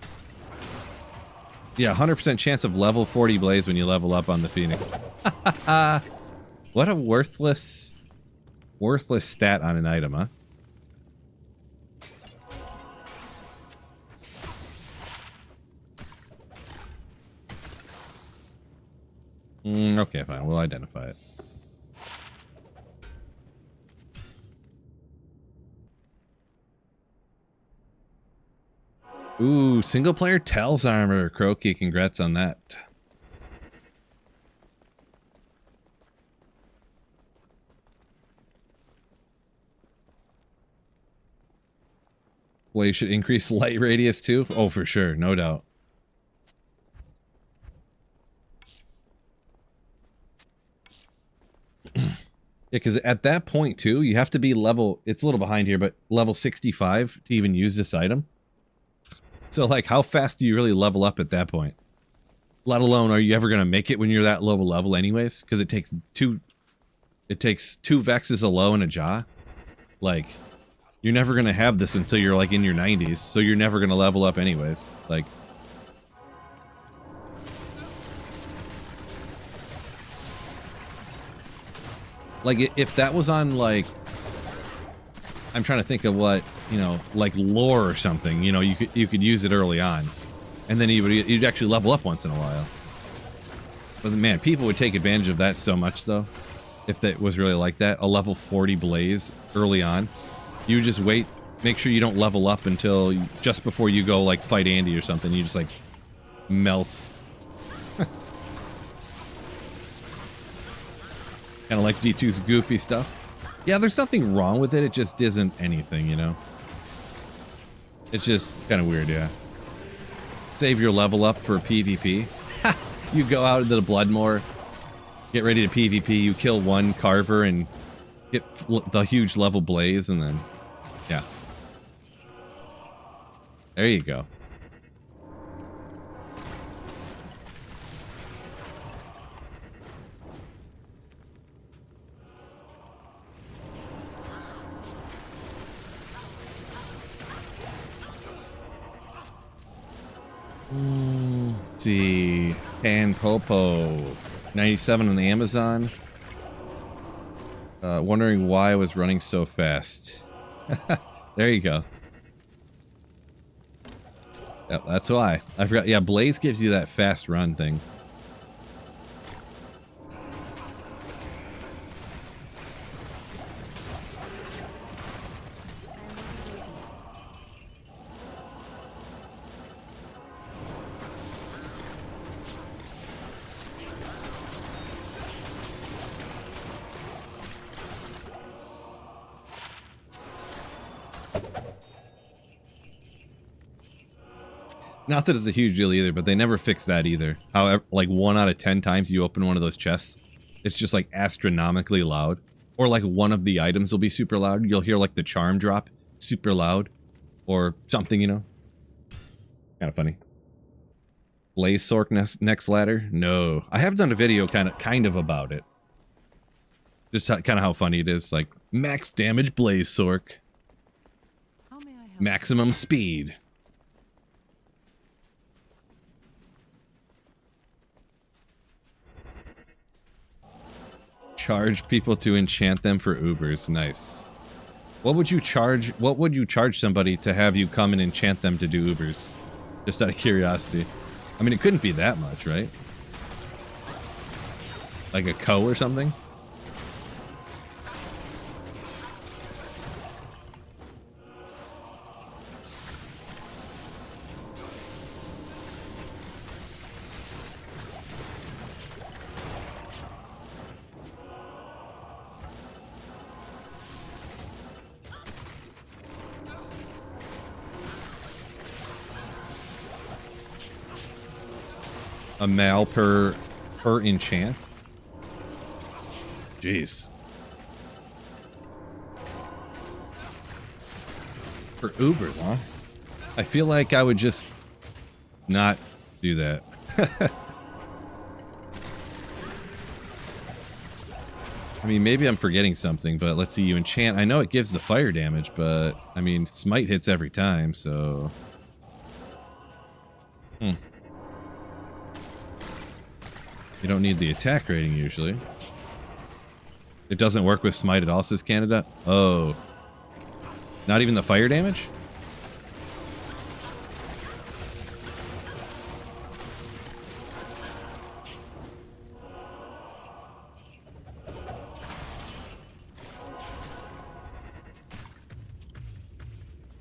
yeah, 100% chance of level 40 Blaze when you level up on the Phoenix. What a worthless stat on an item, huh? Okay, fine. We'll identify it. Ooh, single player Tells armor. Croaky, congrats on that. Well, you should increase light radius too? Oh, for sure. No doubt. Yeah, because at that point, too, you have to be level... It's a little behind here, but level 65 to even use this item. So, like, how fast do you really level up at that point? Let alone, are you ever going to make it when you're that low level anyways? Because it takes two Vexes, a low, and a Jaw. Like, you're never going to have this until you're, like, in your 90s. So you're never going to level up anyways. Like... Like, if that was on, like... I'm trying to think of what, you know, like lore or something, you know, you could use it early on. And then you'd actually level up once in a while. But man, people would take advantage of that so much, though. If that was really like that. A level 40 Blaze early on. You just wait, make sure you don't level up until just before you go, like, fight Andy or something. You just, like, melt. Kind of like D2's goofy stuff. Yeah, there's nothing wrong with it. It just isn't anything, you know? It's just kind of weird, yeah. Save your level up for PvP. You go out into the Bloodmoor, get ready to PvP, you kill one Carver and get the huge level Blaze, and then, yeah. There you go. Let's see. Pan Popo 97 on Amazon. Wondering why I was running so fast. There you go. Yep, that's why. I forgot. Yeah, Blaze gives you that fast run thing. Not that it's a huge deal either, but they never fix that either. However, like 1 out of 10 times you open one of those chests, it's just like astronomically loud. Or like one of the items will be super loud. You'll hear like the charm drop super loud. Or something, you know. Kind of funny. Blaze Sork next ladder? No. I have done a video kind of about it. Just kind of how funny it is. Like, max damage Blaze Sork. How may I help? Maximum speed. Charge people to enchant them for Ubers. Nice. What would you charge somebody to have you come and enchant them to do Ubers? Just out of curiosity. I mean, it couldn't be that much, right? Like a co or something? A mal per enchant? Jeez. For Ubers, huh? I feel like I would just not do that. I mean, maybe I'm forgetting something, but let's see, you enchant. I know it gives the fire damage, but I mean, smite hits every time, so... You don't need the attack rating usually. It doesn't work with smite at all, says Canada. Oh. Not even the fire damage?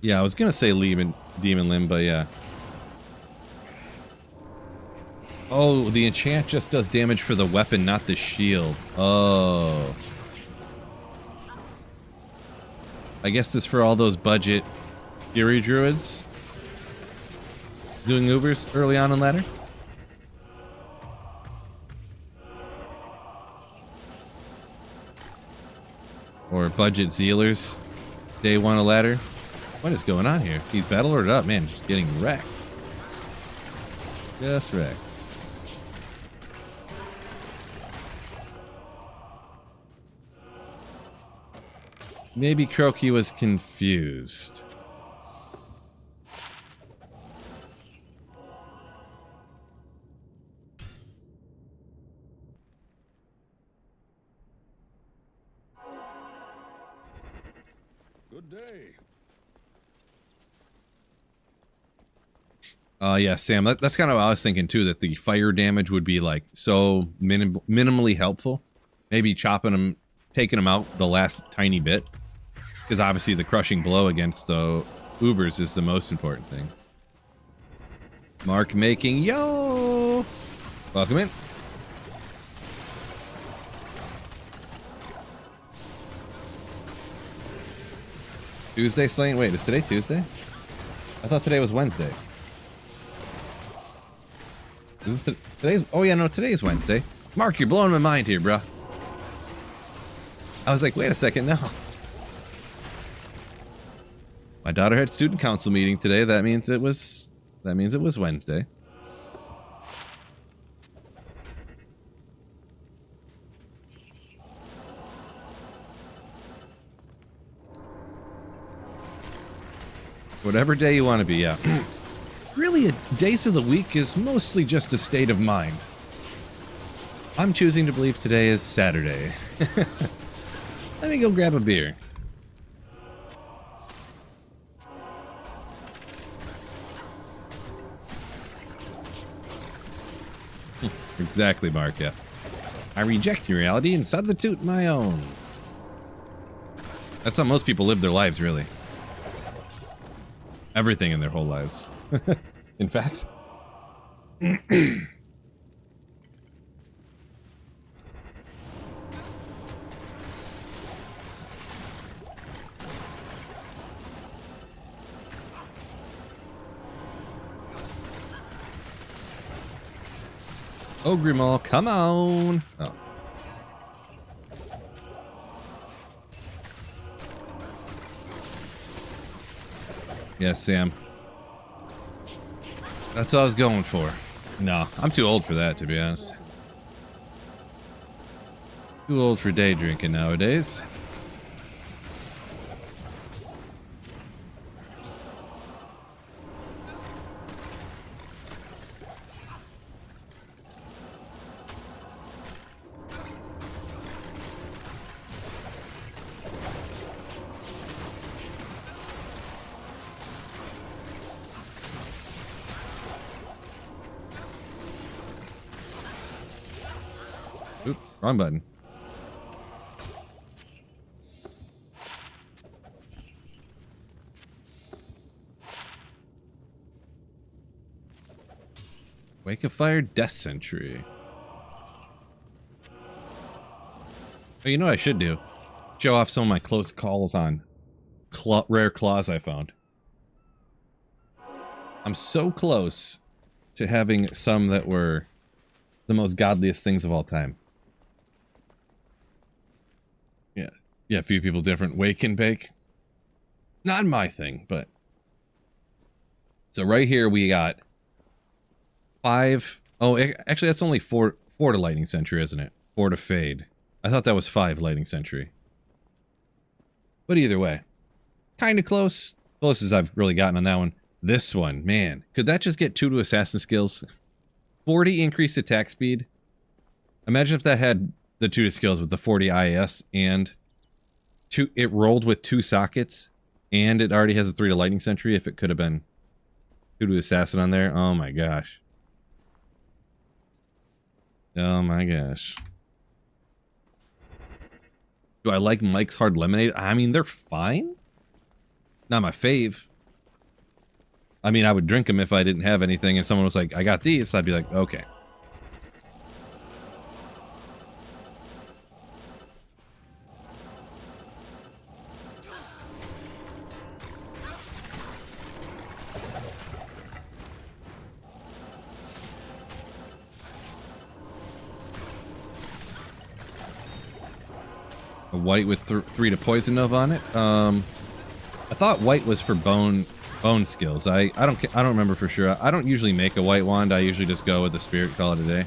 Yeah, I was gonna say Demon Limb, but yeah. Oh, the enchant just does damage for the weapon, not the shield. Oh. I guess this is for all those budget Fury Druids doing Ubers early on in ladder. Or budget Zealers day 1 of ladder. What is going on here? He's battle ordered up, man, just getting wrecked. Just wrecked. Maybe Croaky was confused. Good day. Yeah, Sam, that's kind of what I was thinking too, that the fire damage would be like so minimally helpful. Maybe chopping them, taking them out the last tiny bit. Because obviously the crushing blow against the Ubers is the most important thing. Mark making, yo! Welcome in. Tuesday slaying? Wait, is today Tuesday? I thought today was Wednesday. Oh yeah, no, today is Wednesday. Mark, you're blowing my mind here, bro. I was like, wait a second, no. My daughter had student council meeting today. That means it was Wednesday. Whatever day you want to be, yeah. Really, days of the week is mostly just a state of mind. I'm choosing to believe today is Saturday. Let me go grab a beer. Exactly, Mark, yeah. I reject your reality and substitute my own. That's how most people live their lives, really. Everything in their whole lives. In fact. Ogrimal, come on. Oh. Yes, Sam. That's what I was going for. No, I'm too old for that, to be honest. Too old for day drinking nowadays. Oops, wrong button. Wake of Fire Death Sentry. Oh, you know what I should do? Show off some of my close calls on rare claws I found. I'm so close to having some that were the most godliest things of all time. Yeah, a few people different. Wake and bake. Not my thing, but... So right here we got 5... Oh, actually that's only 4 to Lightning Sentry, isn't it? 4 to Fade. I thought that was 5 Lightning Sentry. But either way. Kind of close. Closest I've really gotten on that one. This one, man. Could that just get 2 to Assassin skills? 40 increased attack speed. Imagine if that had the 2 to skills with the 40 IS and... it rolled with 2 sockets, and it already has a 3 to Lightning Sentry. If it could have been 2 to Assassin on there, oh my gosh. Oh my gosh. Do I like Mike's Hard Lemonade? I mean, they're fine. Not my fave. I mean, I would drink them if I didn't have anything, and someone was like, I got these, so I'd be like, okay. A white with 3 to Poison Nova on it. I thought white was for bone skills. I don't remember for sure. I don't usually make a white wand. I usually just go with the spirit, call it a day,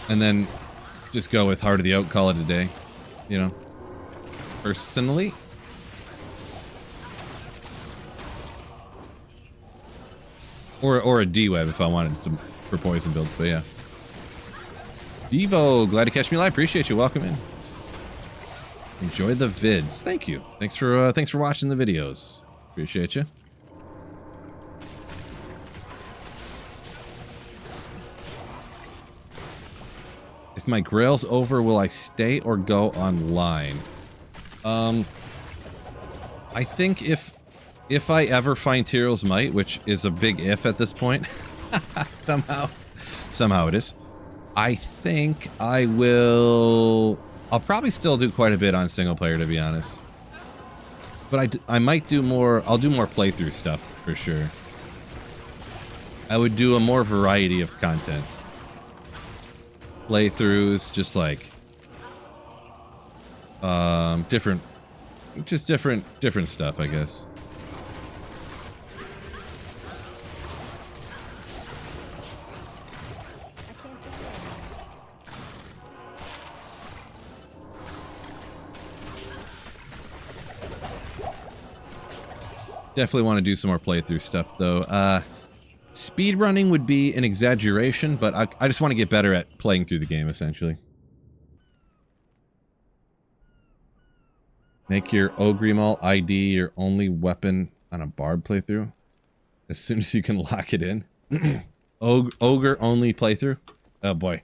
and then just go with Heart of the Oak, call it a day. You know, personally. Or a D-web if I wanted some for poison builds. But yeah. Devo, glad to catch me live. Appreciate you. Welcome in. Enjoy the vids. Thank you. Thanks for watching the videos. Appreciate you. If my grail's over, will I stay or go online? I think if I ever find Tyrell's Might, which is a big if at this point, somehow it is. I think I will... I'll probably still do quite a bit on single player, to be honest. But I might do more... I'll do more playthrough stuff, for sure. I would do a more variety of content. Playthroughs, just like... different stuff, I guess. Definitely want to do some more playthrough stuff, though. Speedrunning would be an exaggeration, but I just want to get better at playing through the game, essentially. Make your Ogrimal ID your only weapon on a Barb playthrough. As soon as you can lock it in. Ogre only playthrough? Oh boy.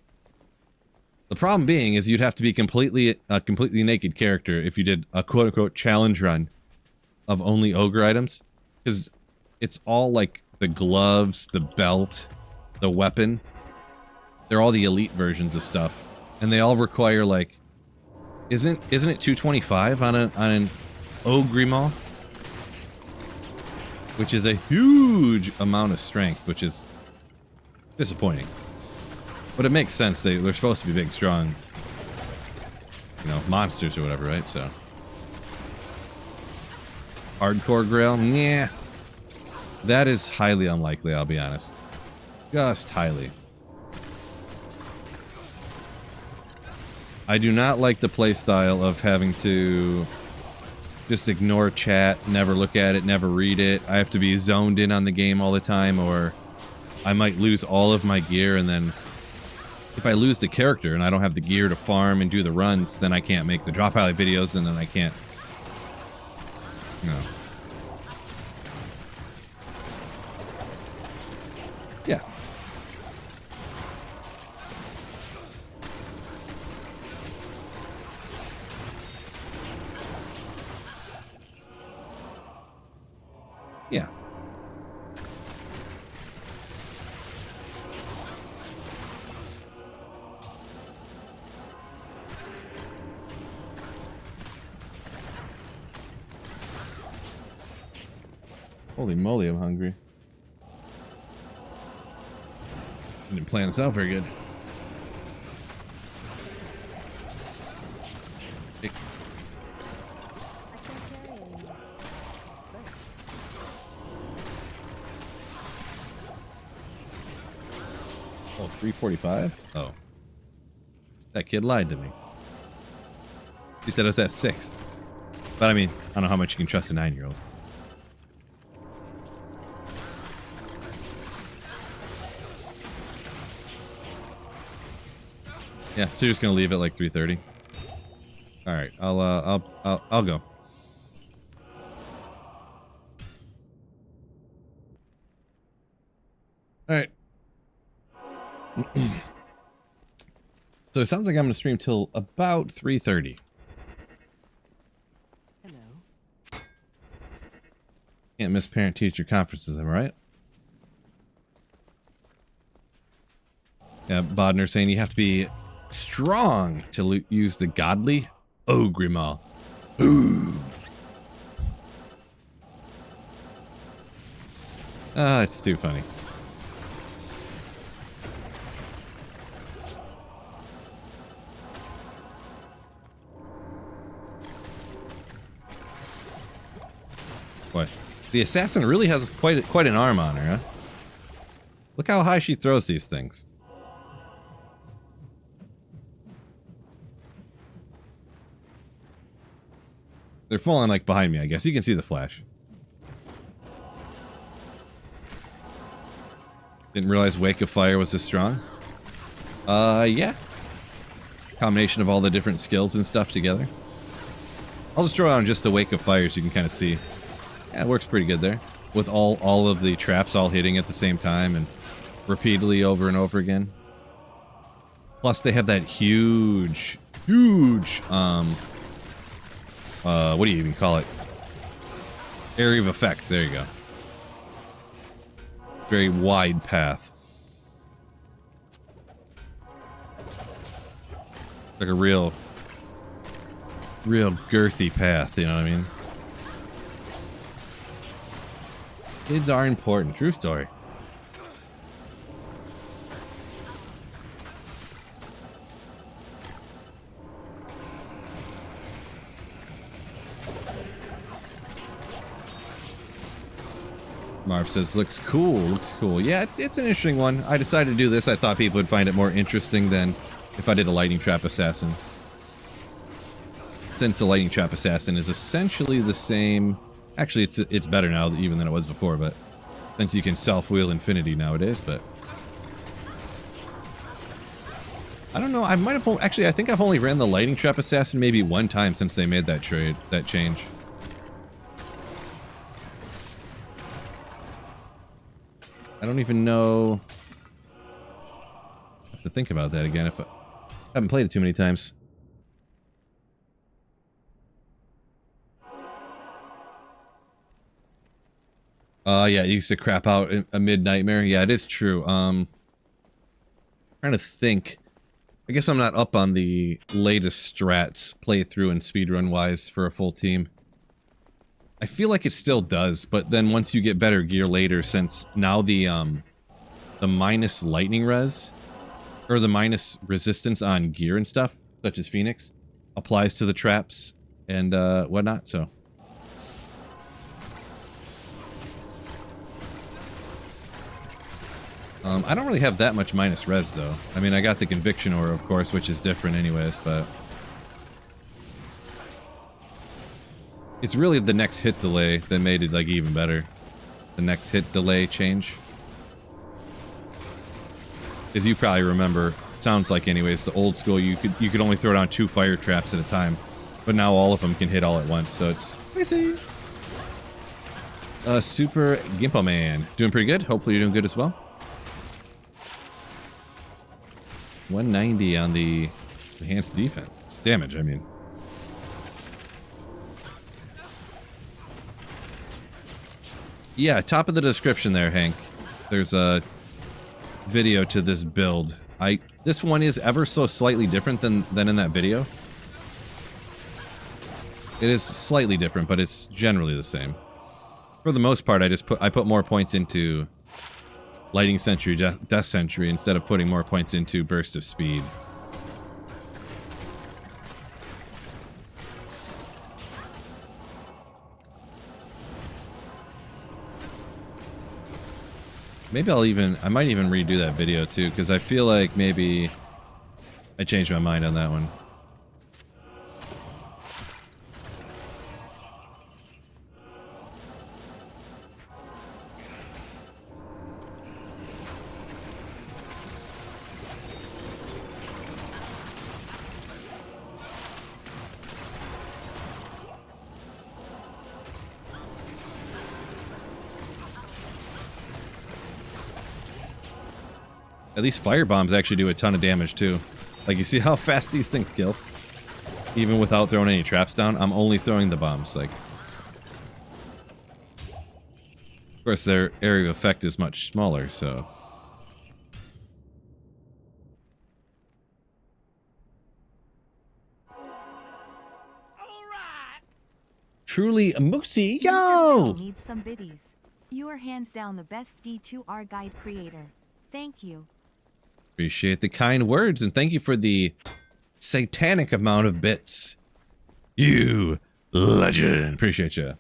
The problem being is you'd have to be a completely naked character if you did a quote-unquote challenge run of only ogre items, because it's all like the gloves, the belt, the weapon. They're all the elite versions of stuff, and they all require like, isn't it 225 on an Ogrimal, which is a huge amount of strength, which is disappointing. But it makes sense. They're supposed to be big, strong, you know, monsters or whatever, right? So hardcore Grail, yeah, that is highly unlikely. I'll be honest, just highly. I do not like the playstyle of having to just ignore chat, never look at it, never read it. I have to be zoned in on the game all the time, or I might lose all of my gear, and then if I lose the character and I don't have the gear to farm and do the runs, then I can't make the drop highlight videos, and then I can't, you know. Yeah. Yeah. Holy moly, I'm hungry. Didn't plan this out very good. Hey. Oh, 345? Oh. That kid lied to me. He said I was at 6. But I mean, I don't know how much you can trust a 9-year-old. Yeah, so you're just gonna leave it like 3:30. All right, I'll go. All right. So it sounds like I'm gonna stream till about 3:30. Hello. Can't miss parent-teacher conferences, am I right? Yeah, Bodner saying you have to be strong to use the godly Ogrimal. Ooh. Ah, it's too funny. What? The assassin really has quite an arm on her, huh? Look how high she throws these things. They're falling like behind me, I guess. You can see the flash. Didn't realize Wake of Fire was this strong. Yeah. Combination of all the different skills and stuff together. I'll just throw on just a Wake of Fire so you can kind of see. Yeah, it works pretty good there. With all of the traps all hitting at the same time and repeatedly over and over again. Plus they have that huge, what do you even call it? Area of effect. There you go. Very wide path. Like a real girthy path, you know what I mean? Kids are important. True story. Marv says, looks cool, looks cool. Yeah, it's an interesting one. I decided to do this. I thought people would find it more interesting than if I did a lightning trap assassin. Since the lightning trap assassin is essentially the same. Actually, it's better now even than it was before, but since you can self-wheel infinity nowadays, but I don't know. I might have actually. I think I've only ran the lightning trap assassin maybe one time since they made that change. I don't even know. I have to think about that again. If I haven't played it too many times. Yeah, it used to crap out a mid-nightmare. Yeah, it is true. Trying to think. I guess I'm not up on the latest strats playthrough and speedrun wise for a full team. I feel like it still does, but then once you get better gear later, since now the the minus lightning res, or the minus resistance on gear and stuff, such as Phoenix, applies to the traps and whatnot, so. I don't really have that much minus res, though. I mean, I got the Conviction Aura, of course, which is different anyways, but... It's really the next hit delay that made it, like, even better. The next hit delay change. As you probably remember, sounds like anyways, the old school, you could only throw down 2 fire traps at a time. But now all of them can hit all at once, so it's crazy. Super Gimpo Man. Doing pretty good. Hopefully you're doing good as well. 190 on the enhanced defense. Damage, I mean. Yeah, top of the description there, Hank. There's a video to this build. This one is ever so slightly different than in that video. It is slightly different, but it's generally the same. For the most part, I put more points into Lightning Sentry, Death Sentry, instead of putting more points into Burst of Speed. Maybe I might even redo that video too, because I feel like maybe I changed my mind on that one. At least fire bombs actually do a ton of damage too. Like, you see how fast these things kill? Even without throwing any traps down, I'm only throwing the bombs. Like, of course, their area of effect is much smaller, so. Truly a Mooksy, yo! Needs some biddies. You are hands down the best D2R guide creator. Thank you. Appreciate the kind words, and thank you for the satanic amount of bits. You legend. Appreciate you.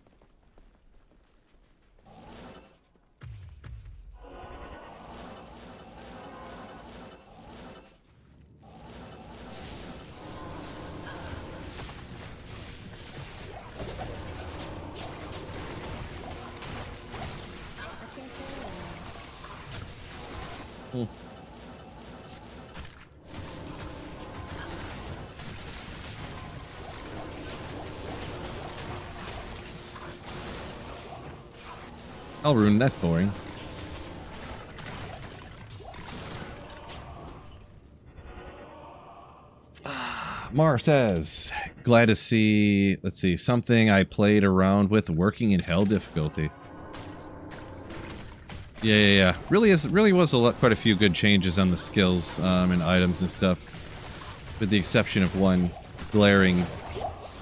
Elrune, that's boring. Mar says, glad to see, let's see, something I played around with working in hell difficulty. Yeah. Really was quite a few good changes on the skills and items and stuff. With the exception of one glaring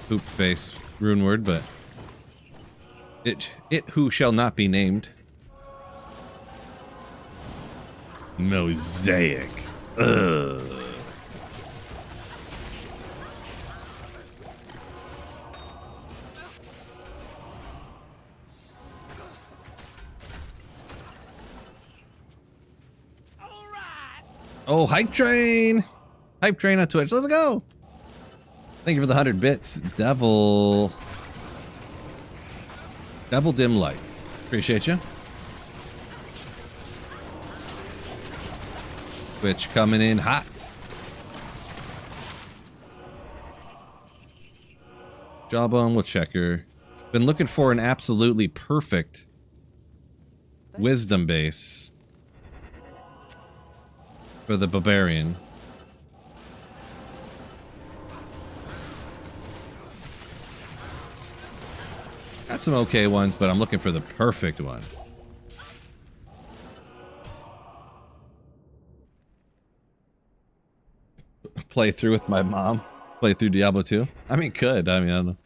poop face rune word, but it who shall not be named. Mosaic. Ugh. Oh, Hype Train! Hype Train on Twitch. Let's go! Thank you for the 100 bits. Devil Dim Light. Appreciate you. Twitch coming in hot. Jawbone will checker. Been looking for an absolutely perfect wisdom base for the barbarian. Got some okay ones, but I'm looking for the perfect one. Play through with my mom. Play through Diablo 2. I mean, could. I mean, I don't know.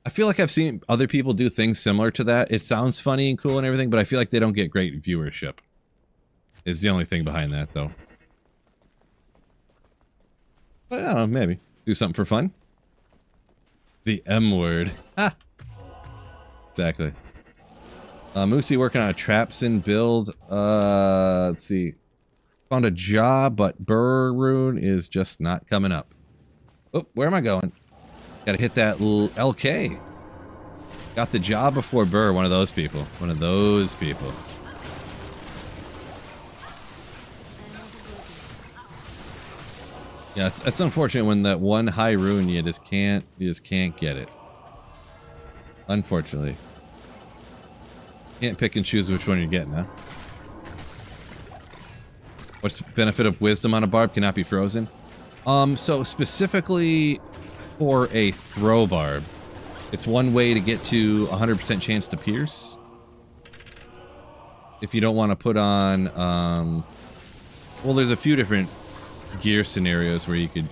I feel like I've seen other people do things similar to that. It sounds funny and cool and everything, but I feel like they don't get great viewership. Is the only thing behind that, though. But I don't know, maybe. Do something for fun. The M word. Ha! Exactly. Moosey working on a Trapsin build. Let's see. Found a job, but Burr Rune is just not coming up. Oh, where am I going? Gotta hit that LK. Got the job before Burr, one of those people. One of those people. Yeah, it's unfortunate when that one high rune you just can't get it. Unfortunately. Can't pick and choose which one you're getting, huh? What's the benefit of wisdom on a barb? Cannot be frozen. So specifically for a throw barb, it's one way to get to 100% chance to pierce. If you don't want to put on, well, there's a few different gear scenarios where you could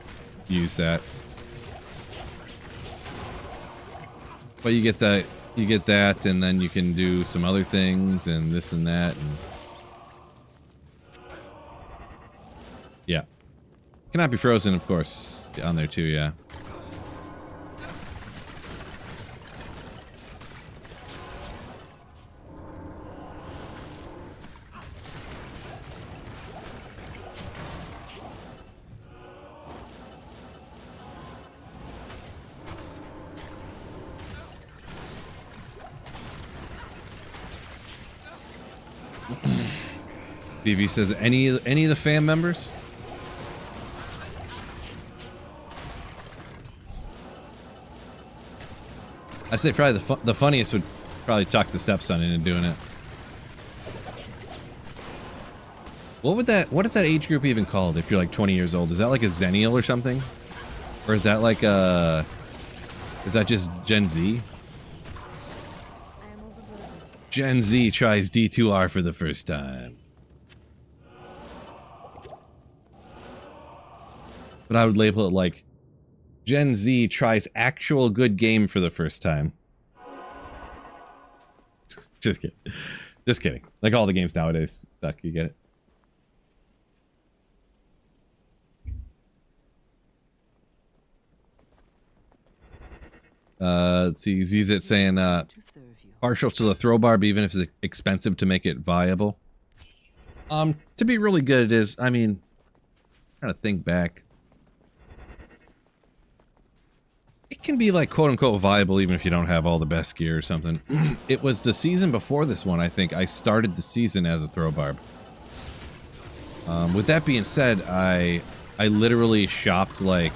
use that. But you get that, and then you can do some other things and this and that, and yeah, cannot be frozen, of course, on there too. Yeah. BB says, any of the fam members? I'd say probably the funniest would probably talk the stepson into doing it. What is that age group even called if you're like 20 years old? Is that like a Zennial or something? Or is that like is that just Gen Z? Gen Z tries D2R for the first time. But I would label it like Gen Z tries actual good game for the first time. Just kidding. Just kidding. Like all the games nowadays stuck, you get it. Let's see, Zizit saying partial to the throw barb even if it's expensive to make it viable. To be really good it is, I mean, trying to think back. It can be like quote-unquote viable even if you don't have all the best gear or something. It was the season before this one, I think. I started the season as a throw barb. With that being said, I literally shopped like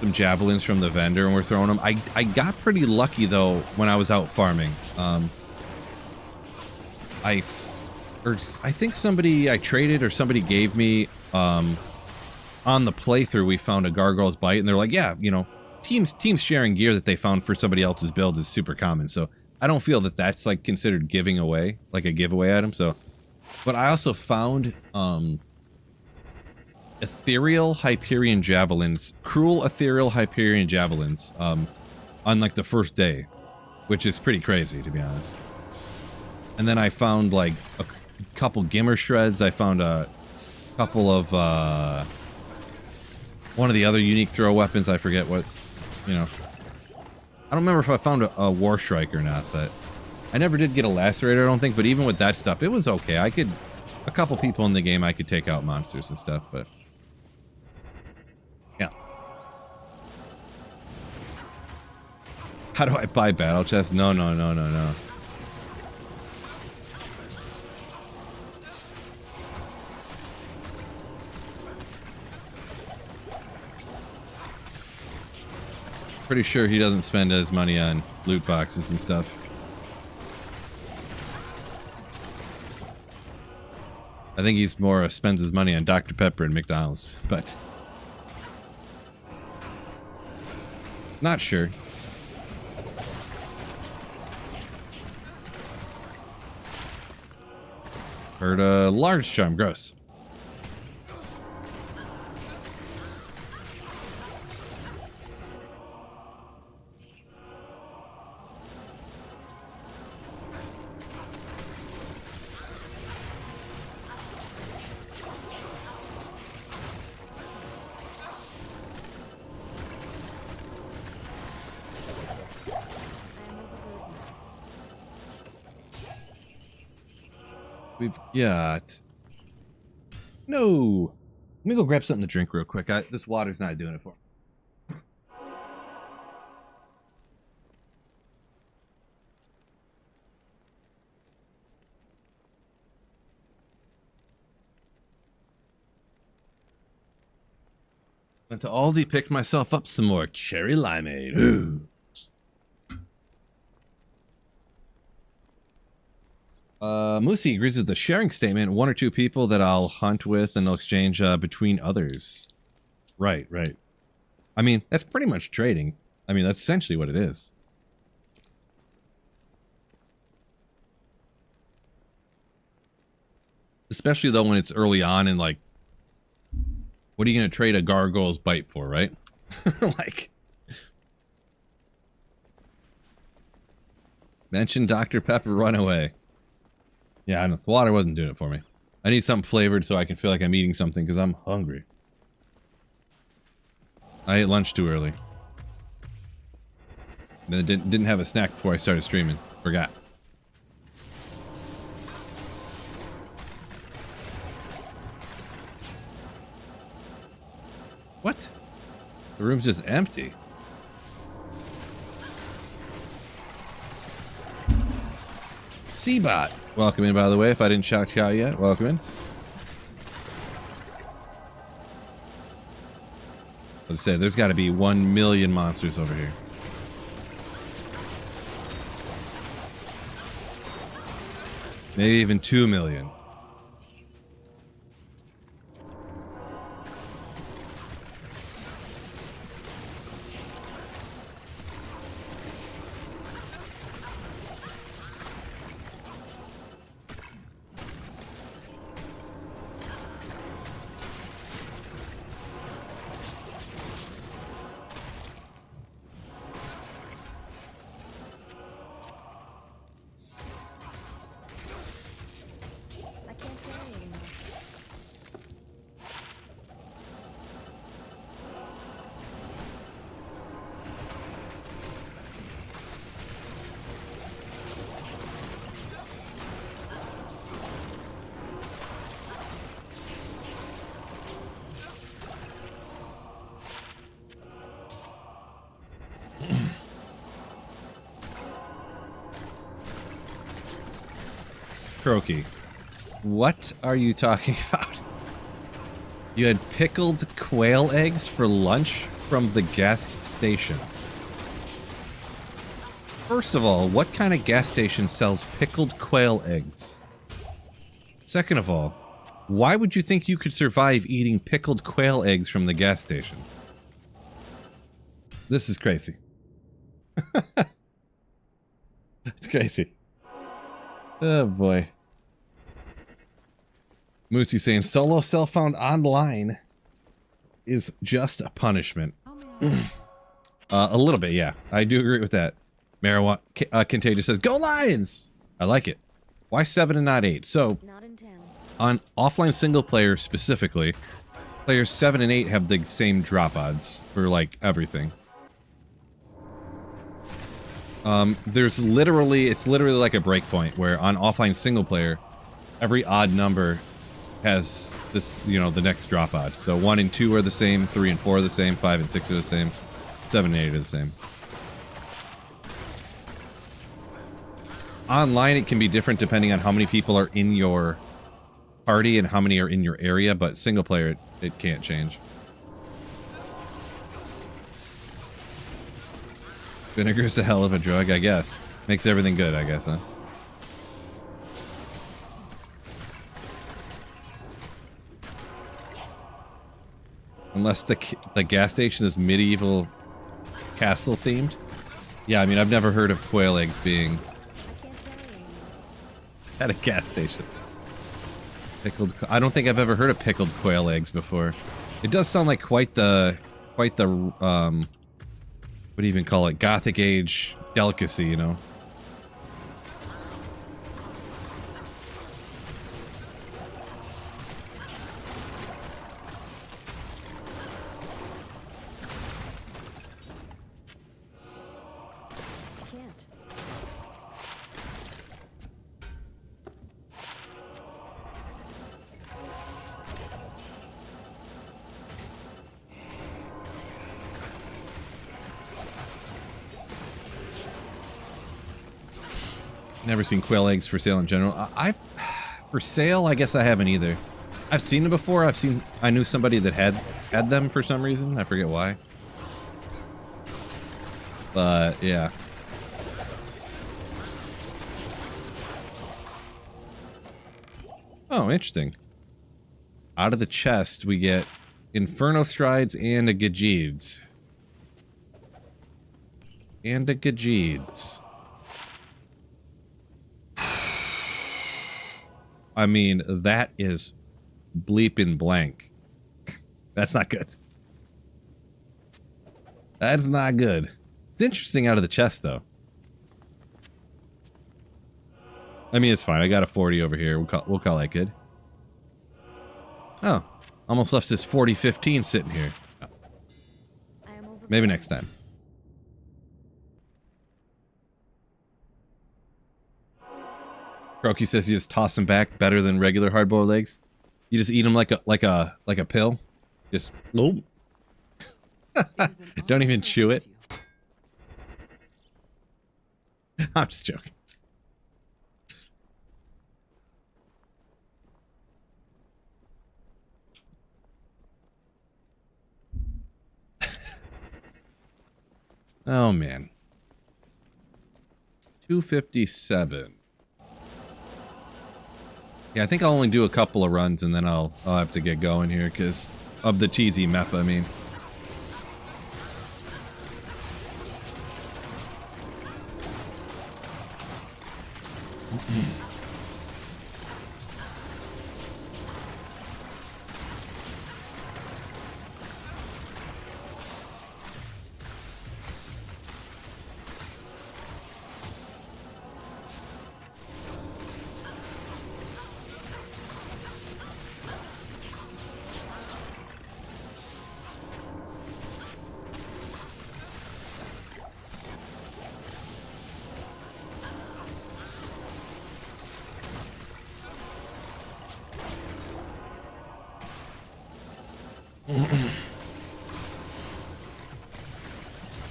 some javelins from the vendor and we're throwing them. I got pretty lucky though when I was out farming. I think I traded or somebody gave me on the playthrough we found a Gargoyle's Bite and they're like, yeah, you know, teams sharing gear that they found for somebody else's build is super common. So I don't feel that that's like considered giving away, like a giveaway item. So, but I also found ethereal Hyperion javelins, cruel ethereal Hyperion javelins on like the first day, which is pretty crazy to be honest. And then I found like a couple Gimmer shreds. I found a couple of one of the other unique throw weapons. I forget what, you know. I don't remember if I found a War Strike or not, but I never did get a Lacerator, I don't think. But even with that stuff, it was okay. A couple people in the game, I could take out monsters and stuff, but yeah. How do I buy battle chests? No. Pretty sure he doesn't spend his money on loot boxes and stuff. I think he's more spends his money on Dr. Pepper and McDonald's, but not sure. Heard a large charm, gross. We've got... No! Let me go grab something to drink real quick. This water's not doing it for me. Went to Aldi, picked myself up some more cherry limeade. Ooh. Moosey agrees with the sharing statement. 1 or 2 people that I'll hunt with and they'll exchange between others. Right, right. I mean, that's pretty much trading. I mean, that's essentially what it is. Especially though when it's early on and like, what are you going to trade a gargoyle's bite for, right? Like, mention Dr. Pepper Runaway. Yeah, I know. The water wasn't doing it for me. I need something flavored so I can feel like I'm eating something because I'm hungry. I ate lunch too early. And then didn't have a snack before I started streaming. Forgot. What? The room's just empty. Seabot. Welcome in, by the way, if I didn't shout you out yet. Welcome in. Let's say there's got to be 1 million monsters over here. Maybe even 2 million. Croaky, what are you talking about? You had pickled quail eggs for lunch from the gas station. First of all, what kind of gas station sells pickled quail eggs? Second of all, why would you think you could survive eating pickled quail eggs from the gas station? This is crazy. It's crazy. Oh boy. Moosey saying solo self found online is just a punishment. A little bit, yeah. I do agree with that. Marijuana Contagious says, "Go Lions!" I like it. Why 7 and not 8? So, Not in town. on offline single player specifically, players 7 and 8 have the same drop odds for like everything. It's literally like a breakpoint where on offline single player, every odd number has this, you know, the next drop odd. So 1 and 2 are the same, 3 and 4 are the same, 5 and 6 are the same, 7 and 8 are the same. Online, it can be different depending on how many people are in your party and how many are in your area, but single player, it can't change. Vinegar's a hell of a drug, I guess. Makes everything good, I guess, huh? Unless the gas station is medieval castle themed. Yeah, I mean, I've never heard of quail eggs being at a gas station. Pickled. I don't think I've ever heard of pickled quail eggs before. It does sound like quite the what do you even call it? Gothic age delicacy, you know? Can't. Never seen quail eggs for sale in general. I've for sale, I guess I haven't either. I've seen them before. I knew somebody that had them for some reason. I forget why. But yeah. Oh, interesting. Out of the chest, we get Inferno Strides and a Gajeeds. And a Gajeeds. I mean, that is bleeping blank. That's not good. That's not good. It's interesting out of the chest, though. I mean, it's fine. I got a 40 over here. We'll call that good. Oh, almost left this 40-15 sitting here. Oh. Maybe next time. Croaky says you just toss them back better than regular hard-boiled eggs. You just eat them like a pill. Just nope. Don't even chew it. I'm just joking. Oh man. 257. Yeah, I think I'll only do a couple of runs and then I'll have to get going here because of the TZ map, I mean.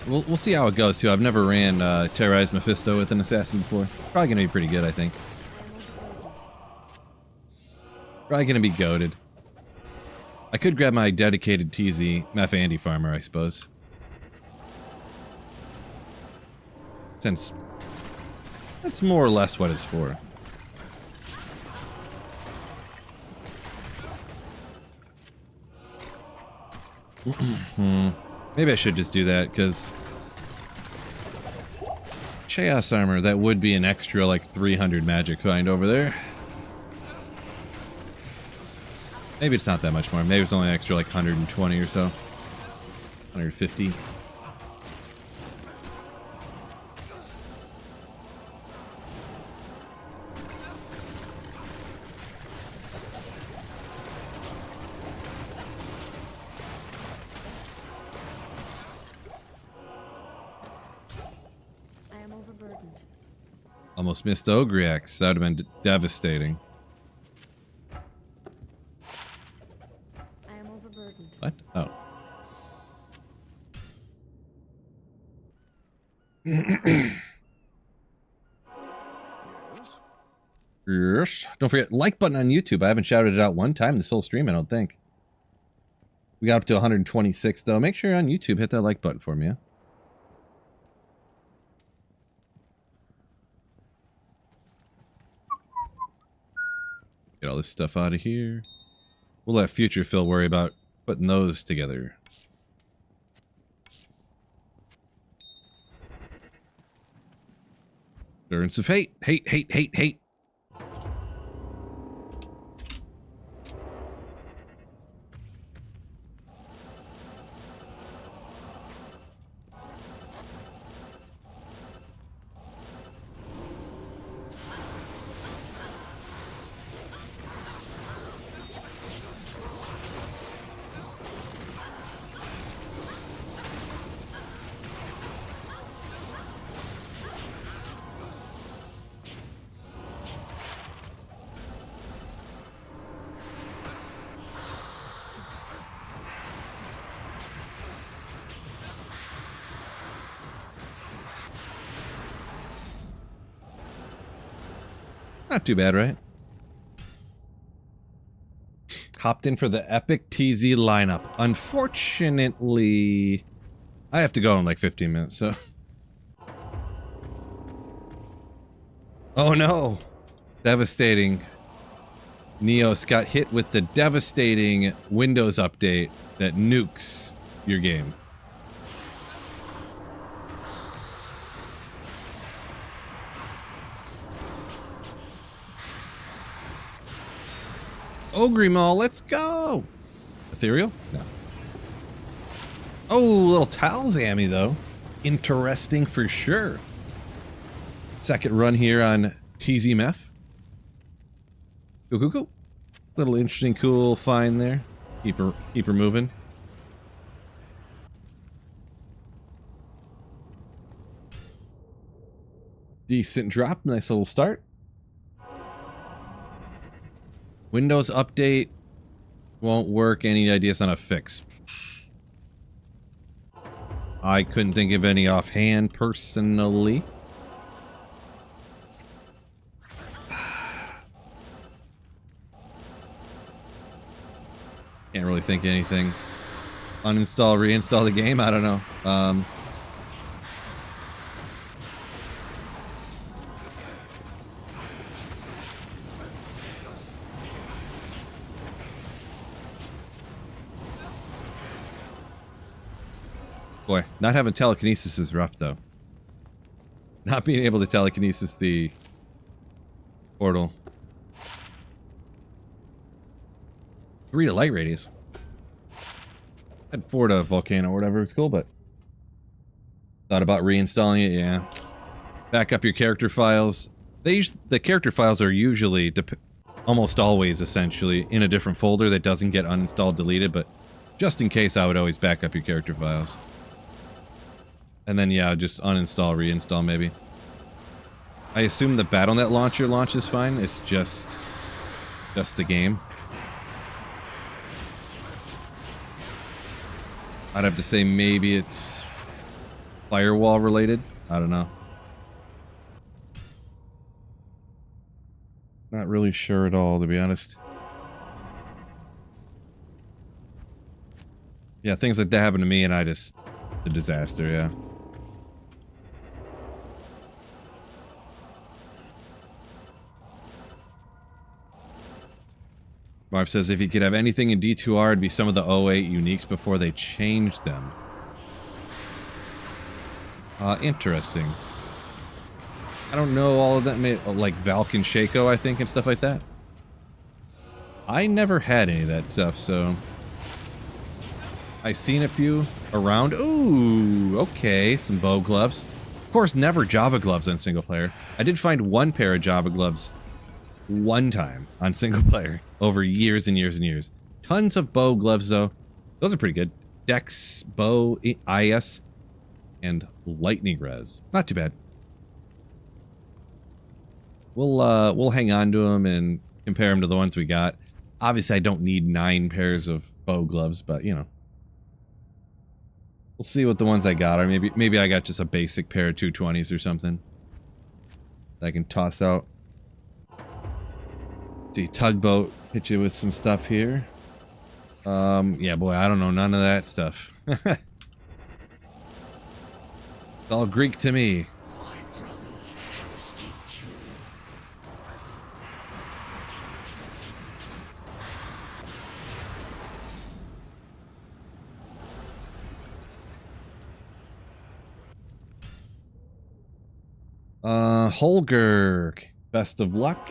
We'll see how it goes too. I've never ran Terrorized Mephisto with an assassin before. Probably gonna be pretty good, I think. Probably gonna be goated. I could grab my dedicated TZ Meph Andy farmer, I suppose. Since that's more or less what it's for. Maybe I should just do that, because Chaos Armor, that would be an extra, like, 300 magic find over there. Maybe it's not that much more. Maybe it's only extra, like, 120 or so. 150. Almost missed Ogriax. That would have been devastating. I am overburdened. What? Oh. Yes. Don't forget, like button on YouTube. I haven't shouted it out one time this whole stream, I don't think. We got up to 126, though. Make sure on YouTube, hit that like button for me, yeah? Get all this stuff out of here. We'll let Future Phil worry about putting those together. Endurance of hate. Hate, hate, hate, hate. Not too bad, right? Hopped in for the epic TZ lineup. Unfortunately, I have to go in like 15 minutes, so. Oh no! Devastating. Neos got hit with the devastating Windows update that nukes your game. Ogre let's go! Ethereal? No. Oh, little Talzami though. Interesting for sure. Second run here on TZMF. Cool. Little interesting, cool find there. Keep her moving. Decent drop, nice little start. Windows update won't work. Any ideas on a fix? I couldn't think of any offhand personally. Can't really think of anything. Uninstall, reinstall the game? I don't know. Boy, not having telekinesis is rough, though. Not being able to telekinesis the portal. 3 to light radius. Had 4 to volcano or whatever. It's cool, but thought about reinstalling it. Yeah. Back up your character files. The character files are usually almost always essentially in a different folder that doesn't get uninstalled, deleted. But just in case, I would always back up your character files. And then yeah, just uninstall, reinstall maybe. I assume the BattleNet launcher launches fine. It's just the game. I'd have to say maybe it's firewall related. I don't know. Not really sure at all, to be honest. Yeah, things like that happen to me and a disaster, yeah. Marv says if you could have anything in D2R, it'd be some of the 08 uniques before they changed them. Interesting. I don't know all of that, like Valk and Shaco, I think, and stuff like that. I never had any of that stuff, so... I seen a few around. Ooh, okay, some bow gloves. Of course, never Java gloves on single player. I did find one pair of Java gloves one time on single player over years and years and years. Tons of bow gloves though. Those are pretty good. Dex, bow, IS, and lightning res. Not too bad. We'll hang on to them and compare them to the ones we got. Obviously, I don't need 9 pairs of bow gloves, but you know, we'll see what the ones I got are. Maybe I got just a basic pair of 220s or something that I can toss out. See, Tugboat hit you with some stuff here. Yeah, boy, I don't know none of that stuff. It's all Greek to me. Holger, best of luck.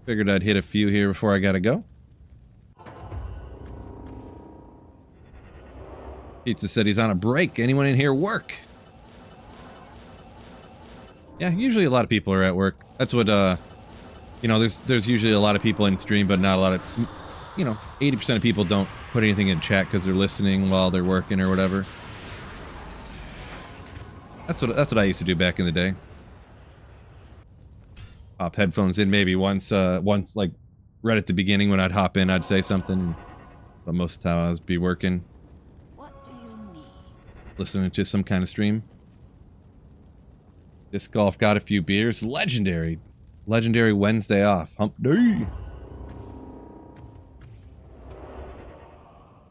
Figured I'd hit a few here before I gotta go. Pizza said he's on a break. Anyone in here work? Yeah, usually a lot of people are at work. That's what, you know, there's usually a lot of people in stream, but not a lot of, you know, 80% of people don't put anything in chat because they're listening while they're working or whatever. That's what I used to do back in the day. Pop headphones in maybe once like right at the beginning when I'd hop in, I'd say something, but most of the time I would be working. What do you need? Listening to some kind of stream. Disc golf got a few beers. Legendary. Legendary Wednesday off. Hump day.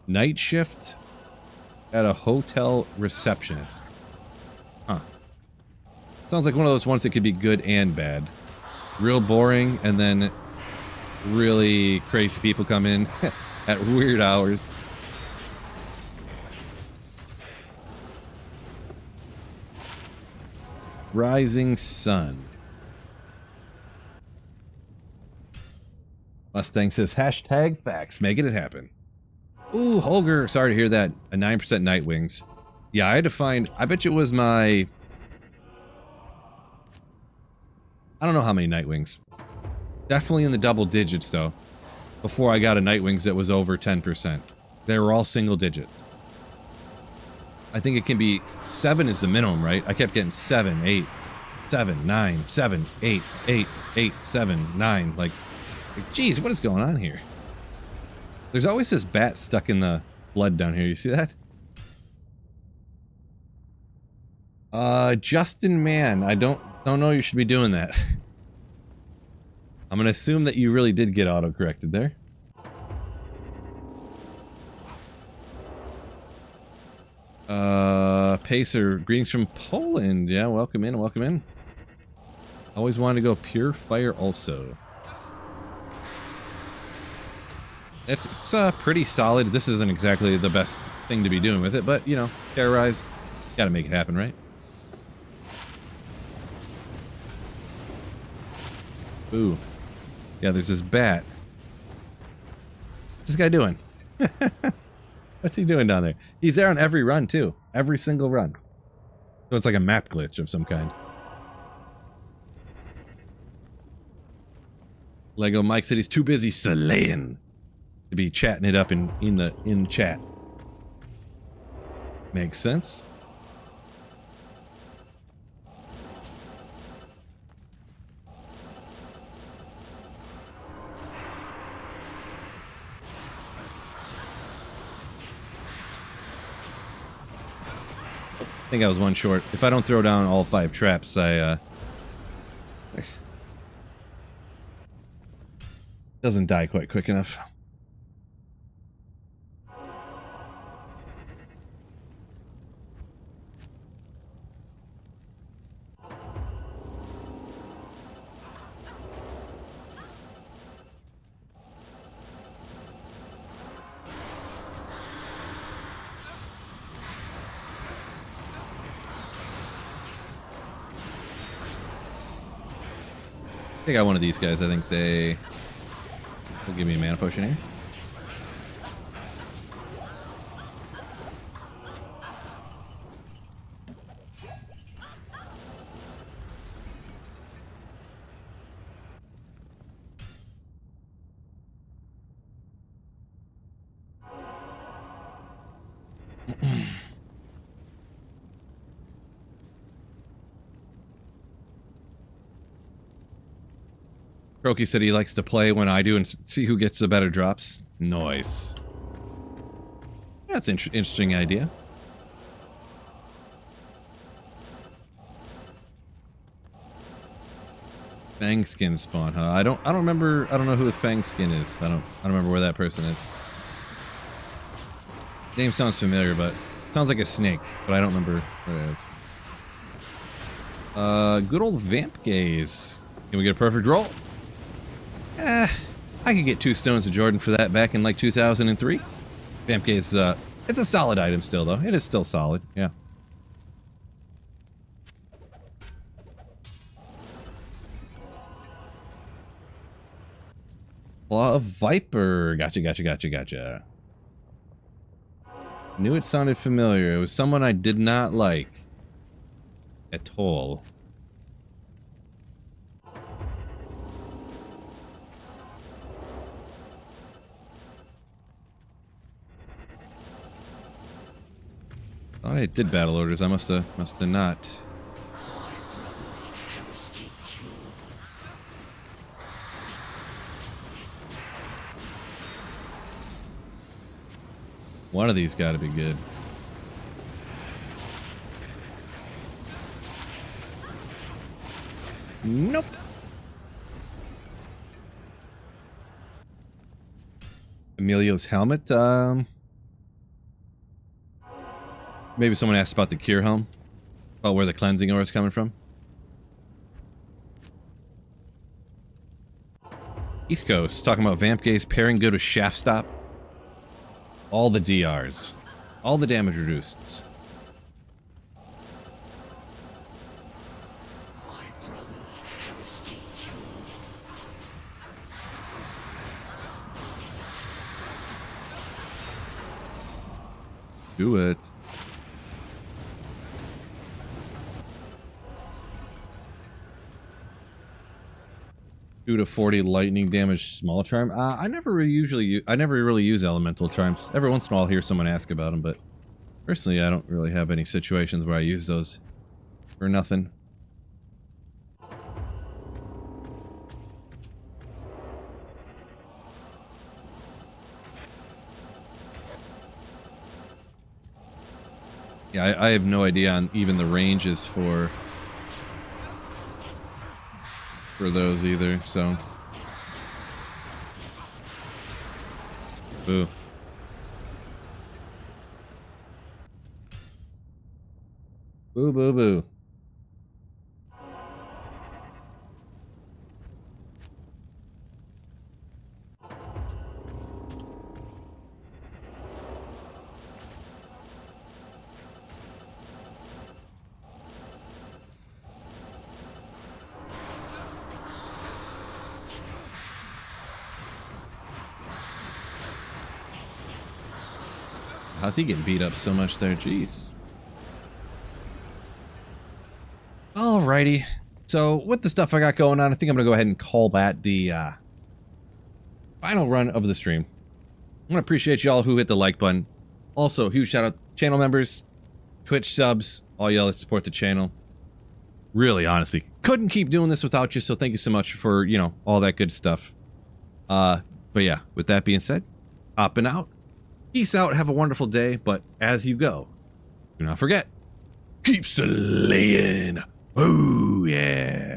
Night shift at a hotel receptionist. Huh. Sounds like one of those ones that could be good and bad. Real boring, and then really crazy people come in at weird hours. Rising Sun. Mustang says, hashtag facts, making it happen. Ooh, Holger, sorry to hear that. A 9% Night Wings. Yeah, I had to find, I bet you it was my, I don't know how many Night Wings. Definitely in the double digits, though. Before I got a Night Wings that was over 10%. They were all single digits. I think it can be 7 is the minimum, right? I kept getting 7, 8, 7, 9, 7, 8, 8, 8, 7, 9. Like, geez, what is going on here? There's always this bat stuck in the blood down here. You see that? Justin Mann, I don't know you should be doing that. I'm gonna assume that you really did get auto-corrected there. Pacer, greetings from Poland. Yeah, welcome in, welcome in. Always wanted to go pure fire also. It's pretty solid. This isn't exactly the best thing to be doing with it, but, you know, terrorize, gotta make it happen, right? Ooh. Yeah, there's this bat. What's this guy doing? What's he doing down there? He's there on every run, too. Every single run. So it's like a map glitch of some kind. Lego Mike said he's too busy slaying to be chatting it up in chat. Makes sense. I think I was one short. If I don't throw down all 5 traps, I doesn't die quite quick enough. I think I got one of these guys. I think they will give me a mana potion here. Croaky said he likes to play when I do and see who gets the better drops. Nice. That's an interesting idea. Fang skin spawn, huh? I don't remember. I don't know who the Fang skin is. I don't remember where that person is. Name sounds familiar, but sounds like a snake, but I don't remember where it is. Good old Vamp Gaze. Can we get a perfect roll? I could get 2 stones of Jordan for that back in like 2003. Vamp Gaze, it's a solid item still, though. It is still solid, yeah. Claw of Viper. Gotcha. Knew it sounded familiar. It was someone I did not like at all. Thought I did battle orders. I must have not. One of these got to be good. Nope. Emilio's helmet. Maybe someone asked about the cure helm. About where the cleansing aura is coming from. East Coast, talking about Vamp Gaze pairing good with Shaft Stop. All the DRs. All the damage reduced. Do it. 2 to 40 lightning damage small charm. I never really use elemental charms. Every once in a while I'll hear someone ask about them, but personally I don't really have any situations where I use those for nothing. Yeah, I have no idea on even the ranges for those either, so. Boo. Boo, boo, boo. How's he getting beat up so much there? Jeez. Alrighty. So, with the stuff I got going on, I think I'm going to go ahead and call that the final run of the stream. I want to appreciate y'all who hit the like button. Also, huge shout out to channel members, Twitch subs, all y'all that support the channel. Really, honestly, couldn't keep doing this without you, so thank you so much for, you know, all that good stuff. But yeah, with that being said, hopping out. Peace out, have a wonderful day, but as you go, do not forget, keep slaying. Oh, yeah.